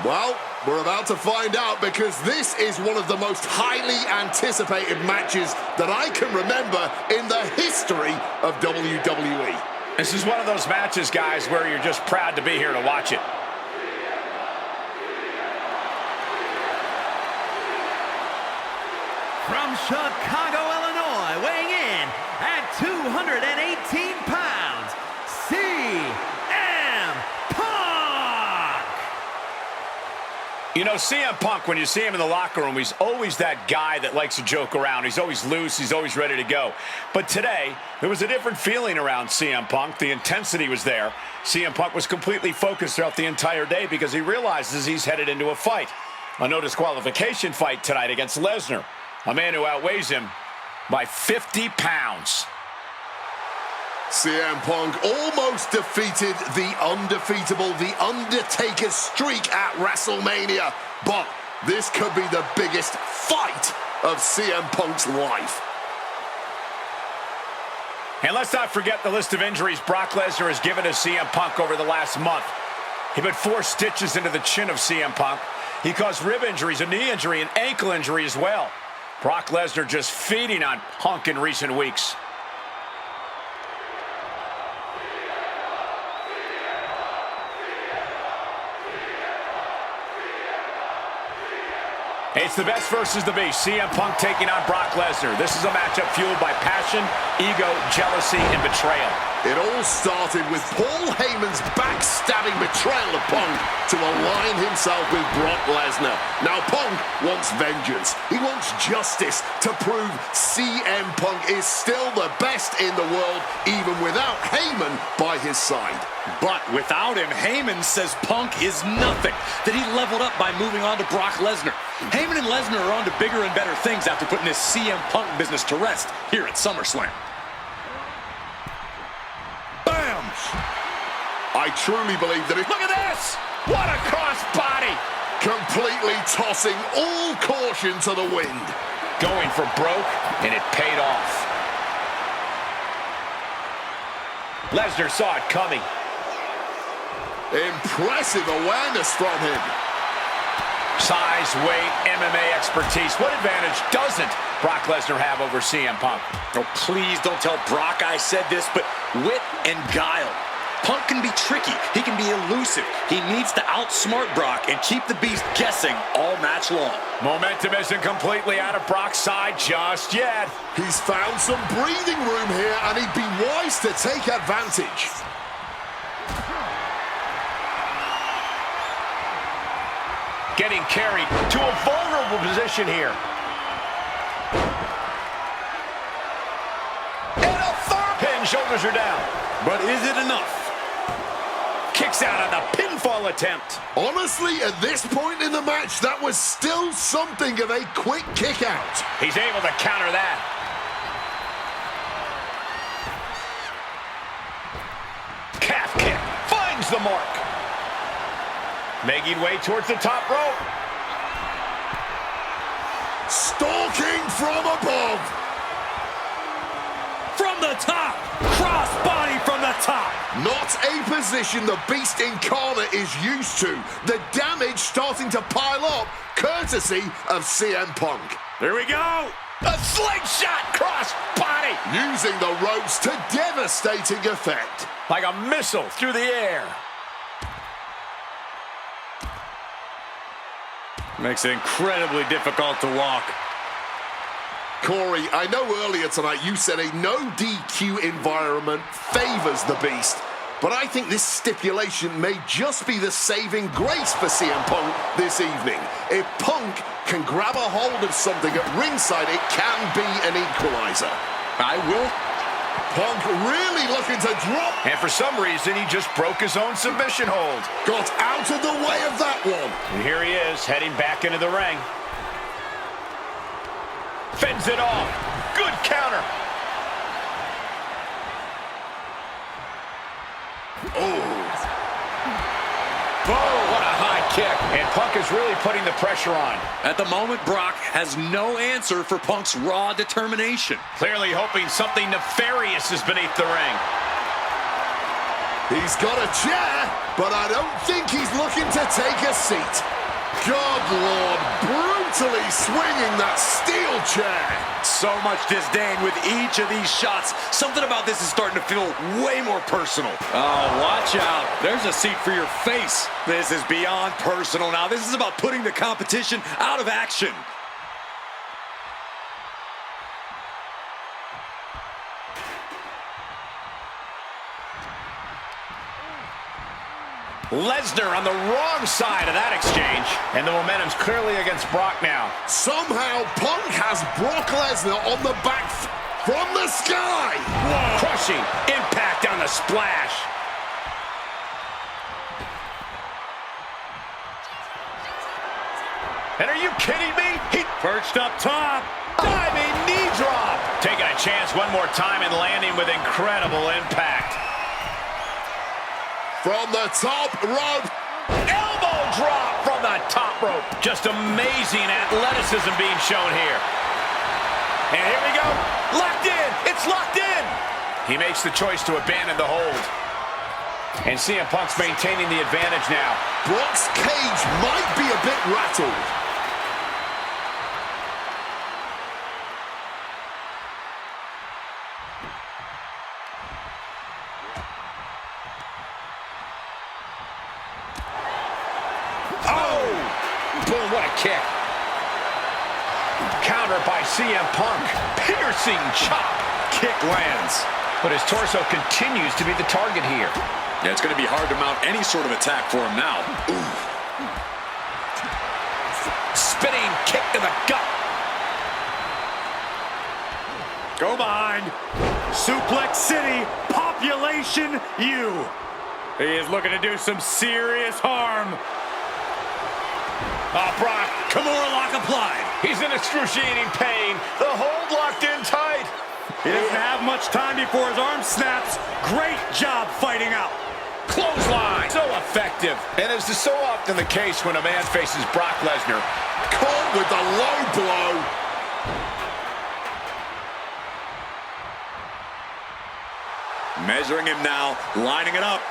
Well, we're about to find out, because this is one of the most highly anticipated matches that I can remember in the history of WWE. This is one of those matches, guys, where you're just proud to be here to watch it. From Chicago, Illinois, weighing 218 pounds, CM Punk! You know, CM Punk, when you see him in the locker room, he's always that guy that likes to joke around. He's always loose. He's always ready to go. But today, there was a different feeling around CM Punk. The intensity was there. CM Punk was completely focused throughout the entire day because he realizes he's headed into a fight. A no disqualification fight tonight against Lesnar, a man who outweighs him by 50 pounds. CM Punk almost defeated the undefeatable, the Undertaker's streak at WrestleMania. But this could be the biggest fight of CM Punk's life. And let's not forget the list of injuries Brock Lesnar has given to CM Punk over the last month. He put 4 stitches into the chin of CM Punk. He caused rib injuries, a knee injury, an ankle injury as well. Brock Lesnar just feeding on Punk in recent weeks. It's the best versus the beast. CM Punk taking on Brock Lesnar. This is a matchup fueled by passion, ego, jealousy, and betrayal. It all started with Paul Heyman's backstabbing betrayal of Punk to align himself with Brock Lesnar. Now Punk wants vengeance. He wants justice to prove CM Punk is still the best in the world, even without Heyman by his side. But without him, Heyman says Punk is nothing, that he leveled up by moving on to Brock Lesnar. Heyman and Lesnar are on to bigger and better things after putting this CM Punk business to rest here at SummerSlam. Bam! I truly believe that it... Look at this! What a crossbody! Completely tossing all caution to the wind. Going for broke, and it paid off. Lesnar saw it coming. Impressive awareness from him. Size, weight, MMA expertise. What advantage doesn't Brock Lesnar have over CM Punk? Oh, please don't tell Brock I said this, but wit and guile. Punk can be tricky. He can be elusive. He needs to outsmart Brock and keep the beast guessing all match long. Momentum isn't completely out of Brock's side just yet. He's found some breathing room here, and he'd be wise to take advantage. Getting carried to a vulnerable position here. And a third pin, shoulders are down. But is it enough? Kicks out on the pinfall attempt. Honestly, at this point in the match, that was still something of a quick kick out. He's able to counter that. Calf kick finds the mark. Making way towards the top rope. Stalking from above. From the top. Crossbody from the top. Not a position the Beast Incarnate is used to. The damage starting to pile up, courtesy of CM Punk. Here we go. A slingshot cross body. Using the ropes to devastating effect. Like a missile through the air. Makes it incredibly difficult to walk. Corey, I know earlier tonight you said a no DQ environment favors the Beast, but I think this stipulation may just be the saving grace for CM Punk this evening. If Punk can grab a hold of something at ringside, it can be an equalizer. I will. Punk really looking to drop. And for some reason, he just broke his own submission hold. Got out of the way of that one. And here he is, heading back into the ring. Fends it off. Good counter. Oh, what a high kick. And Punk is really putting the pressure on. At the moment, Brock has no answer for Punk's raw determination. Clearly hoping something nefarious is beneath the ring. He's got a chair, but I don't think he's looking to take a seat. Good Lord, brutally swinging that steel chair. So much disdain with each of these shots. Something about this is starting to feel way more personal. Oh, watch out. There's a seat for your face. This is beyond personal now. This is about putting the competition out of action. Lesnar on the wrong side of that exchange. And the momentum's clearly against Brock now. Somehow, Punk has Brock Lesnar on the back from the sky. Whoa. Crushing impact on the splash. And are you kidding me? He Perched up top. diving knee drop. Taking a chance one more time and landing with incredible impact. From the top rope. Elbow drop from the top rope. Just amazing athleticism being shown here. And here we go. Locked in. It's locked in. He makes the choice to abandon the hold. And CM Punk's maintaining the advantage now. Brock's cage might be a bit rattled. Boom, what a kick. Counter by CM Punk. Piercing chop. Kick lands. But his torso continues to be the target here. Yeah, it's going to be hard to mount any sort of attack for him now. Spinning kick to the gut. Go behind. Suplex City, population U. He is looking to do some serious harm. Brock. Kimura lock applied. He's in excruciating pain. The hold locked in tight. He doesn't have much time before his arm snaps. Great job fighting out. Clothesline. So effective. And as is so often the case when a man faces Brock Lesnar, Caught with the low blow. Measuring him now, lining it up.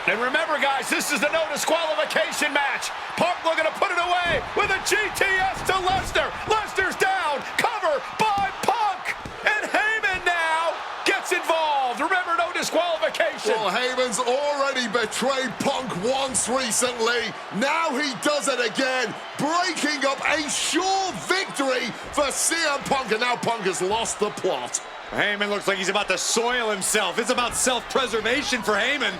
and remember, guys, this is the no disqualification match. Punk looking to put it away with a GTS to Lesnar. Lesnar's down. Cover by Punk. And Heyman now gets involved. Remember, no disqualification. Well, Heyman's already betrayed Punk once recently. Now he does it again, breaking up a sure victory for CM Punk. And now Punk has lost the plot. Heyman looks like he's about to soil himself. It's about self-preservation for Heyman.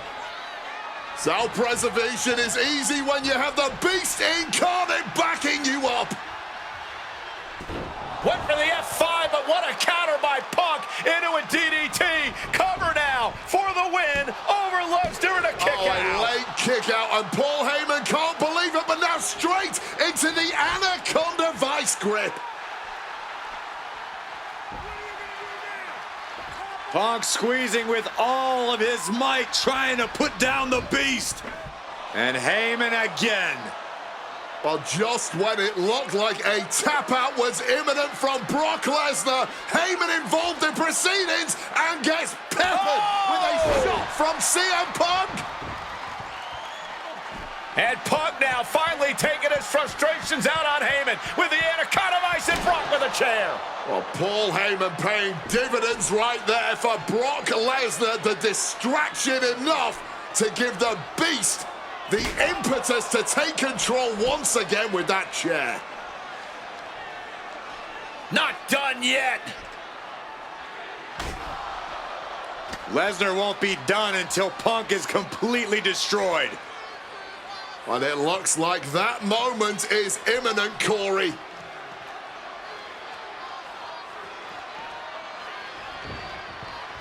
Self-preservation is easy when you have the Beast Incarnate backing you up. Went for the F5, but what a counter by Punk into a DDT. Cover now for the win over Lesnar and a kick out. A late kick out, and Paul Heyman can't believe it, but now straight into the Anaconda Vice grip. Punk squeezing with all of his might, trying to put down the Beast. And Heyman again. Well, just when it looked like a tap-out was imminent from Brock Lesnar, Heyman involved in proceedings and gets peppered with a shot from CM Punk. And Punk now finally taking his frustrations out on Heyman with the Anaconda Vice and Brock with a chair. Well, Paul Heyman paying dividends right there for Brock Lesnar. The distraction enough to give the Beast the impetus to take control once again with that chair. Not done yet. Lesnar won't be done until Punk is completely destroyed. And it looks like that moment is imminent, Corey.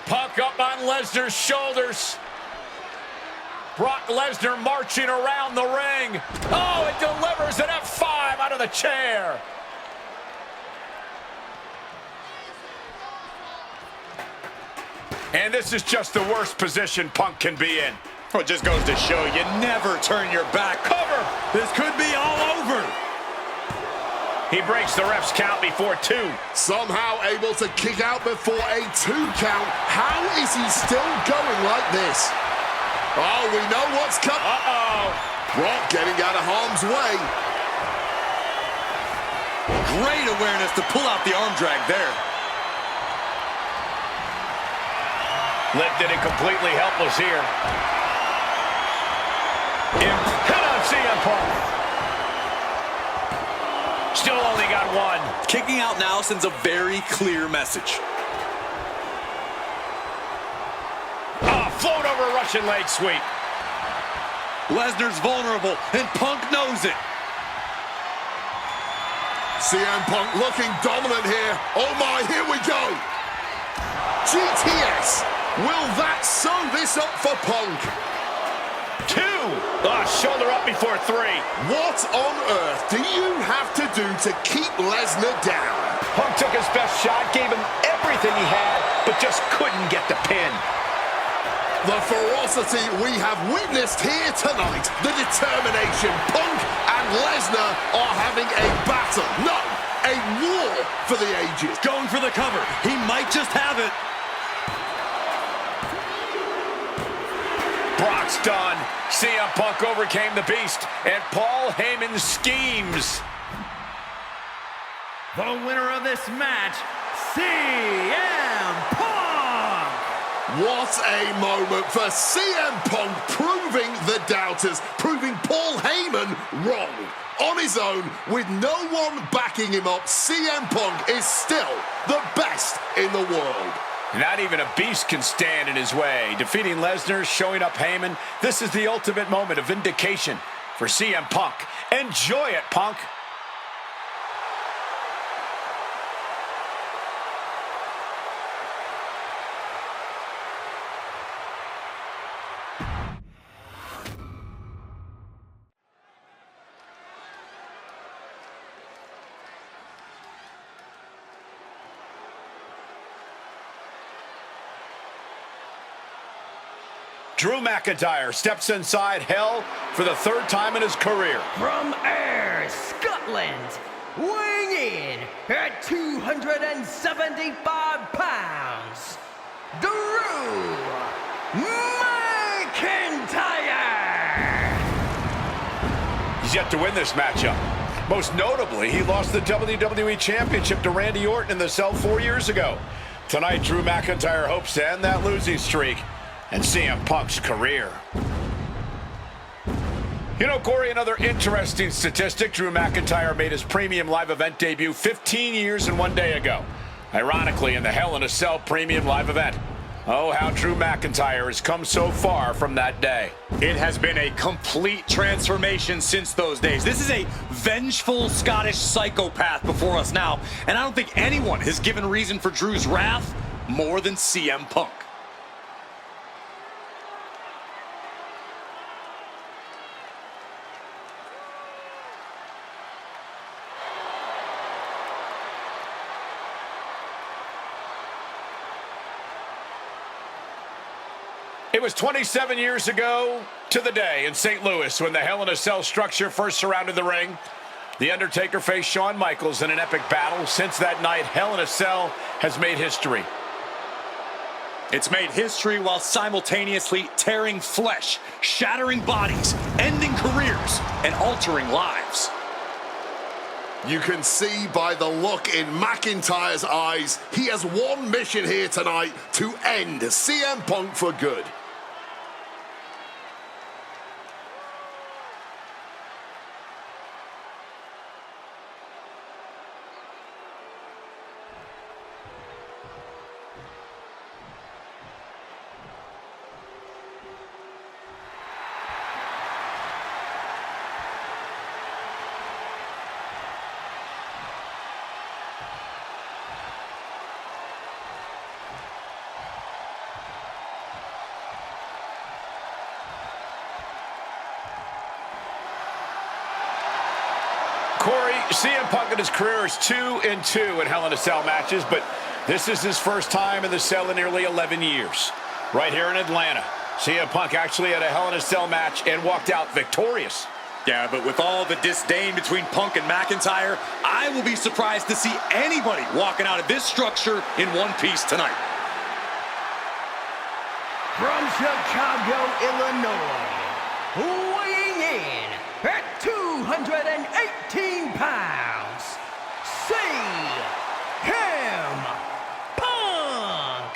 Punk up on Lesnar's shoulders. Brock Lesnar marching around the ring. Oh, it delivers an F5 out of the chair. And this is just the worst position Punk can be in. Well, it just goes to show you never turn your back. Cover. This could be all over. He breaks the ref's count before 2. Somehow able to kick out before a 2 count. How is he still going like this? Oh, we know what's coming. Uh-oh. Brock getting out of harm's way. Great awareness to pull out the arm drag there. Lifted and completely helpless here. Hit on CM Punk. Still only got 1. Kicking out now sends a very clear message. float over Russian leg sweep. Lesnar's vulnerable, and Punk knows it. CM Punk looking dominant here. Oh my, here we go. GTS. Will that sew this up for Punk? 2. Oh, shoulder up before 3. What on earth do you have to do to keep Lesnar down? Punk took his best shot, gave him everything he had, but just couldn't get the pin. The ferocity we have witnessed here tonight, the determination. Punk and Lesnar are having a battle. No, a war for the ages. Going for the cover. He might just have it. Brock's done. CM Punk overcame the beast, and Paul Heyman schemes. The winner of this match, CM Punk! What a moment for CM Punk, proving the doubters, proving Paul Heyman wrong. On his own, with no one backing him up, CM Punk is still the best in the world. Not even a beast can stand in his way. Defeating Lesnar, showing up Heyman. This is the ultimate moment of vindication for CM Punk. Enjoy it, Punk. Drew McIntyre steps inside Hell for the 3rd time in his career. From Ayr, Scotland, weighing in at 275 pounds, Drew McIntyre! He's yet to win this matchup. Most notably, he lost the WWE Championship to Randy Orton in the cell 4 years ago. Tonight, Drew McIntyre hopes to end that losing streak and CM Punk's career. You know, Corey, another interesting statistic. Drew McIntyre made his premium live event debut 15 years and 1 day ago. Ironically, in the Hell in a Cell premium live event. Oh, how Drew McIntyre has come so far from that day. It has been a complete transformation since those days. This is a vengeful Scottish psychopath before us now, and I don't think anyone has given reason for Drew's wrath more than CM Punk. It was 27 years ago to the day in St. Louis when the Hell in a Cell structure first surrounded the ring. The Undertaker faced Shawn Michaels in an epic battle. Since that night, Hell in a Cell has made history. It's made history while simultaneously tearing flesh, shattering bodies, ending careers, and altering lives. You can see by the look in McIntyre's eyes, he has one mission here tonight: to end CM Punk for good. Corey, CM Punk in his career is 2-2 in Hell in a Cell matches, but this is his first time in the cell in nearly 11 years. Right here in Atlanta, CM Punk actually had a Hell in a Cell match and walked out victorious. Yeah, but with all the disdain between Punk and McIntyre, I will be surprised to see anybody walking out of this structure in one piece tonight. From Chicago, Illinois, weighing in at 218 pounds, CM Punk!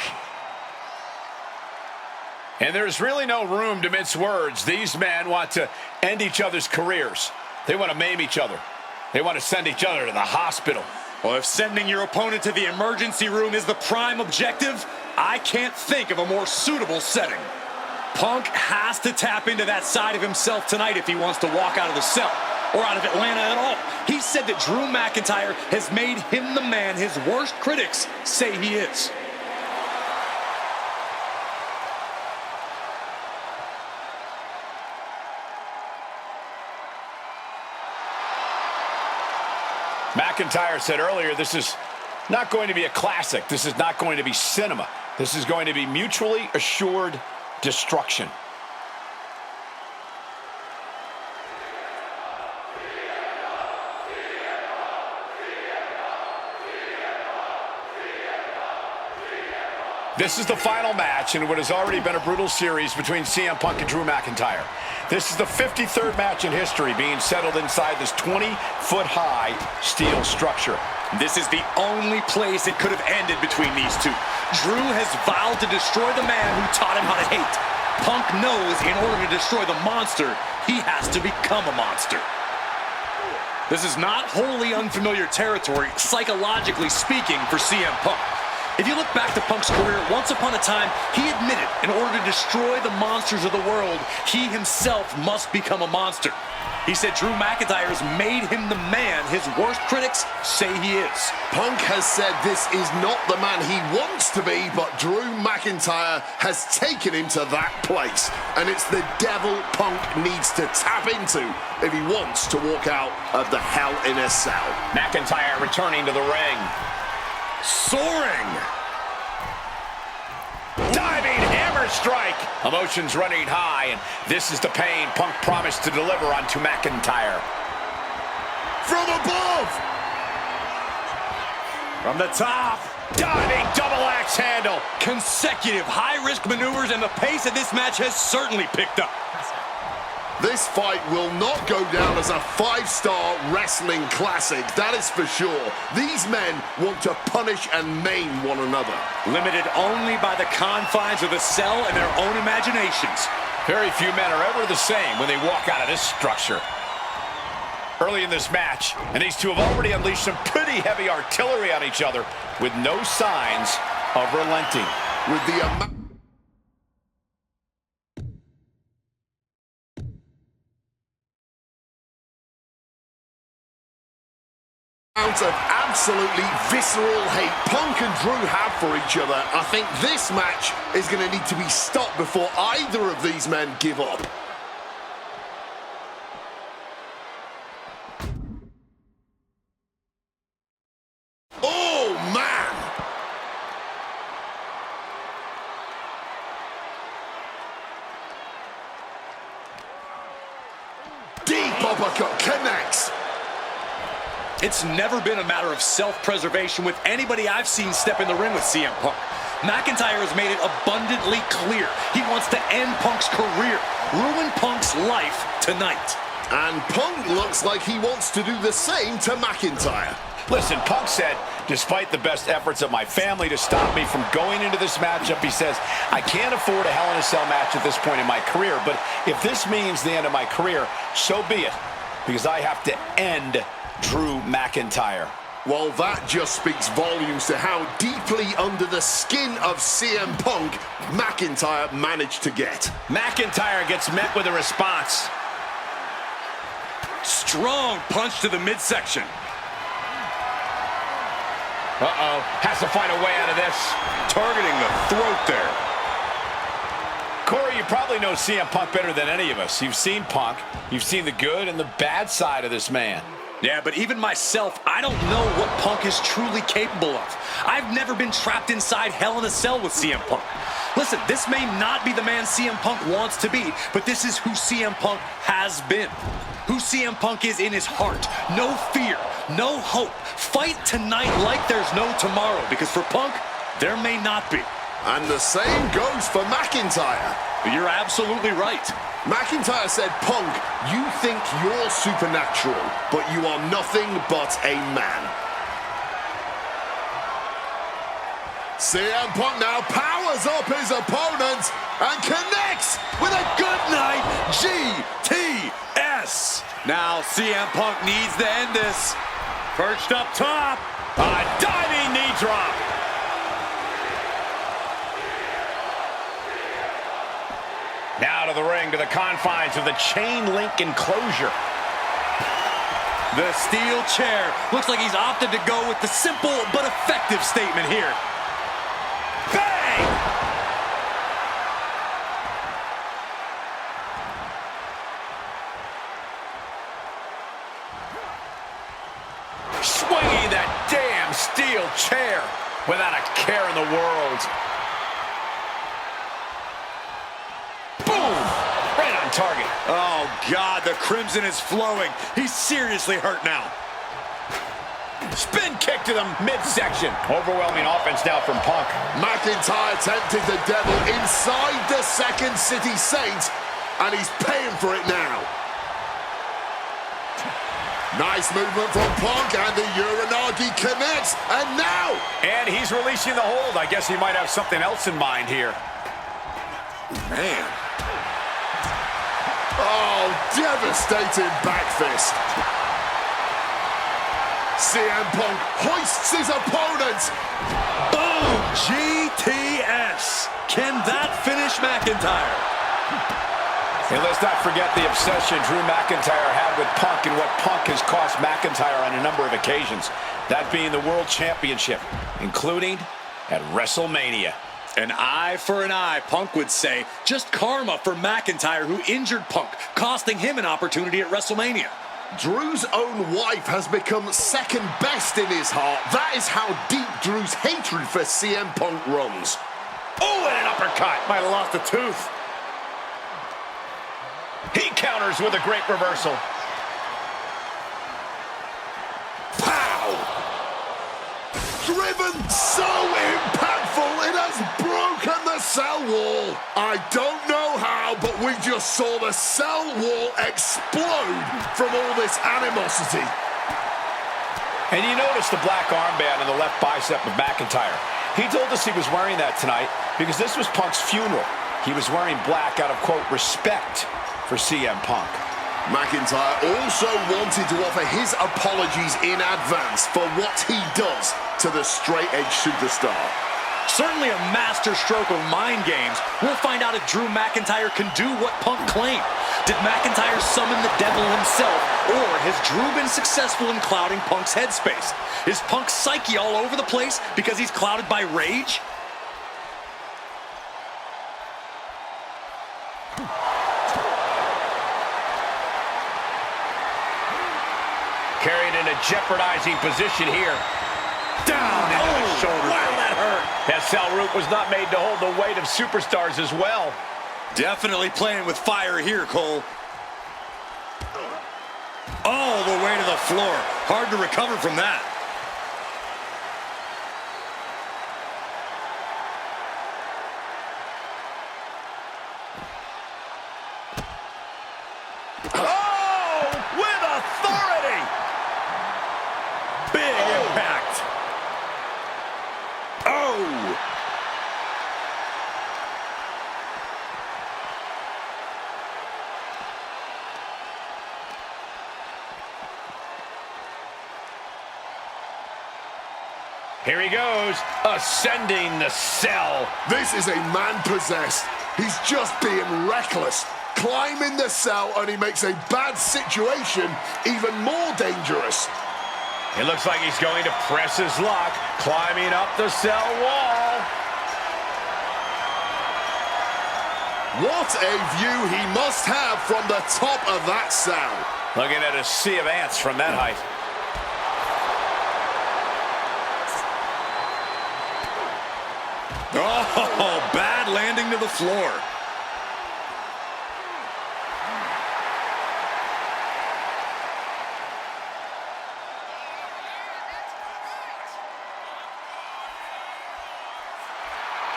And there's really no room to mince words. These men want to end each other's careers. They want to maim each other. They want to send each other to the hospital. Well, if sending your opponent to the emergency room is the prime objective, I can't think of a more suitable setting. Punk has to tap into that side of himself tonight if he wants to walk out of the cell, or out of Atlanta at all. He said that Drew McIntyre has made him the man his worst critics say he is. McIntyre said earlier, this is not going to be a classic. This is not going to be cinema. This is going to be mutually assured destruction. This is the final match in what has already been a brutal series between CM Punk and Drew McIntyre. This is the 53rd match in history being settled inside this 20-foot-high steel structure. This is the only place it could have ended between these two. Drew has vowed to destroy the man who taught him how to hate. Punk knows in order to destroy the monster, he has to become a monster. This is not wholly unfamiliar territory, psychologically speaking, for CM Punk. If you look back to Punk's career, once upon a time, he admitted in order to destroy the monsters of the world, he himself must become a monster. He said Drew McIntyre has made him the man his worst critics say he is. Punk has said this is not the man he wants to be, but Drew McIntyre has taken him to that place. And it's the devil Punk needs to tap into if he wants to walk out of the Hell in a Cell. McIntyre returning to the ring. Soaring! Diving hammer strike! Emotions running high, and this is the pain Punk promised to deliver onto McIntyre. From above! From the top! Diving double axe handle! Consecutive high-risk maneuvers, and the pace of this match has certainly picked up. This fight will not go down as a 5-star wrestling classic, that is for sure. These men want to punish and maim one another. Limited only by the confines of the cell and their own imaginations. Very few men are ever the same when they walk out of this structure. Early in this match, and these two have already unleashed some pretty heavy artillery on each other with no signs of relenting. With the amount of absolutely visceral hate Punk and Drew have for each other, I think this match is going to need to be stopped before either of these men give up. Oh, man! Deep uppercut connects. It's never been a matter of self-preservation with anybody I've seen step in the ring with CM Punk. McIntyre has made it abundantly clear he wants to end Punk's career, ruin Punk's life tonight. And Punk looks like he wants to do the same to McIntyre. Listen, Punk said, despite the best efforts of my family to stop me from going into this matchup, he says, I can't afford a Hell in a Cell match at this point in my career, but if this means the end of my career, so be it, because I have to end Drew McIntyre. Well, that just speaks volumes to how deeply under the skin of CM Punk McIntyre managed to get. McIntyre gets met with a response. Strong punch to the midsection. Uh-oh, has to find a way out of this. Targeting the throat there. Corey, you probably know CM Punk better than any of us. You've seen Punk. You've seen the good and the bad side of this man. Yeah, but even myself, I don't know what Punk is truly capable of. I've never been trapped inside Hell in a Cell with CM Punk. Listen, this may not be the man CM Punk wants to be, but this is who CM Punk has been. Who CM Punk is in his heart. No fear, no hope. Fight tonight like there's no tomorrow, because for Punk, there may not be. And the same goes for McIntyre. You're absolutely right. McIntyre said, Punk, you think you're supernatural, but you are nothing but a man. CM Punk now powers up his opponent and connects with a goodnight GTS. Now CM Punk needs to end this. Perched up top. A diving knee drop. Oh, out of the ring to the confines of the chain link enclosure. The steel chair. Looks like he's opted to go with the simple but effective statement here. Bang! Swinging that damn steel chair without a care in the world. Boom! Right on target. Oh, God, the crimson is flowing. He's seriously hurt now. Spin kick to the midsection. Overwhelming offense now from Punk. McIntyre tempted the devil inside the Second City Saints, and he's paying for it now. Nice movement from Punk, and the Uranagi connects, and now! And he's releasing the hold. I guess he might have something else in mind here. Man. Oh, devastating back fist. CM Punk hoists his opponent. Boom! GTS. Can that finish McIntyre? And let's not forget the obsession Drew McIntyre had with Punk and what Punk has cost McIntyre on a number of occasions. That being the World Championship, including at WrestleMania. An eye for an eye, Punk would say. Just karma for McIntyre, who injured Punk, costing him an opportunity at WrestleMania. Drew's own wife has become second best in his heart. That is how deep Drew's hatred for CM Punk runs. Oh, and an uppercut. Might have lost a tooth. He counters with a great reversal. Pow! Driven so impactful, it has broken the cell wall. I don't know how, but we just saw the cell wall explode from all this animosity. And you notice the black armband on the left bicep of McIntyre. He told us he was wearing that tonight because this was Punk's funeral. He was wearing black out of, quote, respect for CM Punk. McIntyre also wanted to offer his apologies in advance for what he does to the straight-edge superstar. Certainly a master stroke of mind games. We'll find out if Drew McIntyre can do what Punk claimed. Did McIntyre summon the devil himself, or has Drew been successful in clouding Punk's headspace? Is Punk's psyche all over the place because he's clouded by rage? Carried in a jeopardizing position here. Down into the shoulder. Wow, that hurt. That cell root was not made to hold the weight of superstars as well. Definitely playing with fire here, Cole. All the way to the floor. Hard to recover from that. Oh, with authority. Big impact. Oh. Here he goes, ascending the cell. This is a man possessed. He's just being reckless. Climbing the cell only makes a bad situation even more dangerous. It looks like he's going to press his luck, climbing up the cell wall. What a view he must have from the top of that cell. Looking at a sea of ants from that height. Oh, bad landing to the floor.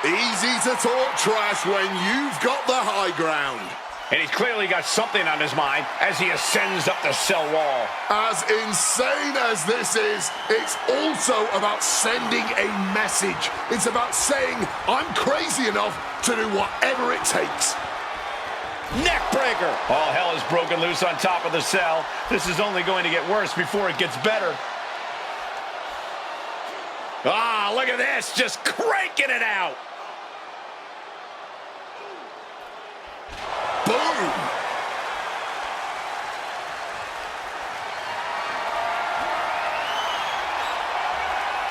Easy to talk trash when you've got the high ground. And he's clearly got something on his mind as he ascends up the cell wall. As insane as this is, it's also about sending a message. It's about saying, I'm crazy enough to do whatever it takes. Neckbreaker! All hell is broken loose on top of the cell. This is only going to get worse before it gets better. Ah, look at this, just cranking it out.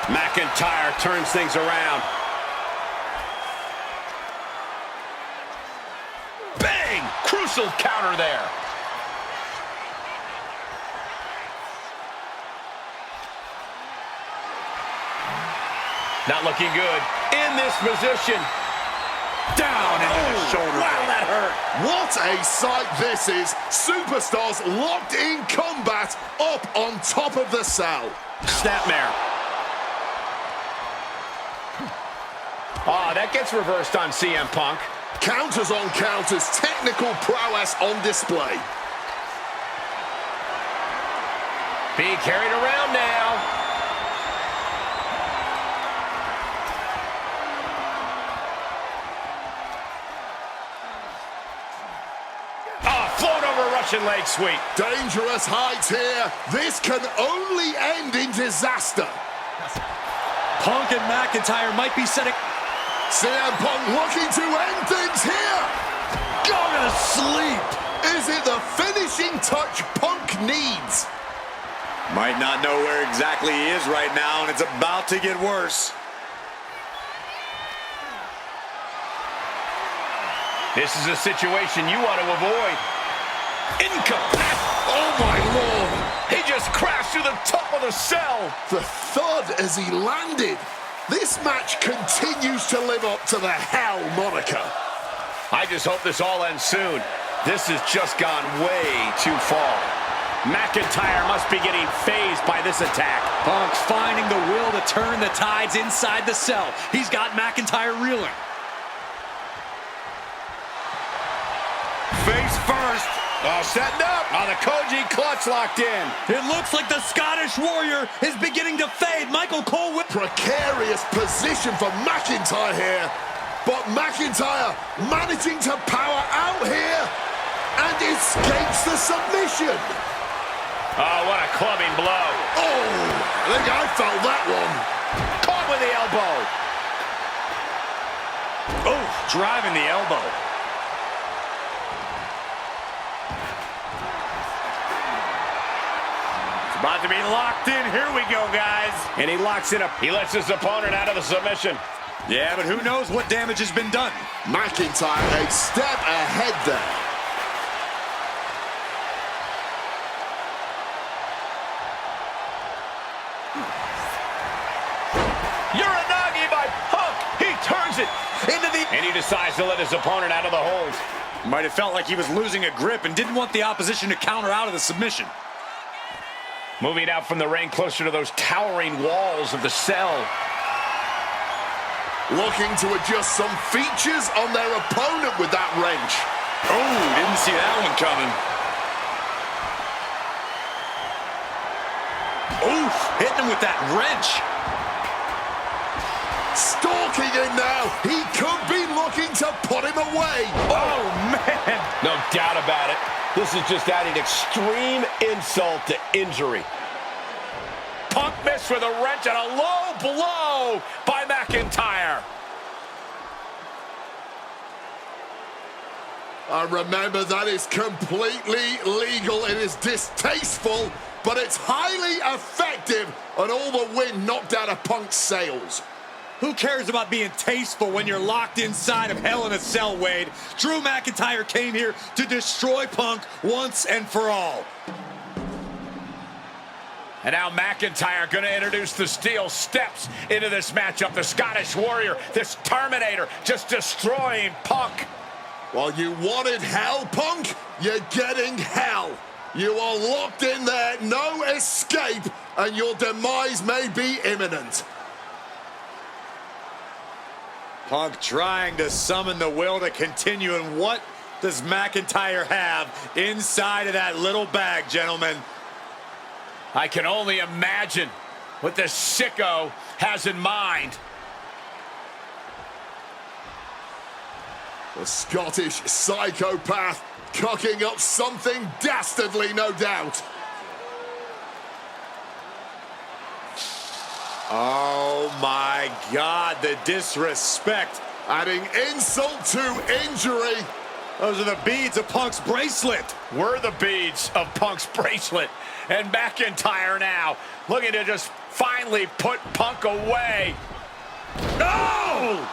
McIntyre turns things around. Bang! Crucial counter there. Not looking good in this position. Down into the shoulder. Wow, that hurt. What a sight this is. Superstars locked in combat up on top of the cell. Snapmare. Oh, that gets reversed on CM Punk. Counters on counters, technical prowess on display. Being carried around now. Russian leg sweep. Dangerous heights here. This can only end in disaster. Punk and McIntyre might be setting... CM Punk looking to end things here. Go to sleep. Is it the finishing touch Punk needs? Might not know where exactly he is right now, and it's about to get worse. This is a situation you want to avoid. Incapacitated. Oh my Lord. He just crashed through the top of the cell. The thud as he landed. This match continues to live up to the Hell moniker. I just hope this all ends soon. This has just gone way too far. McIntyre must be getting phased by this attack. Punk finding the will to turn the tides inside the cell. He's got McIntyre reeling. Face first. Oh, setting up. Oh, the Koji clutch locked in. It looks like the Scottish Warrior is beginning to fade. Michael Cole with... Precarious position for McIntyre here. But McIntyre managing to power out here and escapes the submission. Oh, what a clubbing blow. Oh, I think I felt that one. Caught with the elbow. Oh, driving the elbow. About to be locked in. Here we go, guys. And he locks it up. He lets his opponent out of the submission. Yeah, but who knows what damage has been done. McIntyre a step ahead there. Uranagi by Punk. He turns it into the... And he decides to let his opponent out of the hold. Might have felt like he was losing a grip and didn't want the opposition to counter out of the submission. Moving out from the ring closer to those towering walls of the cell. Looking to adjust some features on their opponent with that wrench. Oh, didn't see that one coming. Oof, hitting him with that wrench. Stalking him now. He could be looking to put him away. Oh, man. No doubt about it. This is just adding extreme insult to injury. Punk missed with a wrench and a low blow by McIntyre. Remember, that is completely legal. It is distasteful, but it's highly effective, and all the wind knocked out of Punk's sails. Who cares about being tasteful when you're locked inside of Hell in a Cell, Wade? Drew McIntyre came here to destroy Punk once and for all. And now McIntyre going to introduce the steel steps into this matchup. The Scottish Warrior, this Terminator, just destroying Punk. Well, you wanted hell, Punk? You're getting hell. You are locked in there, no escape, and your demise may be imminent. Punk trying to summon the will to continue, and what does McIntyre have inside of that little bag, gentlemen? I can only imagine what this sicko has in mind. The Scottish psychopath cocking up something dastardly, no doubt. Oh my God, the disrespect. Adding insult to injury. Those are the beads of Punk's bracelet. We're the beads of Punk's bracelet. And McIntyre now looking to just finally put Punk away. No!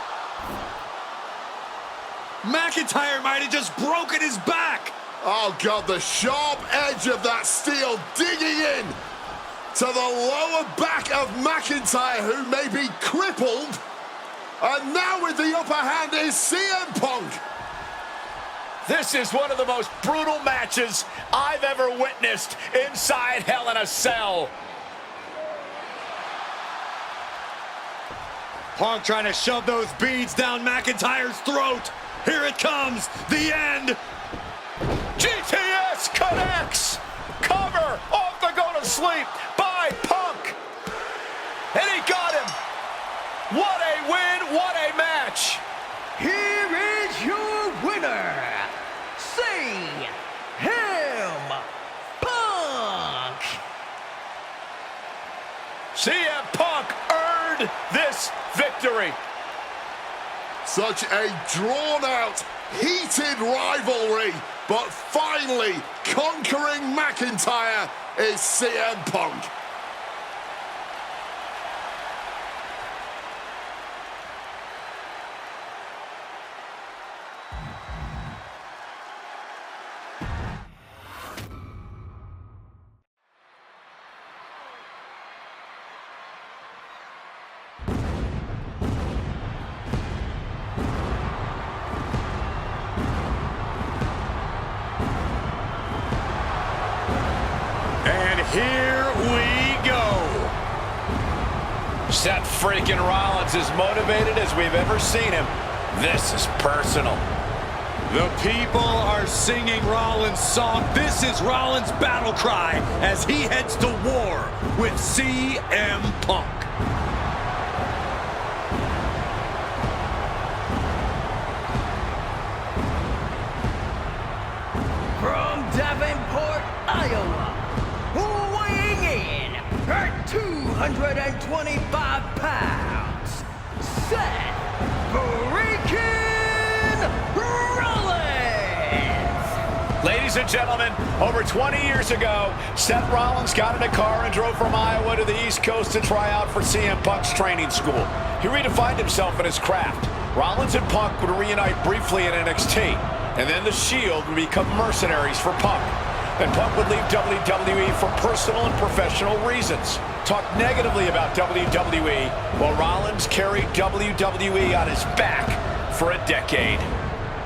McIntyre might have just broken his back. Oh, God, the sharp edge of that steel digging in to the lower back of McIntyre, who may be crippled. And now with the upper hand is CM Punk. This is one of the most brutal matches I've ever witnessed inside Hell in a Cell. Punk trying to shove those beads down McIntyre's throat. Here it comes, the end. GTS connects. Cover off the go to sleep by Punk. And he got him. What a win, what a match. Here is your winner, CM Punk. CM Punk earned this victory. Such a drawn-out, heated rivalry, but finally conquering McIntyre is CM Punk. Here we go. Seth freaking Rollins is motivated as we've ever seen him. This is personal. The people are singing Rollins' song. This is Rollins' battle cry as he heads to war with CM Punk. From Davenport, Iowa, weighing in at 225 pounds, Seth freaking Rollins! Ladies and gentlemen, over 20 years ago, Seth Rollins got in a car and drove from Iowa to the East Coast to try out for CM Punk's training school. He redefined himself in his craft. Rollins and Punk would reunite briefly in NXT, and then the Shield would become mercenaries for Punk. Then Punk would leave WWE for personal and professional reasons. Talk negatively about WWE while Rollins carried WWE on his back for a decade.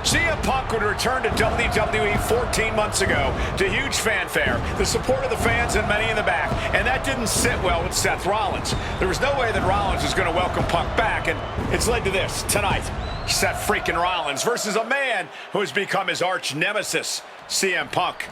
CM Punk would return to WWE 14 months ago to huge fanfare, the support of the fans and many in the back, and that didn't sit well with Seth Rollins. There was no way that Rollins was going to welcome Punk back, and it's led to this tonight. Seth freaking Rollins versus a man who has become his arch nemesis, CM Punk.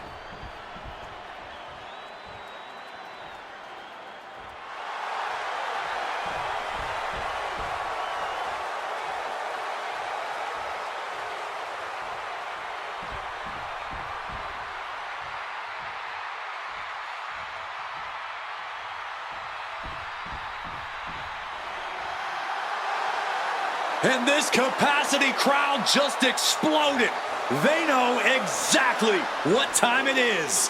And this capacity crowd just exploded. They know exactly what time it is.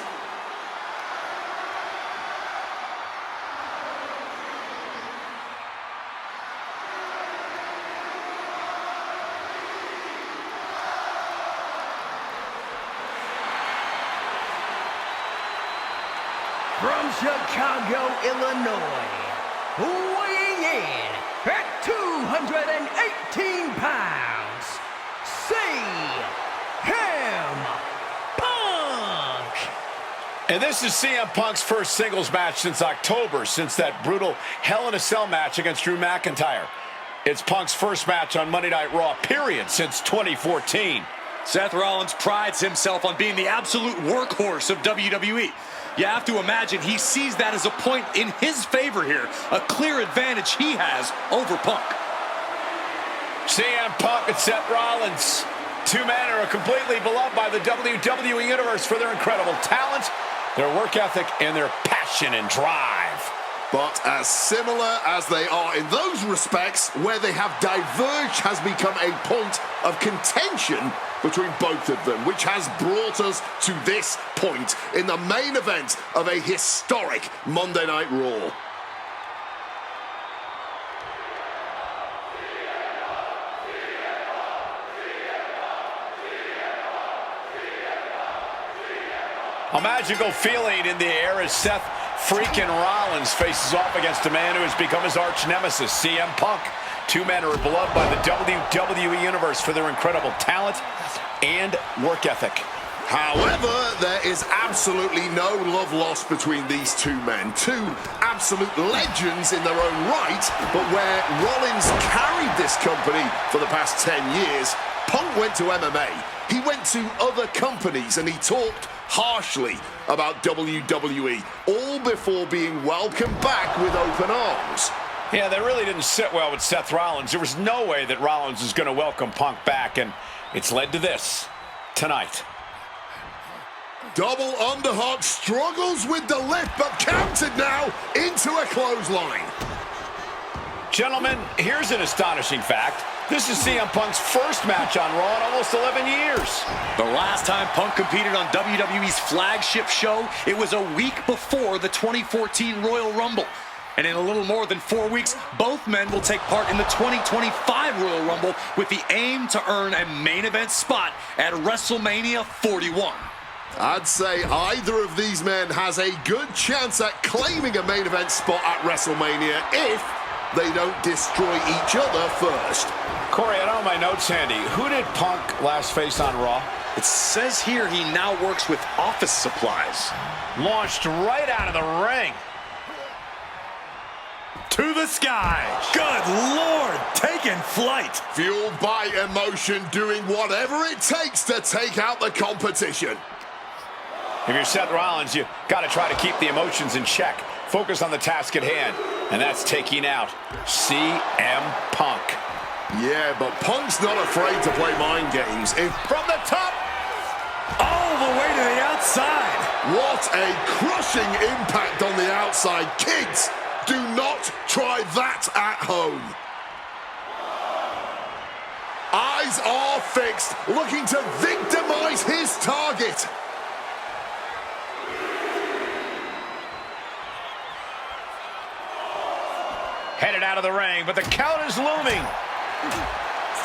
From Chicago, Illinois, weighing in at 218 pounds, CM Punk! And this is CM Punk's first singles match since October, since that brutal Hell in a Cell match against Drew McIntyre. It's Punk's first match on Monday Night Raw, period, since 2014. Seth Rollins prides himself on being the absolute workhorse of WWE. You have to imagine he sees that as a point in his favor here, a clear advantage he has over Punk. CM Punk and Seth Rollins, two men who are completely beloved by the WWE Universe for their incredible talent, their work ethic, and their passion and drive. But as similar as they are in those respects, where they have diverged has become a point of contention, between both of them, which has brought us to this point in the main event of a historic Monday Night Raw. A magical feeling in the air as Seth freaking Rollins faces off against a man who has become his arch nemesis, CM Punk. Two men are beloved by the WWE Universe for their incredible talent and work ethic. However, there is absolutely no love lost between these two men. Two absolute legends in their own right, but where Rollins carried this company for the past 10 years, Punk went to MMA. He went to other companies and he talked harshly about WWE, all before being welcomed back with open arms. Yeah, that really didn't sit well with Seth Rollins. There was no way that Rollins was going to welcome Punk back, and it's led to this tonight. Double underhook, struggles with the lift, but countered now into a clothesline. Gentlemen, here's an astonishing fact. This is CM Punk's first match on Raw in almost 11 years. The last time Punk competed on WWE's flagship show, it was a week before the 2014 Royal Rumble. And in a little more than 4 weeks, both men will take part in the 2025 Royal Rumble with the aim to earn a main event spot at WrestleMania 41. I'd say either of these men has a good chance at claiming a main event spot at WrestleMania if they don't destroy each other first. Corey, I don't have my notes handy. Who did Punk last face on Raw? It says here he now works with office supplies. Launched right out of the ring. To the sky. Good Lord, taking flight. Fueled by emotion, doing whatever it takes to take out the competition. If you're Seth Rollins, you got to try to keep the emotions in check. Focus on the task at hand, and that's taking out CM Punk. Yeah, but Punk's not afraid to play mind games. From the top, all the way to the outside. What a crushing impact on the outside. Kids, do not try that at home. Eyes are fixed, looking to victimize his target. headed out of the ring, but the count is looming.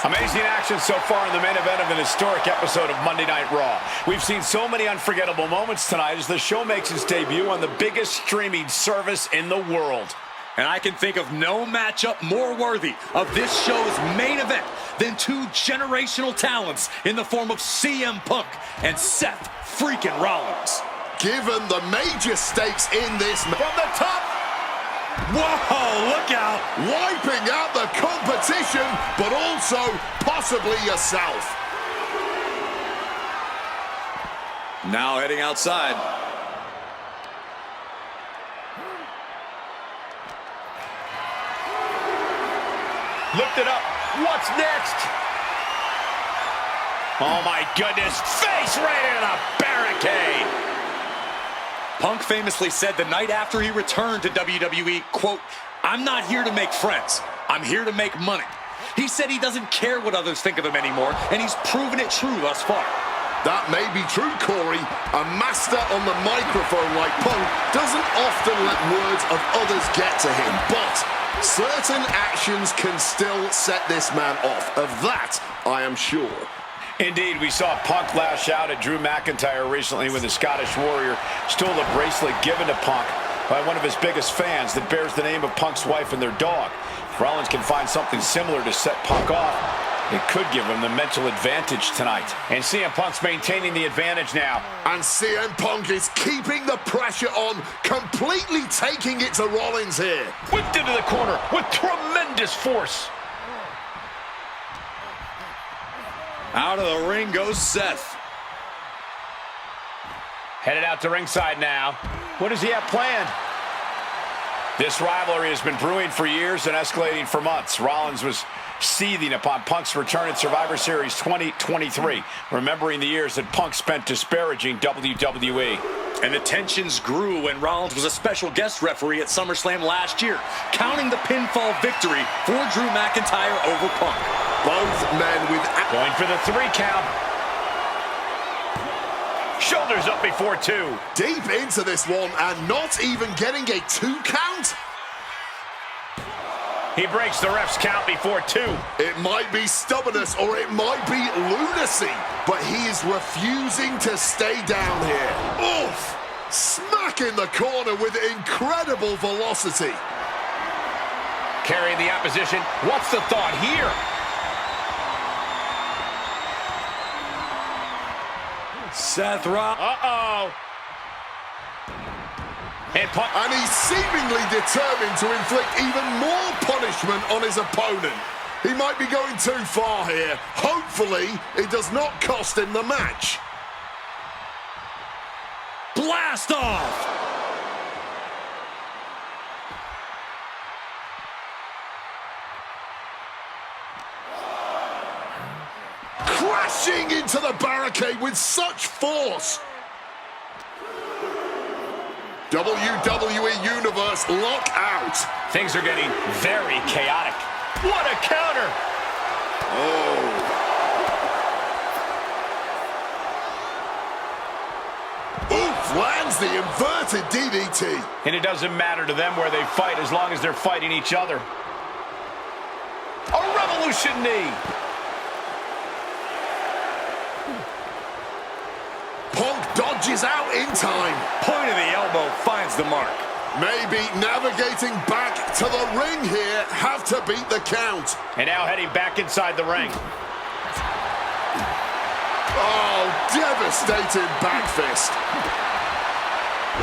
Amazing action so far in the main event of an historic episode of Monday Night Raw. We've seen so many unforgettable moments tonight as the show makes its debut on the biggest streaming service in the world. And I can think of no matchup more worthy of this show's main event than two generational talents in the form of CM Punk and Seth freaking Rollins. Given the major stakes in this from the top. Whoa, look out. Wiping out the competition, but also possibly yourself. Now heading outside. Lift it up. What's next? Oh my goodness. Face right into the barricade. Punk famously said the night after he returned to WWE, quote, "I'm not here to make friends. I'm here to make money." He said he doesn't care what others think of him anymore, and he's proven it true thus far. That may be true, Corey. A master on the microphone like Punk doesn't often let words of others get to him, but certain actions can still set this man off. Of that, I am sure. Indeed, we saw Punk lash out at Drew McIntyre recently when the Scottish Warrior stole a bracelet given to Punk by one of his biggest fans that bears the name of Punk's wife and their dog. If Rollins can find something similar to set Punk off, it could give him the mental advantage tonight. And CM Punk's maintaining the advantage now. And CM Punk is keeping the pressure on, completely taking it to Rollins here. Whipped into the corner with tremendous force. Out of the ring goes Seth. Headed out to ringside now. What does he have planned? This rivalry has been brewing for years and escalating for months. Rollins was seething upon Punk's return at Survivor Series 2023, remembering the years that Punk spent disparaging WWE. And the tensions grew when Rollins was a special guest referee at SummerSlam last year, counting the pinfall victory for Drew McIntyre over Punk. Both men with... Going for the 3 count. Shoulders up before 2. Deep into this one and not even getting a 2 count? He breaks the ref's count before 2. It might be stubbornness or it might be lunacy, but he is refusing to stay down here. Oof! Smack in the corner with incredible velocity. Carrying the opposition. What's the thought here? Seth Rollins. Uh-oh. And he's seemingly determined to inflict even more punishment on his opponent. He might be going too far here. Hopefully, it does not cost him the match. Blast off! Crashing into the barricade with such force. WWE Universe lock out. Things are getting very chaotic. What a counter! Oh. Oof, lands the inverted DDT. And it doesn't matter to them where they fight as long as they're fighting each other. A revolution knee. Punk dodges out in time. Point of the elbow finds the mark. Maybe navigating back to the ring here. Have to beat the count. And now heading back inside the ring. Oh, devastating back fist.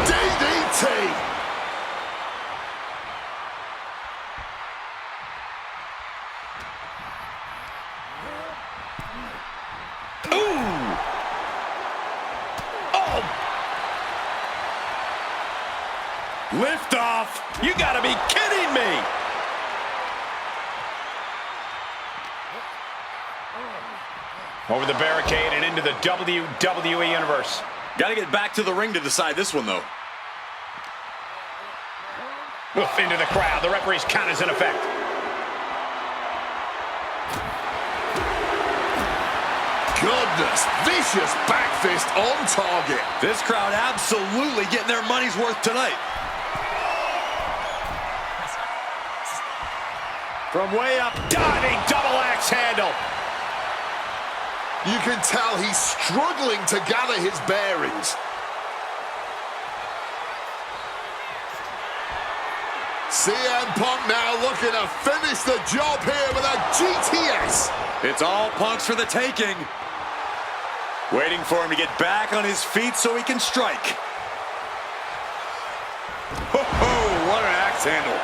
DDT. Lift off! You gotta be kidding me! Over the barricade and into the WWE Universe. Got to get back to the ring to decide this one, though. Oof, into the crowd. The referee's count is in effect. Goodness, vicious back fist on target. This crowd absolutely getting their money's worth tonight. From way up, diving double axe handle. You can tell he's struggling to gather his bearings. CM Punk now looking to finish the job here with a GTS. It's all Punk's for the taking. Waiting for him to get back on his feet so he can strike. Ho-ho, what an axe handle.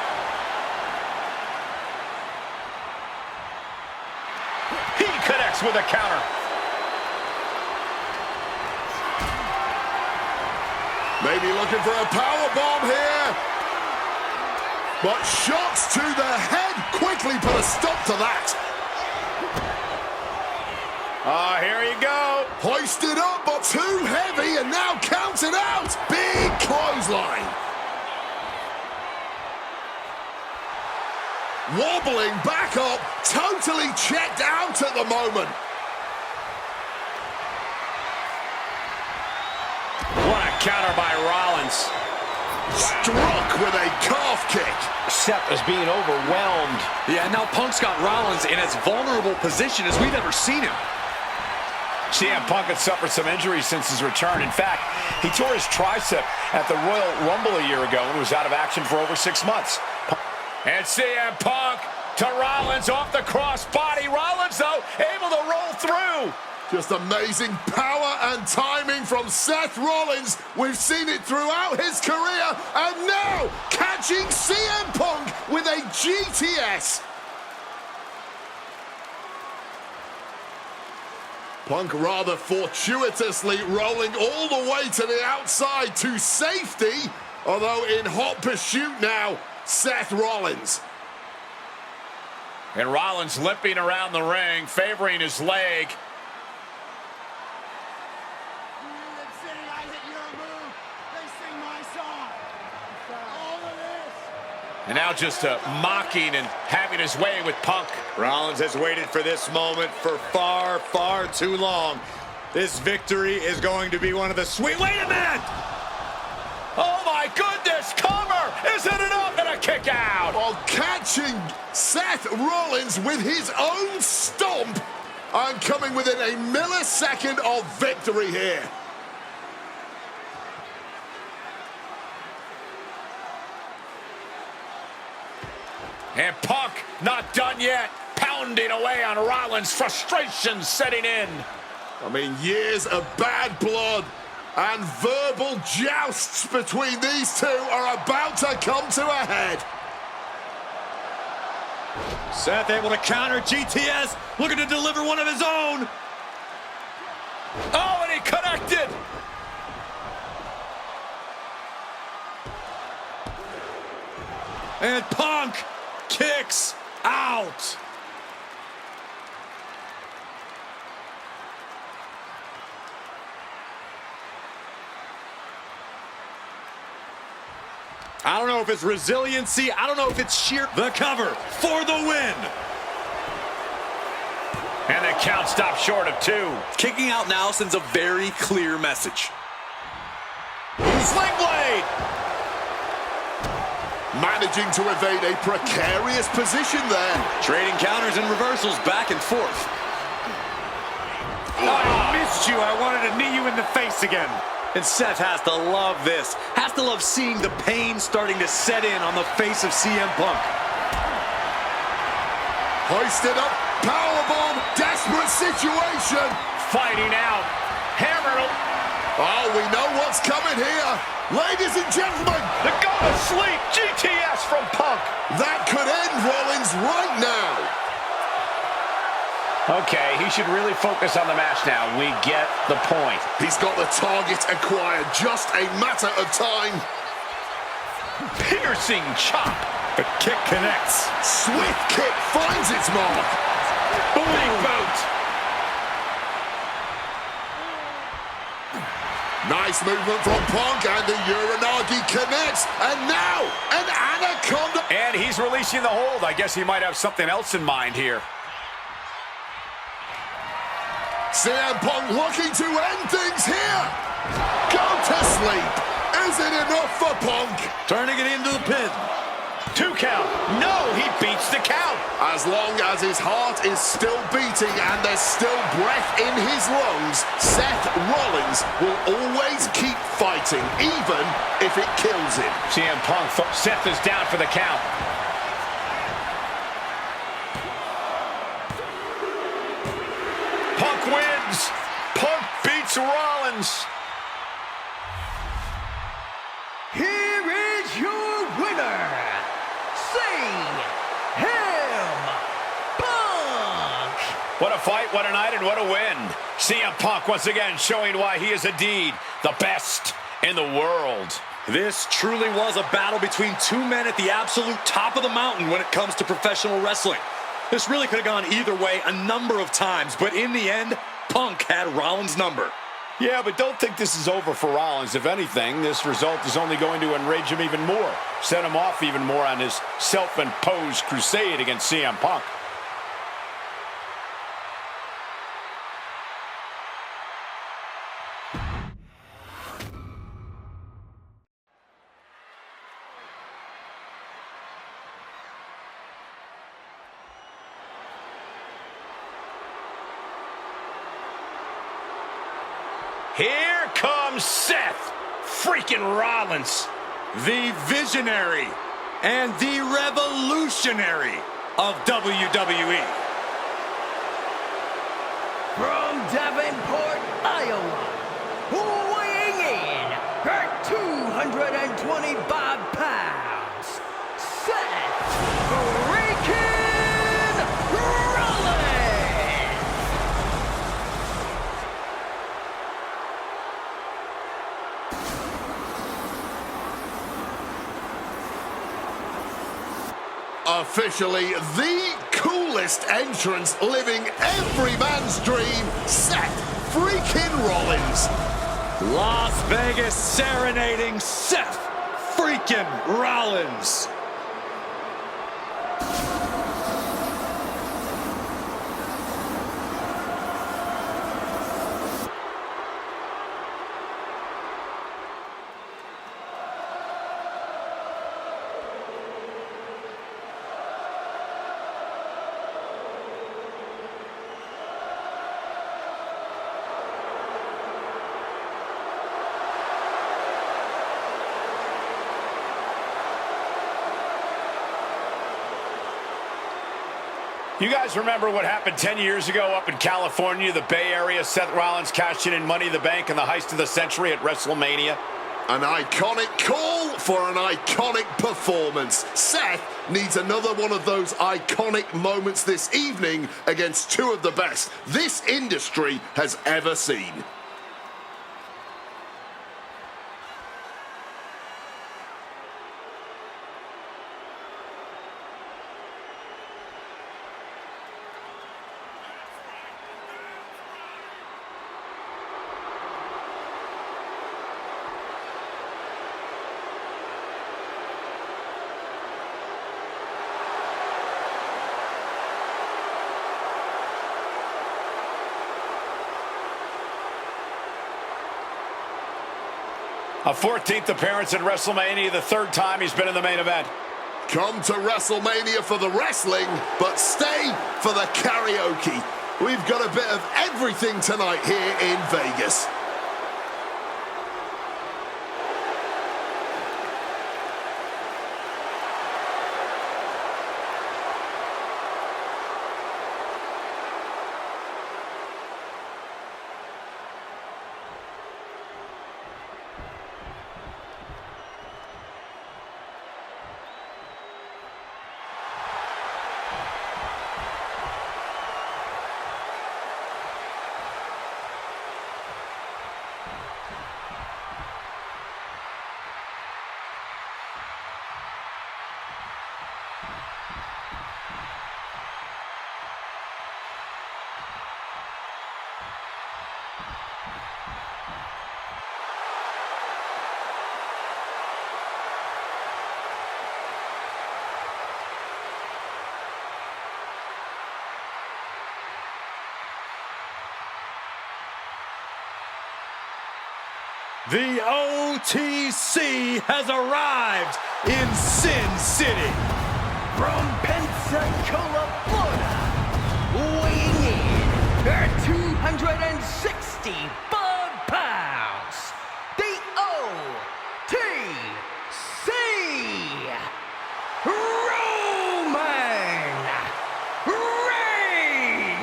He connects with a counter. Maybe looking for a power bomb here. But shots to the head quickly put a stop to that. Here you go. Hoisted up, but too heavy, and now counted out. Big clothesline. Wobbling back up, totally checked out at the moment. What a counter by Rollins. Struck with a calf kick. Seth is being overwhelmed. Yeah, now Punk's got Rollins in as vulnerable position as we've ever seen him. CM Punk had suffered some injuries since his return. In fact, he tore his tricep at the Royal Rumble a year ago and was out of action for over 6 months. And CM Punk to Rollins off the crossbody. Rollins, though, able to roll through. Just amazing power and timing from Seth Rollins. We've seen it throughout his career, and now catching CM Punk with a GTS. Punk rather fortuitously rolling all the way to the outside to safety, although in hot pursuit now, Seth Rollins. And Rollins limping around the ring, favoring his leg. And now just mocking and having his way with Punk. Rollins has waited for this moment for far, far too long. This victory is going to be one of the sweet... Wait a minute! Oh my goodness, cover! Is it enough? And a kick out! While catching Seth Rollins with his own stomp and coming within a millisecond of victory here. And Punk not done yet. Pounding away on Rollins, frustration setting in. I mean, years of bad blood and verbal jousts between these two are about to come to a head. Seth able to counter GTS, looking to deliver one of his own. Oh, and he connected. And Punk kicks out. I don't know if it's resiliency. I don't know if it's sheer... The cover for the win. And the count stopped short of 2. Kicking out now sends a very clear message. Sling blade. Managing to evade a precarious position there. Trading counters and reversals back and forth. I missed you. I wanted to knee you in the face again. And Seth has to love this. Has to love seeing the pain starting to set in on the face of CM Punk. Hoisted up, powerbomb, desperate situation. Fighting out. Hammered. Oh, we know what's coming here. Ladies and gentlemen. The go to sleep. GTS from Punk. That could end Rollins right now. Okay, he should really focus on the match now. We get the point. He's got the target acquired. Just a matter of time. Piercing chop. The kick connects. Swift kick finds its mark. Big boot. Nice movement from Punk, and the Uranagi connects. And now, an anaconda. And he's releasing the hold. I guess he might have something else in mind here. CM Punk looking to end things here. Go to sleep. Is it enough for Punk? Turning it into the pin. 2 count. No, he beats the count. As long as his heart is still beating and there's still breath in his lungs, Seth Rollins will always keep fighting, even if it kills him. CM Punk, Seth is down for the count. Punk wins. Punk beats Rollins. Here is your winner, CM Punk. What a fight, what a night, and what a win. CM Punk once again showing why he is indeed the best in the world. This truly was a battle between two men at the absolute top of the mountain when it comes to professional wrestling. This really could have gone either way a number of times, but in the end, Punk had Rollins' number. Yeah, but don't think this is over for Rollins. If anything, this result is only going to enrage him even more, set him off even more on his self-imposed crusade against CM Punk. Here comes Seth freaking Rollins. The visionary and the revolutionary of WWE. From Davenport, Iowa, weighing in at 225 pounds, Seth freaking Rollins. Officially the coolest entrance living every man's dream, Seth freaking Rollins. Las Vegas serenading Seth freaking Rollins. You guys remember what happened 10 years ago up in California, the Bay Area? Seth Rollins cashing in Money in the Bank in the heist of the century at WrestleMania. An iconic call for an iconic performance. Seth needs another one of those iconic moments this evening against two of the best this industry has ever seen. A 14th appearance at WrestleMania, the third time he's been in the main event. Come to WrestleMania for the wrestling, but stay for the karaoke. We've got a bit of everything tonight here in Vegas. The OTC has arrived in Sin City. From Pensacola, Florida, weighing in at 265 pounds, the OTC, Roman Reigns.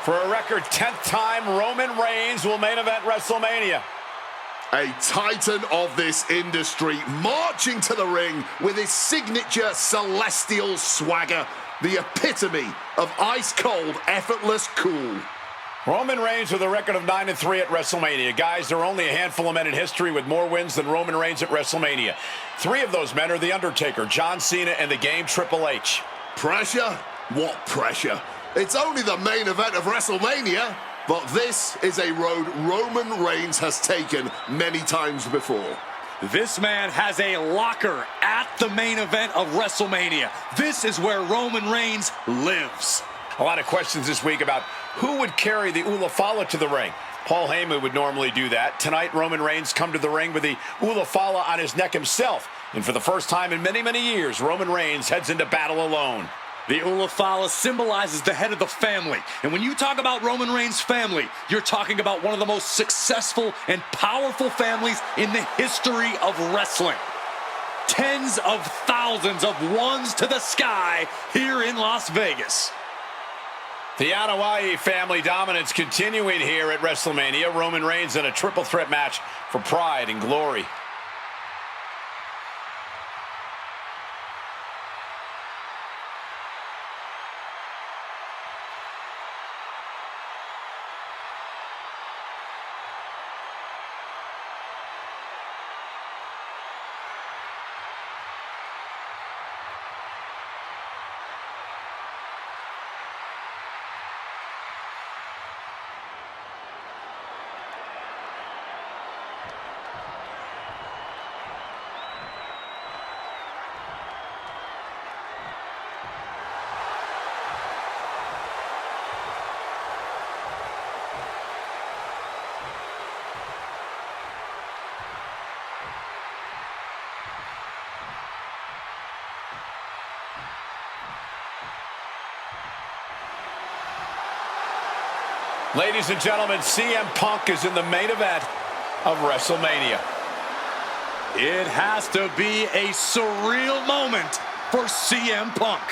For a record 10th time, Roman Reigns will main event WrestleMania. A titan of this industry marching to the ring with his signature celestial swagger, the epitome of ice-cold, effortless cool. Roman Reigns with a record of 9-3 at WrestleMania. Guys, there are only a handful of men in history with more wins than Roman Reigns at WrestleMania. Three of those men are The Undertaker, John Cena, and the Game Triple H. Pressure? What pressure? It's only the main event of WrestleMania. But this is a road Roman Reigns has taken many times before. This man has a locker at the main event of WrestleMania. This is where Roman Reigns lives. A lot of questions this week about who would carry the Ulafala to the ring. Paul Heyman would normally do that. Tonight, Roman Reigns come to the ring with the Ulafala on his neck himself. And for the first time in many, many years, Roman Reigns heads into battle alone. The Ulafala symbolizes the head of the family. And when you talk about Roman Reigns' family, you're talking about one of the most successful and powerful families in the history of wrestling. Tens of thousands of ones to the sky here in Las Vegas. The Anoa'i family dominance continuing here at WrestleMania. Roman Reigns in a triple threat match for pride and glory. Ladies and gentlemen, CM Punk is in the main event of WrestleMania. It has to be a surreal moment for CM Punk.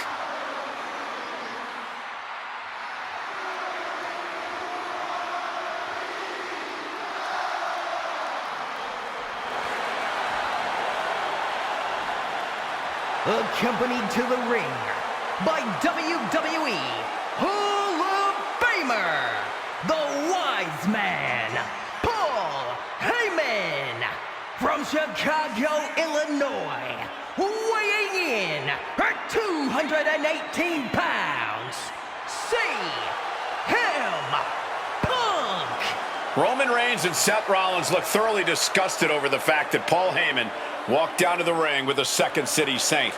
accompanied to the ring by WWE Hall of Famer, the Wise Man, Paul Heyman, from Chicago, Illinois, weighing in at 218 pounds, CM Punk. Roman Reigns and Seth Rollins look thoroughly disgusted over the fact that Paul Heyman walked down to the ring with the Second City Saint.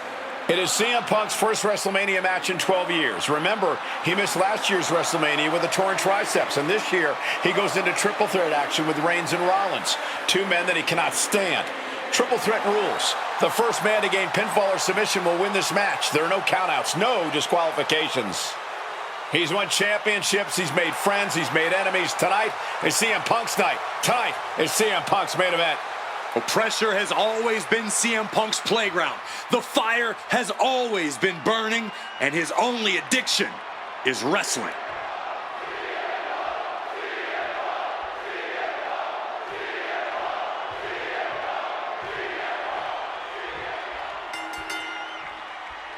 It is CM Punk's first WrestleMania match in 12 years. Remember, he missed last year's WrestleMania with a torn triceps, and this year he goes into triple threat action with Reigns and Rollins, two men that he cannot stand. Triple threat rules. The first man to gain pinfall or submission will win this match. There are no countouts, no disqualifications. He's won championships, he's made friends, he's made enemies. Tonight is CM Punk's night. Tonight is CM Punk's main event. Well, pressure has always been CM Punk's playground. The fire has always been burning, and his only addiction is wrestling.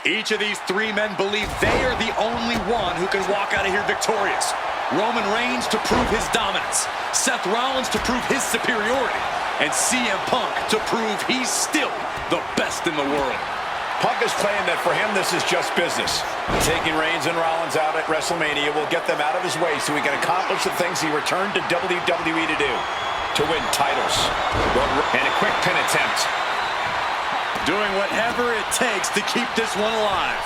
Each of these three men believe they are the only one who can walk out of here victorious. Roman Reigns to prove his dominance, Seth Rollins to prove his superiority, and CM Punk to prove he's still the best in the world. Punk has claimed that for him this is just business. Taking Reigns and Rollins out at WrestleMania will get them out of his way so he can accomplish the things he returned to WWE to do. To win titles. And a quick pin attempt. Doing whatever it takes to keep this one alive.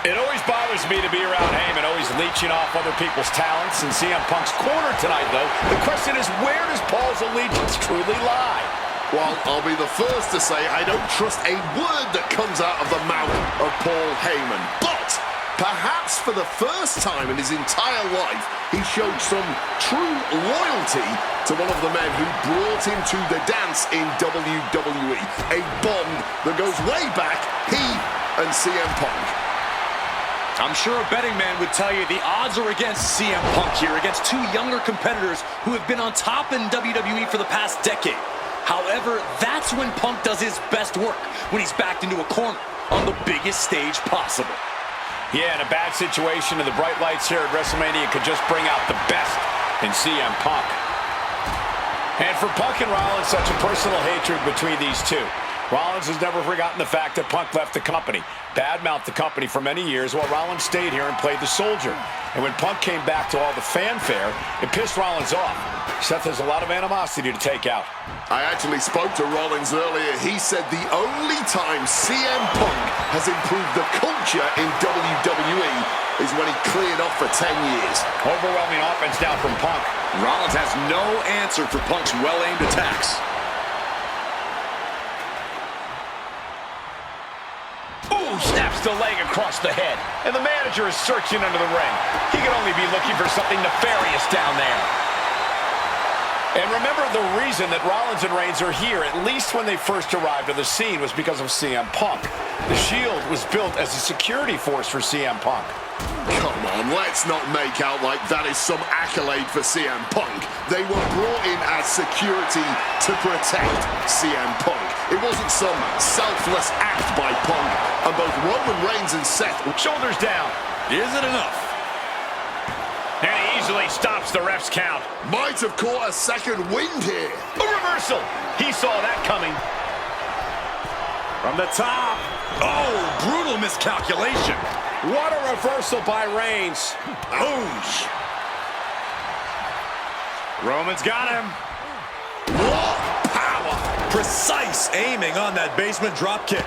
It always bothers me to be around Heyman, always leeching off other people's talents. In CM Punk's corner tonight, though, the question is, where does Paul's allegiance truly lie? Well, I'll be the first to say I don't trust a word that comes out of the mouth of Paul Heyman. But perhaps for the first time in his entire life, he showed some true loyalty to one of the men who brought him to the dance in WWE. A bond that goes way back, he and CM Punk. I'm sure a betting man would tell you the odds are against CM Punk here, against two younger competitors who have been on top in WWE for the past decade. However, that's when Punk does his best work, when he's backed into a corner on the biggest stage possible. Yeah, in a bad situation, and the bright lights here at WrestleMania could just bring out the best in CM Punk. And for Punk and Rollins, such a personal hatred between these two. Rollins has never forgotten the fact that Punk left the company, badmouthed the company for many years, while Rollins stayed here and played the soldier. And when Punk came back to all the fanfare, it pissed Rollins off. Seth has a lot of animosity to take out. I actually spoke to Rollins earlier. He said the only time CM Punk has improved the culture in WWE is when he cleared off for 10 years. Overwhelming offense now from Punk. Rollins has no answer for Punk's well-aimed attacks. Ooh, snaps the leg across the head. And the manager is searching under the ring. He could only be looking for something nefarious down there. And remember, the reason that Rollins and Reigns are here, at least when they first arrived on the scene, was because of CM Punk. The Shield was built as a security force for CM Punk. Come on, let's not make out like that is some accolade for CM Punk. They were brought in as security to protect CM Punk. It wasn't some selfless act by Punk. And both Roman Reigns and Seth... Shoulders down. Is it enough? And he easily stops the ref's count. Might have caught a second wind here. A reversal. He saw that coming. From the top. Oh, brutal miscalculation. What a reversal by Reigns. Ouch. Roman's got him. What power. Precise aiming on that basement drop kick.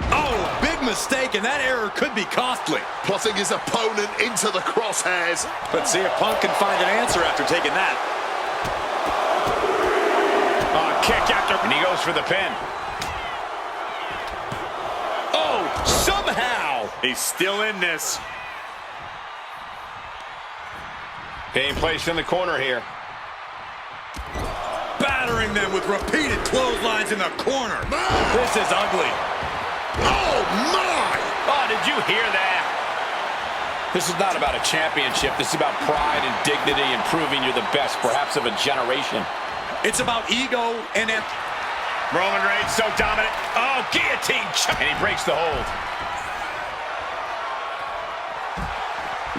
Oh, big mistake, and that error could be costly. Putting his opponent into the crosshairs. Let's see if Punk can find an answer after taking that. Kick after, and he goes for the pin. Oh, somehow. He's still in this. Being placed in the corner here. Battering them with repeated clotheslines in the corner. This is ugly. Oh, my! Oh, did you hear that? This is not about a championship. This is about pride and dignity and proving you're the best, perhaps of a generation. It's about ego and... Roman Reigns so dominant. Oh, guillotine. And he breaks the hold.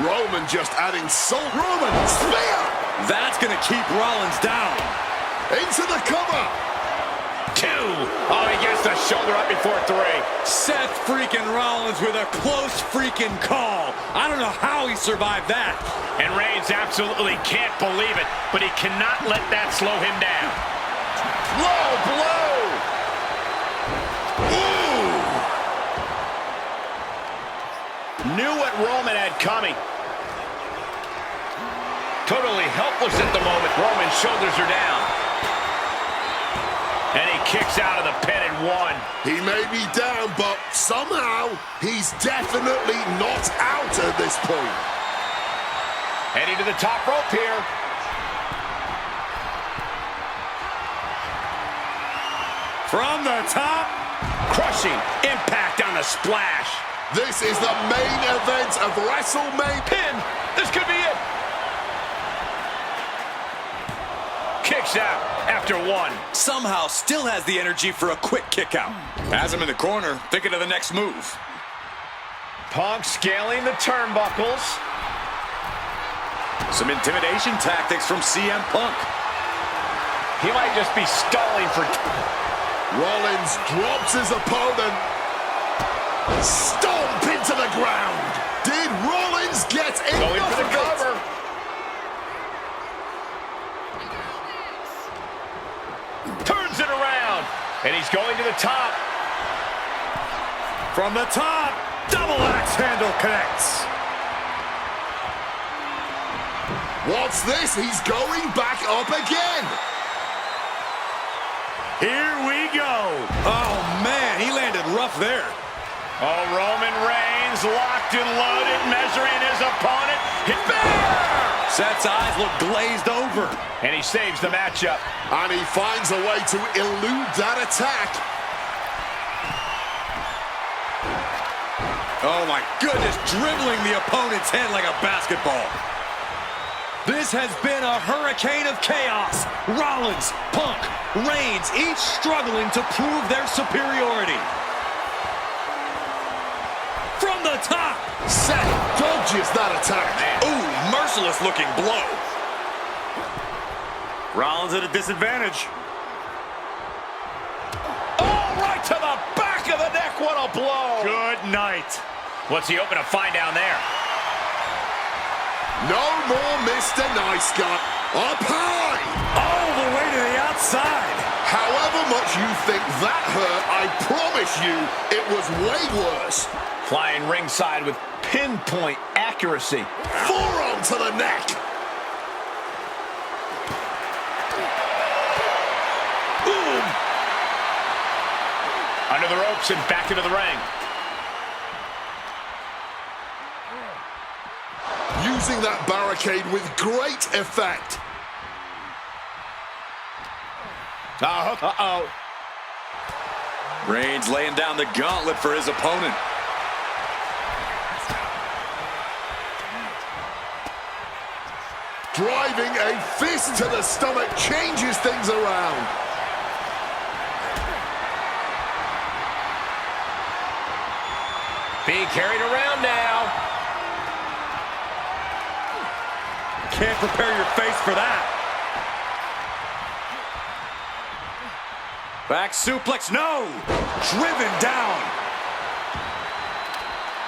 Roman just adding salt. Roman, spear! That's going to keep Rollins down. Into the cover. 2. Oh, he gets the shoulder up before 3. Seth freaking Rollins with a close freaking call. I don't know how he survived that. And Reigns absolutely can't believe it, but he cannot let that slow him down. Low blow! Ooh! Knew what Roman had coming. Totally helpless at the moment. Roman's shoulders are down. And he kicks out of the pin and 1. He may be down, but somehow he's definitely not out at this point. Heading to the top rope here. From the top. Crushing impact on the splash. This is the main event of WrestleMania. Pin. This could be it. Kicks out after 1. Somehow still has the energy for a quick kick out. Has him in the corner, thinking of the next move. Punk scaling the turnbuckles. Some intimidation tactics from CM Punk. He might just be stalling for... Rollins drops his opponent. Stomp into the ground. Did Rollins get enough Going for the cover. Turns it around. And he's going to the top. From the top, double axe handle connects. What's this? He's going back up again. Here we go. Oh, man, he landed rough there. Oh, Roman Reigns locked and loaded, measuring his opponent. Hit there! Seth's eyes look glazed over. And he saves the matchup. And he finds a way to elude that attack. Oh, my goodness, dribbling the opponent's head like a basketball. This has been a hurricane of chaos. Rollins, Punk, Reigns, each struggling to prove their superiority. From the top. Seth dodges that attack. Ooh, merciless looking blow. Rollins at a disadvantage. Oh, right to the back of the neck. What a blow. Good night. What's he hoping to find down there? No more Mr. Nice Guy. Up high. All the way to the outside. However much you think that hurt, I promise you it was way worse. Flying ringside with pinpoint accuracy. Forearm to the neck. Boom. Under the ropes and back into the ring. Using that barricade with great effect. Uh-oh. Reigns laying down the gauntlet for his opponent. Driving a fist to the stomach changes things around. Being carried around now. Can't prepare your face for that. Back suplex, no! Driven down.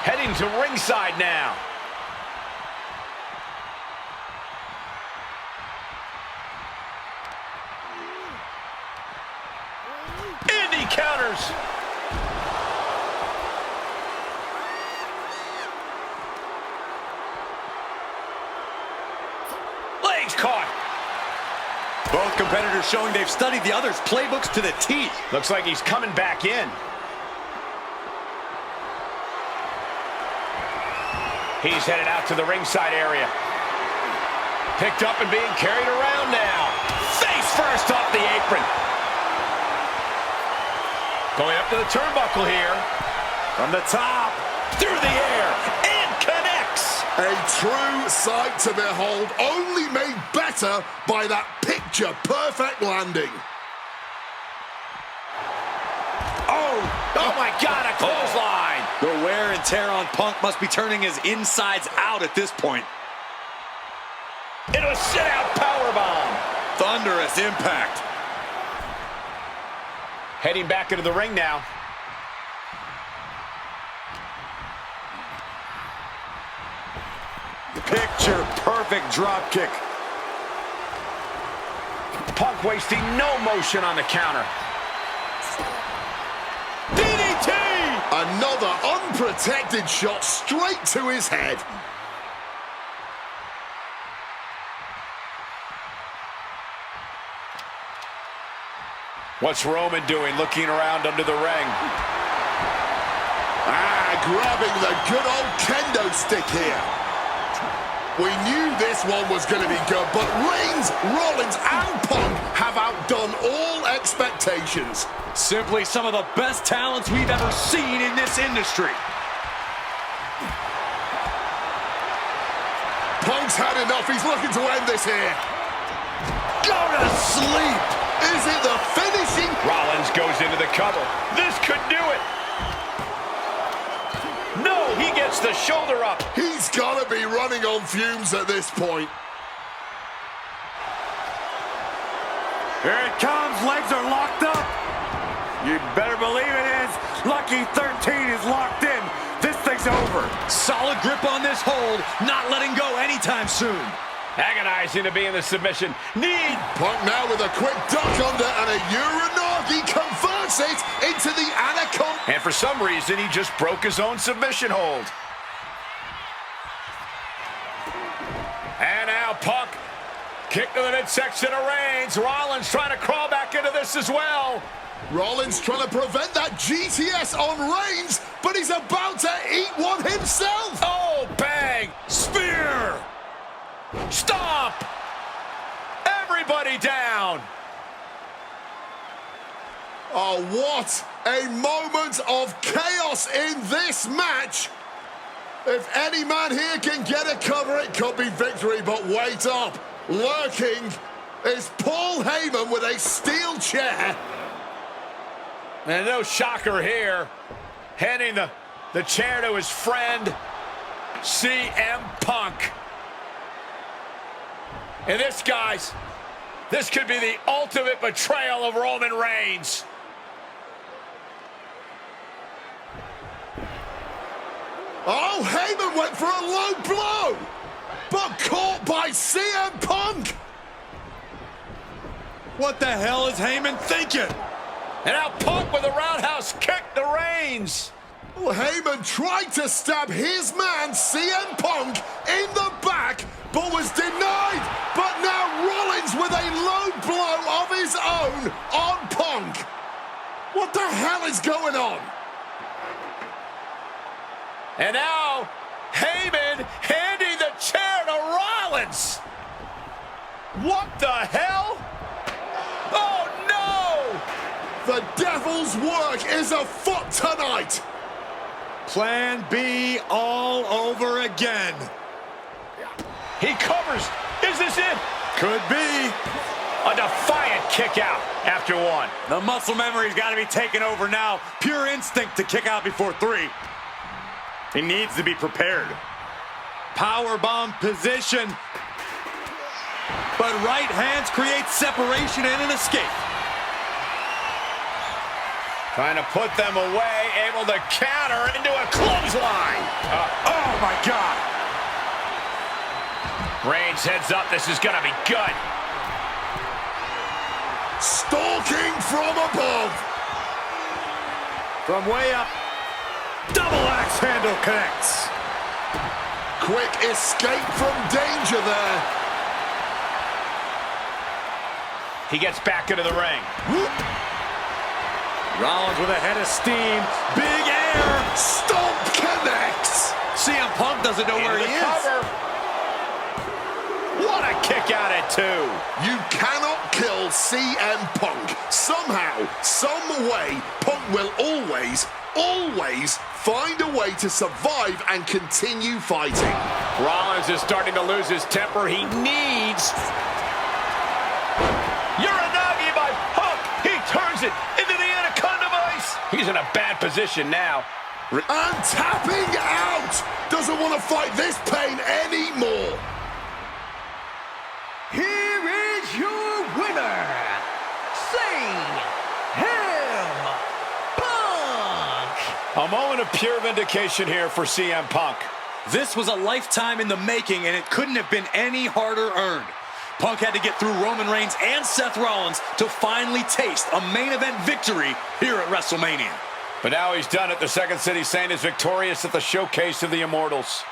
Heading to ringside now. And he counters. Legs caught. Both competitors showing they've studied the other's playbooks to the T. Looks like he's coming back in. He's headed out to the ringside area. Picked up and being carried around now. Face first off the apron. Going up to the turnbuckle here. From the top. Through the air. And connects. A true sight to behold, only made better by that picture-perfect landing. Oh my God, a clothesline. The wear and tear on Punk must be turning his insides out at this point. Into a sit-out powerbomb. Thunderous impact. Heading back into the ring now. Picture perfect drop kick. Punk wasting no motion on the counter. DDT! Another unprotected shot straight to his head. What's Roman doing, looking around under the ring? Grabbing the good old kendo stick here. We knew this one was going to be good, but Reigns, Rollins, and Punk have outdone all expectations. Simply some of the best talents we've ever seen in this industry. Punk's had enough. He's looking to end this here. Go to sleep. Is it the finishing? Rollins goes into the cover. This could do it. No, he gets the shoulder up. He's got to be running on fumes at this point. Here it comes. Legs are locked up. You better believe it is. Lucky 13 is locked in. This thing's over. Solid grip on this hold. Not letting go anytime soon. Agonizing to be in the submission. Punk now with a quick duck under and a Uranagi converts it into the Anaconda. And for some reason, he just broke his own submission hold. And now Punk. Kick to the midsection of Reigns. Rollins trying to crawl back into this as well. Rollins trying to prevent that GTS on Reigns, but he's about to eat one himself. Oh, bang. Spear. Stomp. Everybody down. Oh, what a moment of chaos in this match. If any man here can get a cover, it could be victory, but wait up. Lurking is Paul Heyman with a steel chair. And no shocker here. Handing the chair to his friend, CM Punk. And this, guys, this could be the ultimate betrayal of Roman Reigns. Oh, Heyman went for a low blow, but caught by CM Punk. What the hell is Heyman thinking? And now Punk with a roundhouse kick to Reigns. Well, Heyman tried to stab his man, CM Punk, in the back, but was denied. But now Rollins with a low blow of his own on Punk. What the hell is going on? And now Heyman handing the chair to Rollins. What the hell? Oh, no! The devil's work is afoot tonight. Plan B all over again. He covers. Is this it? Could be. A defiant kick out after one. The muscle memory's got to be taken over now. Pure instinct to kick out before 3. He needs to be prepared. Powerbomb position. But right hands create separation and an escape. Trying to put them away, able to counter into a clothesline. Oh my God. Reigns heads up, this is gonna be good. Stalking from above. From way up. Double axe handle connects. Quick escape from danger there. He gets back into the ring. Rollins with a head of steam. Big air. Stomp connects. CM Punk doesn't know where he is. Cover. What a kick out at 2. You cannot kill CM Punk. Somehow, some way, Punk will always find a way to survive and continue fighting. Rollins is starting to lose his temper. He needs... Uranagi by Punk. He turns it into the Anaconda Vice. He's in a bad position now. And tapping out! Doesn't want to fight this pain anymore. Here is your winner, CM Punk! A moment of pure vindication here for CM Punk. This was a lifetime in the making, and it couldn't have been any harder earned. Punk had to get through Roman Reigns and Seth Rollins to finally taste a main event victory here at WrestleMania. But now he's done it. The Second City Saint is victorious at the Showcase of the Immortals.